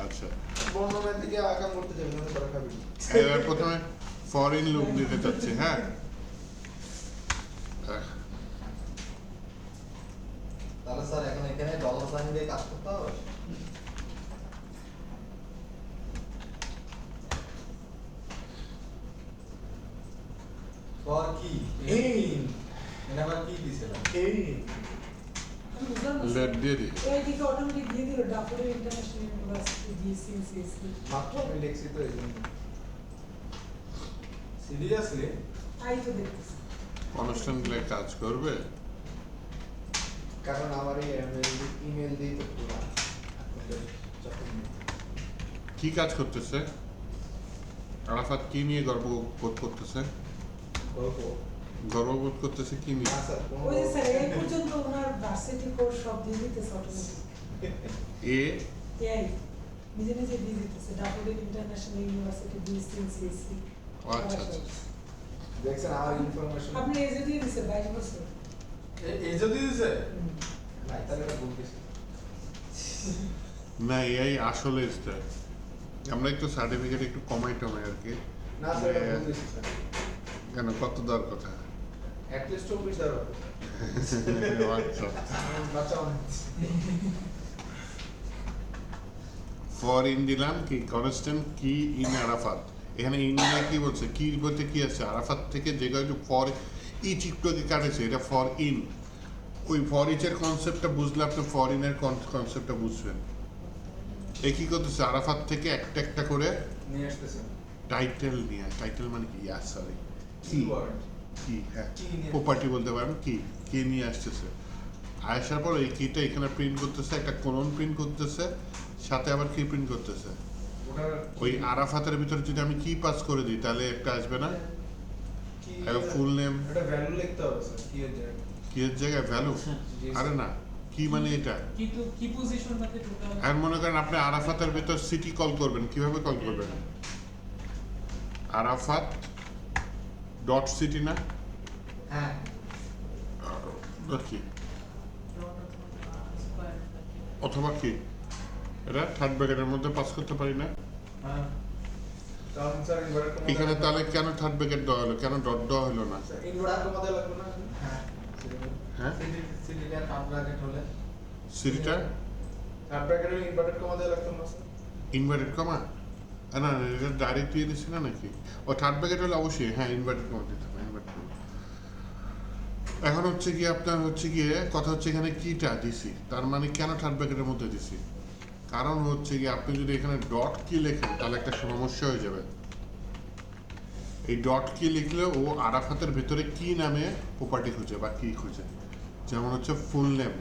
আচ্ছা, বর্ণমের দিকে আকাম করতে যাবেন না তারা খাবি এবার প্রথমে ফরেন লুক দিতে চাচ্ছি। হ্যাঁ তাহলে স্যার এখন এখানে ডলার সাইন দিয়ে কাজ করতে হবে? ফর কি? এই এটা আবার কি দিছিলেন? এই আমি বুঝলাম না, লেট দিয়ে দিই। এইদিকে অটোমেটিক দিয়ে দিল ডাফোডিল ইন্টারন্যাশনাল ইউনিভার্সিটি জিসিসি। মাত্র আমি লিখছি তো এই জন্য সিরিয়াসলি? তাই তো দেখতেছি। কনস্ট্যান্টলি কাজ করবে। কারণ আমার এই ইমেল দিয়ে তো পুরো আপনাদের যখন কি কাজ করতেছে আরাফাত? কি নিয়ে গর্ববোধ করতেছে? গল্প গর্ববোধ করতেছে কি নিয়ে? না স্যার কোনো ওই যে স্যার এই পর্যন্ত ওনার ভার্সিটি কোর্স সব দিয়ে দিতেছে অটোমেটিক। এ এই নিজে নিজে দিয়ে দিতেছে ডাফোডিল ইন্টারন্যাশনাল ইউনিভার্সিটি জিসিসি। ও আচ্ছা আচ্ছা। দেখছেন আমার ইনফরমেশন আপনি এই যে দিয়ে দিছে 22 বছর। এই যদি দিছে? নাই তাহলে এটা বলতেছি না এই আসলে আমরা একটু সার্টিফিকেট একটু কমাই টমাই আর কি। না স্যার এটা বলতেছি স্যার কেন, কত দর কথা? অ্যাট লিস্ট 24 দেওয়ার হবে আচ্ছা, বাচ্চা অনেক ফর ইন দিলাম কি কনস্ট্যান্ট কি ইন আরাফাত। এখানে ইন্ডিয়া কি বলছে, কি বলতে কি আছে? আরাফাত থেকে যে কয়েকটু ফর ইচ একটুকে কাটেছে, এটা ফর ইন। ওই ফর ইচের কনসেপ্টটা বুঝলে আপনি ফর ইনের কনসেপ্টটা বুঝবেন। এ কি করতেছে, আরাফাত থেকে একটা একটা করে নিয়ে আসতেছেন টাইটেল নিয়ে। টাইটেল মানে কি? সরি, কি কিওয়ার্ড কি, হ্যাঁ কি নিয়ে- প্রপার্টি বলতে পারেন। কি নিয়ে আসতেছে, আসার পর এই কিটা এখানে প্রিন্ট করতেছে, একটা কোলন প্রিন্ট করতেছে, সাথে আবার কি প্রিন্ট করতেছে। ওটার ওই আরাফাতের ভিতরে যদি আমি কি পাস করে দিই তাহলে একটা আসবে না? কি ফুল নেম এটা ভ্যালু লিখতে হবে স্যার কি এর জায়গায় কি এর জায়গায় ভ্যালু? জি, আরে না, কি মানে এটা? কিন্তু কি পজিশনটাতে টোটাল আর মনে করেন আপনি আরাফাতের ভিতর সিটি কল করবেন, কিভাবে কল করবেন? আরাফাত ডট সিটি না? হ্যাঁ। ডট কি অথবা কি, এটা থার্ড ব্র্যাকেটের মধ্যে পাস করতে পারি না? হ্যাঁ কারণ স্যার ইনভার্টার কমাতে এখানে তাহলে কেন থার্ড ব্র্যাকেট দেওয়া হলো, কেন ডট দেওয়া হলো না? ইনভার্টার কমাতে লাগবে না হ্যাঁ। হ্যাঁ, সিটিটা টপ ব্র্যাকেট হলে সিটিটা থার্ড ব্র্যাকেটে ইনভার্টার কমাতে লাগতো না স্যার ইনভার্টেড কমা? না না, এটা ডাইরেক্ট দিয়ে দিচ্ছি না নাকি? ও থার্ড ব্র্যাকেট হলে অবশ্যই হ্যাঁ ইনভার্টেড কমা দিতে হবে, ইনভার্টেড কমা। এখন হচ্ছে কি আপনার হচ্ছে গিয়ে কথা হচ্ছে এখানে কিটা দিছি, তার মানে কেন থার্ড ব্র্যাকেটের মধ্যে দিছি? কারণ হচ্ছে কি আপনি যদি এখানে ডট কি লেখেন তাহলে একটা সমস্যা হয়ে যাবে। এই ডট কি লিখলে ও আরাফাতের ভেতরে কি নামে প্রপার্টি খুঁজে বা কি খুঁজে, যেমন হচ্ছে ফুল নেম,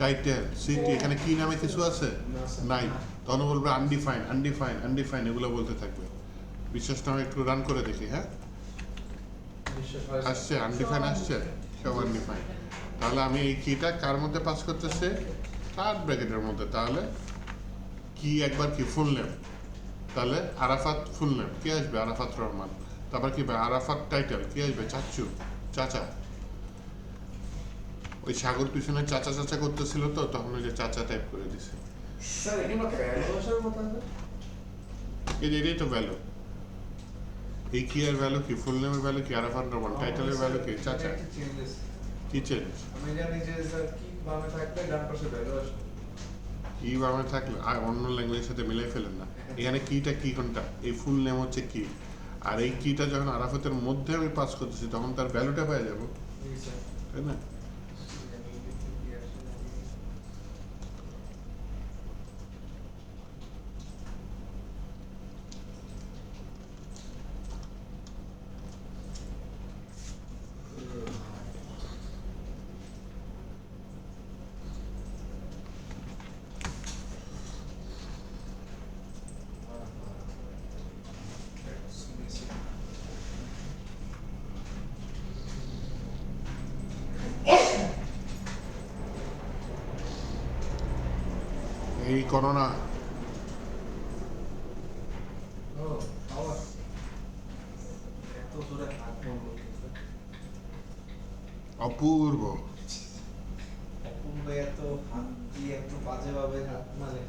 টাইটেল, সিটি, এখানে কি নামে কিছু আছে নাই, তখন বলবে আনডিফাইন আনডিফাইন আনডিফাইন, এগুলো বলতে থাকবে। বিশ্বাসটা আমি একটু রান করে দেখি। হ্যাঁ, আসছে আনডিফাইন, আসছে সব আনডিফাইন। তাহলে আমি এই কিটা কার মধ্যে পাস করতেছে, থার্ড ব্র্যাকেটের মধ্যে। তাহলে কি একবার কি ফুল নেম, তাহলে আরাফাত ফুল নেম কি আসবে, আরাফাত রহমান। তারপর কি আরাফাত টাইটেল কি আসবে, চাচু, চাচা। ওই সাগর পিছনে চাচা চাচা করতেছিল তো, তখন ওই যে চাচা টাইপ করে দিছে। স্যার এখানে ভ্যালু আসার কথা আছে। এটাই তো ভ্যালু। এই কি এর ভ্যালু কি, ফুল নেমের ভ্যালু কি, আরাফাত রহমান, টাইটেলের ভ্যালু কি, চাচা। কি চেঞ্জ? আমি জানি যে স্যার কি বামে থাকলে ডান পাশে ভ্যালু আসবে। কি বামে থাকলে আর অন্য ল্যাঙ্গুয়েজের সাথে মিলাই ফেলেন না। এখানে কিটা কি কোনটা, এই ফুল নেম হচ্ছে কি, আর এই কিটা যখন আরাফাতের মধ্যে আমি পাস করতেছি তখন তার ভ্যালুটা পেয়ে যাবো, তাই না? এই করোনা এত জোরে হাত বন্ধ অপূর্ব। ভাই এত হাত দিয়ে এত বাজে ভাবে হাত মানে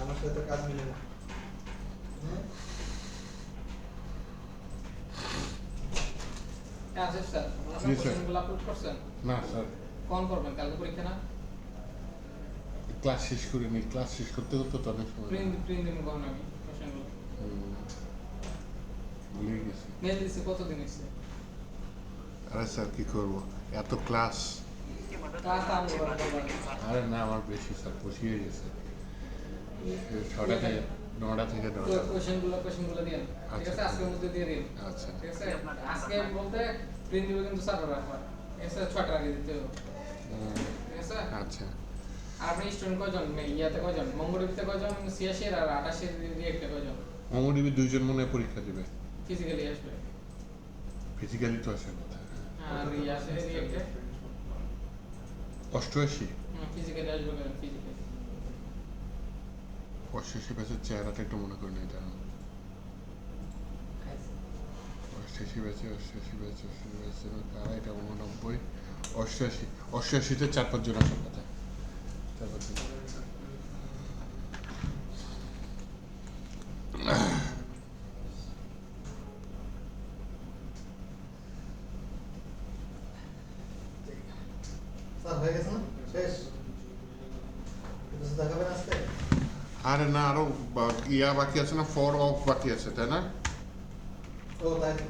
আমার সাথে কাজ মিলে না। হ্যাঁ স্যার, স্যার আপনার জি, স্যার। কোশ্চেনগুলো আপলোড করছেন? না স্যার, কোন করবেন, কালকে পরীক্ষা না? ক্লাস শেষ করিনি, ক্লাস শেষ করতে করতে তো অনেক সময় প্রিন্ট দিন কখন আমি কোশ্চেনগুলো ভুলে গেছি। মেল দিছি, কতদিন হচ্ছে? আরে স্যার কি করবো, এত ক্লাস। ক্লাস আমি করবো। আরে না, আমার বেশি স্যার বসিয়ে গেছে, 6টা থেকে 9টা থেকে 9টা। কোশ্চেনগুলো দিন, ঠিক আছে? আজকের মধ্যে দিয়ে দিন, আচ্ছা ঠিক আছে? আজকে বলতে প্রিন্ট দিব কিন্তু 4টা রাখবা, ঠিক আছে? 6টা আগে দিতে হবে, ঠিক আছে? আচ্ছা আর আপনি স্টুডেন্ট কয়জন, ইয়াতে কয়জন, মঙ্গলবিতে কয়জন, 86 আর 88 রিয়েক্টে কয়জন? অমরডিবি 2 জন মনে হয় পরীক্ষা দিবে, ফিজিক্যালি আসবে ফিজিক্যালি তো আসে কথা। আর আসে রিয়েক্টে 88 ফিজিক্যালি আসবে, কারণ ফিজিক্যালি 88 ব্যাচের চেহারাটা একটু মনে করে নিতে হবে। 88 ব্যাচে 88 ব্যাচে কারা এটা 89 88 88তে 4-5 জন আসার কথা, 4-5 জন। স্যার হয়ে গেছে না, শেষ কিছু দেখাবেন আজকে? আরে না, আরো ইয়া বাকি আছে না, ফর অফ বাকি আছে, তাই না? ও তাই তো।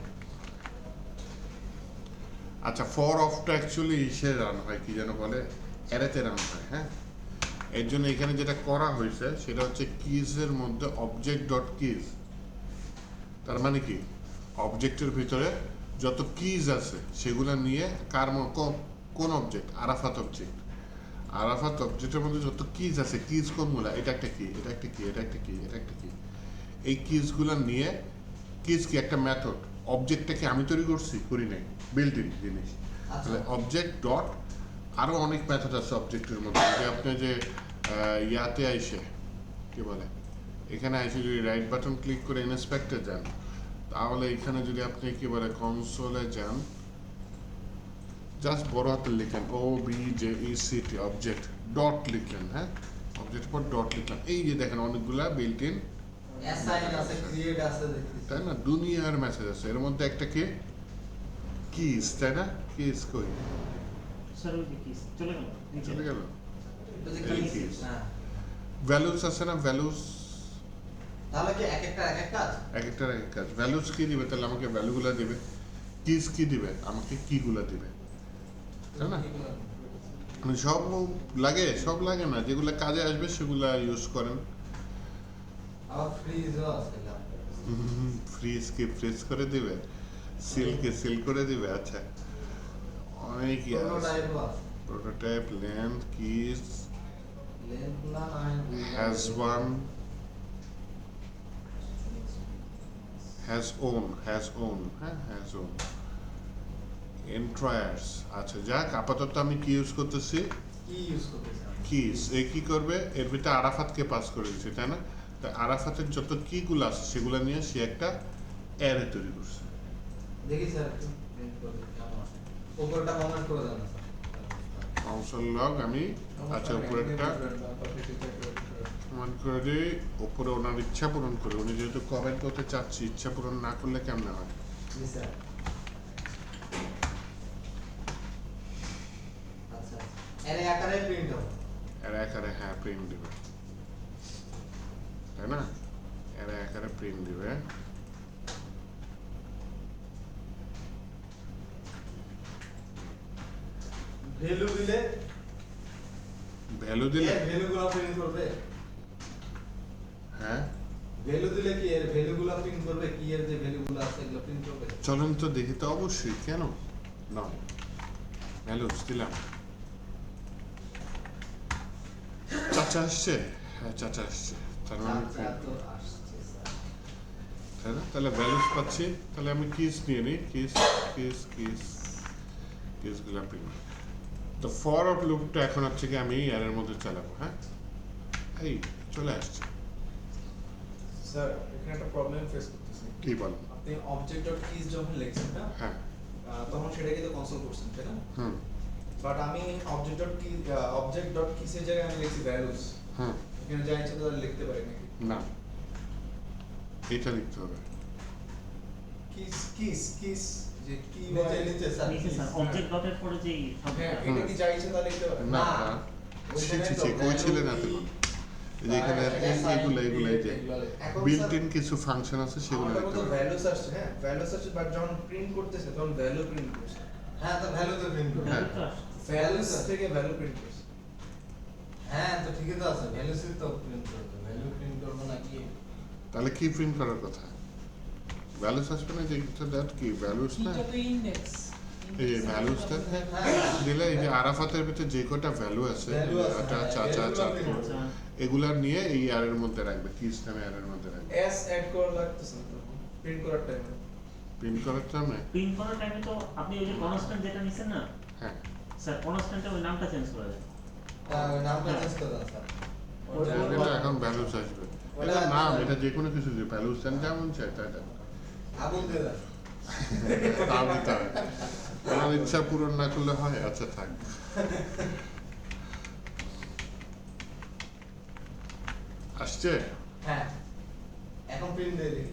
আচ্ছা, ফর অফটা অ্যাকচুয়ালি ইসে রান হয়, কি যেন বলে, অ্যারেতে রান হয়। হ্যাঁ, এর জন্য এখানে যেটা করা হয়েছে সেটা হচ্ছে কিজের মধ্যে অবজেক্ট ডট কিজ। তার মানে কি, অবজেক্টের ভিতরে যত কিজ আছে সেগুলো নিয়ে কোন অবজেক্ট, আরাফাত অবজেক্ট, আরাফাত অবজেক্টের মধ্যে যত কিজ আছে, কিজ কোনগুলা, এটা একটা কি, এটা একটা কি, এটা একটা কি, এটা একটা কি, এই কিজগুলো নিয়ে, কিজ কি একটা মেথড, অবজেক্টটাকে আমি তৈরি করছি, করি নাই, বিল্ট ইন জিনিস। তাহলে অবজেক্ট ডট আরো অনেক মেথড আছে অবজেক্টের মধ্যে। যে আপনি যে ইয়াতে আইসে কি বলে, এখানে আইসে যদি রাইট বাটন ক্লিক করে ইন্সপেক্টে যান, তাহলে এখানে যদি আপনি কি বলে কনসোলে যান, জাস্ট বড় হাতে লিখলেন OBJECT অবজেক্ট ডট লিখলেন, হ্যাঁ, অবজেক্ট পর ডট লিখলাম, এই যে দেখেন অনেকগুলা বিল্ট ইন অ্যাসাইন আছে, ক্রিয়েট আছে, দেখি তাই না, দুনিয়ার মেসেজ আছে। এর মধ্যে একটা কি কিস, তাই না, কিস কই স্যার ওই যে কিস চলে গেল, চলে গেল। এই keys। হ্যাঁ, ভ্যালুস আছে না, ভ্যালুস তাহলে কি এক একটা এক এক কাজ? এক একটার এক এক কাজ। ভ্যালুস কি দিবে, তাহলে আমাকে ভ্যালুগুলো দিবে, কিস কি দিবে, আমাকে কিগুলো দিবে, তাই না? মানে সব লাগে, সব লাগে না, যেগুলো কাজে আসবে সেগুলা ইউজ করেন। আবার ফ্রিজও আছে ল্যাপটপে। ফ্রিজকে ফ্রিজ করে দিবে, সিলকে সিল করে দিবে। আচ্ছা, অনেক প্রোটোটাইপ আছে প্রোটোটাইপ লেন্থ কিস লেন্থ না হ্যাজ ওয়ান হ্যাজ ওন হ্যাঁ হ্যাজ ওন এন্ট্রায়ার্স। আচ্ছা যাক, আপাতত আমি কি ইউজ করতেছি, কি ইউজ করতেছেন কিস। এ কি করবে, এর ভিতরে আরাফাতকে পাস করে দিচ্ছে, তাই না? তা আরাফাতের যত কিগুলো আছে সেগুলো নিয়ে সে একটা অ্যারে তৈরি করছে। দেখি স্যার একটু প্রিন্ট করে কেমন আছে উপরটা কমেন্ট করে দেন না স্যার ফাংশন লগ আমি, আচ্ছা উপরেরটা কমেন্ট করে দিই, উপরে ওনার ইচ্ছা পূরণ করে, উনি যেহেতু কমেন্ট করতে চাচ্ছি, ইচ্ছা পূরণ না করলে কেমনে হয়? জি স্যার আচ্ছা এর আকারে প্রিন্ট হবে এর আকারে হ্যাঁ প্রিন্ট দিবে, তাই না? এর আকারে প্রিন্ট দিবে। ভ্যালু দিলে ভ্যালু দিলে এর ভ্যালুগুলো প্রিন্ট করবে হ্যাঁ, ভ্যালু দিলে কি এর ভ্যালুগুলো প্রিন্ট করবে, কি এর যে ভ্যালুগুলো আছে এগুলো প্রিন্ট করবে চলেন তো দেখি তো, অবশ্যই, কেন না। ভ্যালুস দিলাম, চাচা আসছে, হ্যাঁ চাচা আসছে, তার মানে আচ্ছা তো আসছে স্যার তাই না? তাহলে ভ্যালুস পাচ্ছি, তাহলে আমি কিস নিয়ে নিই, কিসগুলো প্রিন্ট। তো ফর অফ লুপটা এখন হচ্ছে কি আমি এর মধ্যে চালাবো। হ্যাঁ, এই চলে আসছে। স্যার এখানে একটা প্রবলেম ফেস করতেছি। কি বল? আপনি অবজেক্ট ডট কিস যখন লিখছেন না, হ্যাঁ, তখন সেটাকে তো কনসোল করছেন, তাই না? হুম বাট আমি অবজেক্ট ডট কিসের জায়গায় আমি লিখছি ভ্যালুস। হুম, এখানে যা ইচ্ছা তাহলে লিখতে পারি নাকি? না, এটা লিখতে হবে। কিস যে কি নিচে নিচে স্যার নিচে স্যার অবজেক্ট ডটের পরে যে হ্যাঁ, শব্দটা এটা কি যা ইচ্ছা তা লিখতে পারি? না, না। না, ছি ওইখানে ছি তো ছি, কই value ছিলেন কি, এতক্ষণ? এই যে এখানে এইগুলো এই যে এখন বিল্ট স্যার ইন কিছু ফাংশন আছে সেগুলো আমাদের লিখতে মধ্যে হবে। ভ্যালুস আসছে, হ্যাঁ ভ্যালুস আসছে, বাট যখন প্রিন্ট করতেছে তখন ভ্যালু প্রিন্ট করছে। হ্যাঁ তো ভ্যালু তো প্রিন্ট করবে হ্যাঁ। ভ্যালু তো আসছে। ভ্যালুস থেকে ভ্যালু প্রিন্ট করছে। হ্যাঁ তো ঠিকই তো আছে ভ্যালু সি তো প্রিন্ট করবে ভ্যালু প্রিন্ট করবে না কি তাহলে কি প্রিন্ট করার কথা? ভ্যালুস আসবে না, যে দ্যাট কি ভ্যালুস না, এটা তো ইন্ডেক্স এই যে ভ্যালুসটা হ্যাঁ দিলে এই যে আরাফাতের ভিতরে যে কটা ভ্যালু আছে, Value আছে, এটা হ্যাঁ, চাচা value চাচু print আচ্ছা, এগুলা নিয়ে এই এর মধ্যে রাখবে, কিস নামে এর মধ্যে রাখবে। এস অ্যাড করা লাগতেছে না তখন প্রিন্ট করার টাইমে। প্রিন্ট করার টাইমে প্রিন্ট করার টাইমে তো আপনি ওই যে কনস্ট্যান্ট যেটা নিছেন না হ্যাঁ, স্যার, কনস্ট্যান্টে ওই নামটা চেঞ্জ করে দেন। ওই নামটা চেঞ্জ করে দাও স্যার এটা এখন ভ্যালুস আসবে। ওটা এটা নাম, আসবে। এটা যে কোনো কিছু দিয়ে ভ্যালুস দেন যেমন চাই তাই দেন। আবুল দিয়ে দাও নাম দিতে হবে, আমার ইচ্ছা পূরণ না করলে হয়। আচ্ছা থাক, আসছে। হ্যাঁ এখন প্রিন্ট দিয়ে দিই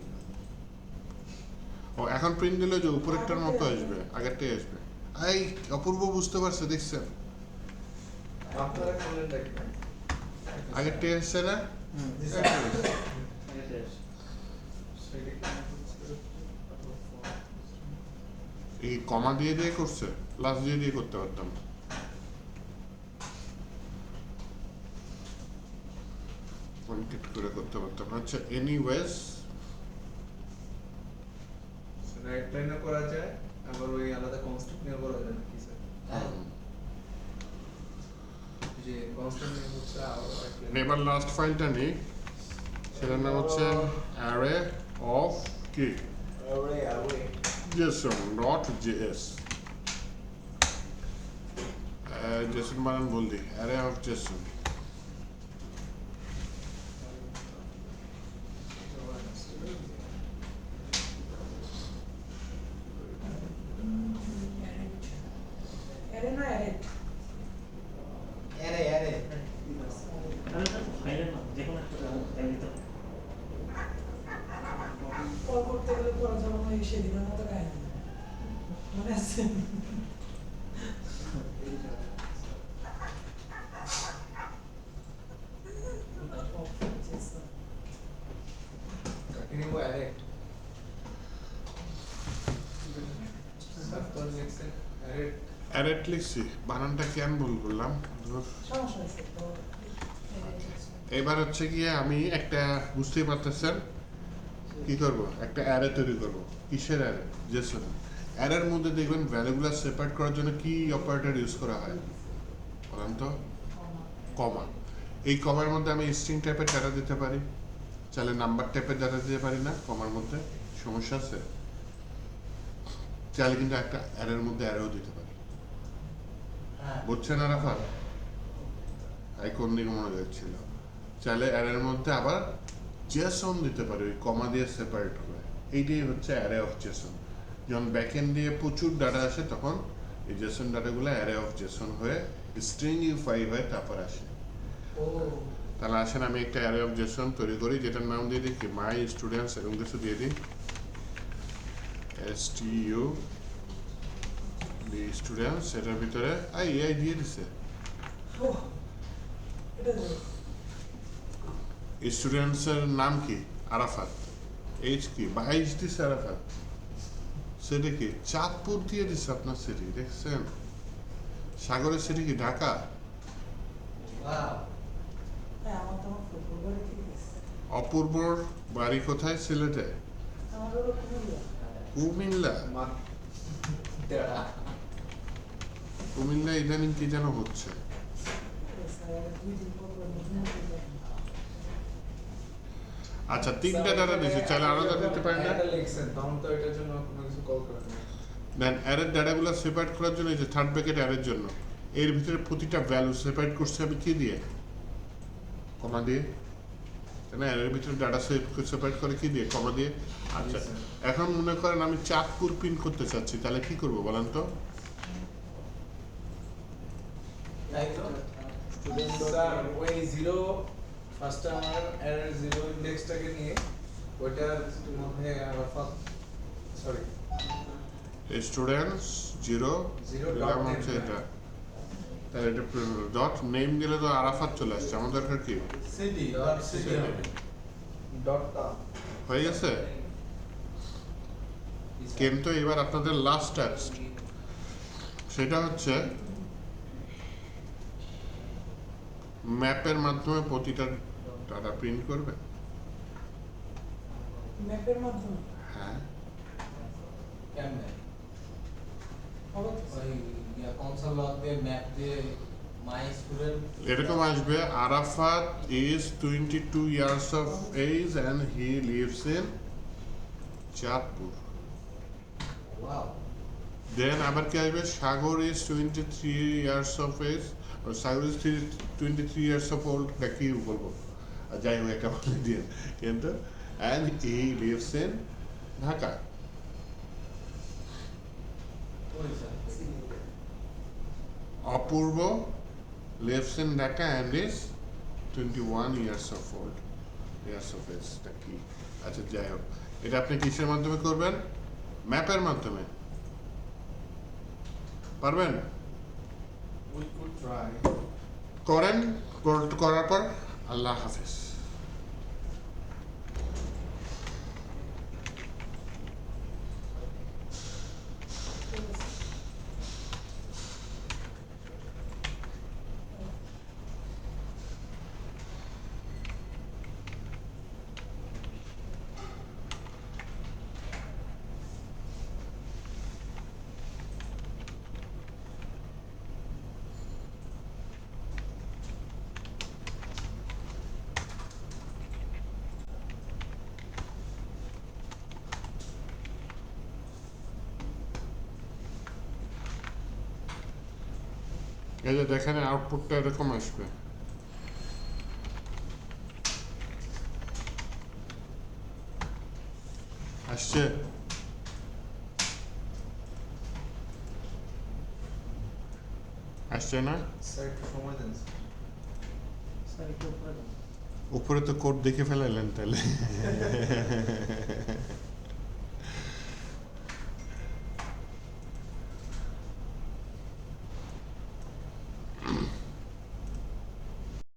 ও এখন প্রিন্ট দিলে যে উপরেরটার মতো আসবে, আগেরটাই আসবে। এই অপূর্ব বুঝতে পারছে, দেখছেন আপনারা করলেন নাকি? আগেরটাই আসছে না? হুম, জি স্যার এটা আসছে। সেটা কি হচ্ছে? এই কমা দিয়ে দিয়ে করছে, প্লাস দিয়ে দিয়ে করতে পারতাম। কনকেট করে করতে পারতাম। আচ্ছা এনিওয়েজ, রাইট লাইনও করা যায়, আবার ওই আলাদা কনস্ট্যান্ট নিয়ে করা যায় নাকি স্যার? হ্যাঁ যে কনস্ট্যান্ট নিয়ে হচ্ছে আবার রাইট লাইন। এবার লাস্ট ফাইলটা নিই, সেটার নাম হচ্ছে অ্যারে অফ কি আরে json.js। json বানান বল দি, অ্যারে অফ json। অ্যারে না অ্যারে এরে এরে তাহলে তো ফাইলের নাম যে কোনো একটা তাই দিতে হবে। কল করতে গেলে পরে যখন ওই সেদিনের মতো কাহিনী মনে আছে কাকে নিব অ্যারে সাফটওয়্যার লিখছেন অ্যারে অ্যারেট লিখছি, বানানটা কেন ভুল করলাম? ধুর। সমস্যা আছে তো এবার হচ্ছে গিয়ে আমি একটা, বুঝতেই পারতেছেন কি করব একটা অ্যারে তৈরি করব কিসের অ্যারে জেসন অ্যারের মধ্যে দেখবেন ভ্যালুগুলো সেপারেট করার জন্য কি অপারেটর ইউজ করা হয় বলেন তো কমা এই কমার মধ্যে আমি স্ট্রিং টাইপের ডাটা দিতে পারি চাইলে নাম্বার টাইপের ডাটা দিতে পারি না কমার মধ্যে সমস্যা আছে চাইলে কিন্তু একটা অ্যারের মধ্যে অ্যারেও দিতে পারি বুঝছেন আরাফাত এই কোন দিকে মনোযোগ ছিল চাইলে অ্যারের মধ্যে আবার জেসন দিতে পারি ওই কমা দিয়ে সেপারেট করে এইটাই হচ্ছে অ্যারে অফ জেসন যখন ব্যাকএন্ড দিয়ে প্রচুর ডাটা আসে তখন এই জেসন ডাটাগুলো অ্যারে অফ জেসন হয়ে স্ট্রিং ইউফাই হয়ে তারপর আসে তাহলে আসেন আমি একটা অ্যারে অফ জেসন তৈরি করি যেটার নাম দিয়ে দিই কি মাই স্টুডেন্টস এরকম কিছু দিয়ে দিই STU স্টুডেন্টস এটার ভিতরে এই দিয়ে দিছে স্টুডেন্টস এর নাম কি আরাফাত এইচ কি বা এইচ দিছে আরাফাত সেটা কি চাঁদপুর দিয়ে দিছে আপনার সিটি দেখছেন সাগরের সিটি কি ঢাকা অপূর্বর বাড়ি কোথায় সিলেটে কুমিল্লা কুমিল্লা ইদানিং কি যেন হচ্ছে আচ্ছা তিনটা ডাটা দিয়েছি চাইলে আরো ডাটা দিতে পারি না এটা লিখছেন তখন তো এটার জন্য কোনো কিছু কল করেন না দেন অ্যারের ডাটাগুলো সেপারেট করার জন্য এই যে থার্ড ব্র্যাকেট অ্যারের জন্য এর ভিতরে প্রতিটা ভ্যালু সেপারেট করছে আমি কি দিয়ে কমা দিয়ে না অ্যারের ভিতরে ডাটা সেপারেট করে কি দিয়ে কমা দিয়ে আচ্ছা এখন মনে করেন আমি চাঁদপুর পিন করতে চাচ্ছি তাহলে কি করব বলেন তো স্টুডেন্ট স্যার ওই জিরো ফার্স্ট আমার এরর জিরো ইন্ডেক্সটাকে নিয়ে ওইটার মধ্যে আরাফাত সরি স্টুডেন্টস জিরো দিলাম হচ্ছে এটা তাহলে এটা ডট নেম দিলে তো আরাফাত চলে আসছে আমার দরকার কি সিটি ডটটা হয়ে গেছে কিন্তু এবার আপনাদের লাস্ট টাস্ক সেটা হচ্ছে ম্যাপের মাধ্যমে প্রতিটা ডাটা প্রিন্ট করবে ম্যাপের মাধ্যমে হ্যাঁ কেমনে হবে তো। ওই কনসোল লগ দিয়ে ম্যাপ দিয়ে মাই স্টুডেন্ট এরকম আসবে Arafat is 22 years of age and he lives in Chandpur wow then আবার কি আসবে Sagar is 23 years of age Sagar is 23 years of old কি বলবো আর যাই হোক একটা বলে দিয়ে কিন্তু and he lives in Dhaka Apurba lives in Dhaka and is 21 years of old years of age টা কি আচ্ছা যাই হোক এটা আপনি কিসের মাধ্যমে করবেন ম্যাপের মাধ্যমে পারবেন উই কুড ট্রাই করেন করার পর আল্লাহ হাফেজ এই যে দেখেন আউটপুটটা এরকম আসবে আসছে আসছে না স্যার একটু সময় দেন স্যার একটু উপরে যান। উপরে তো কোড দেখে ফেলাইলেন তাহলে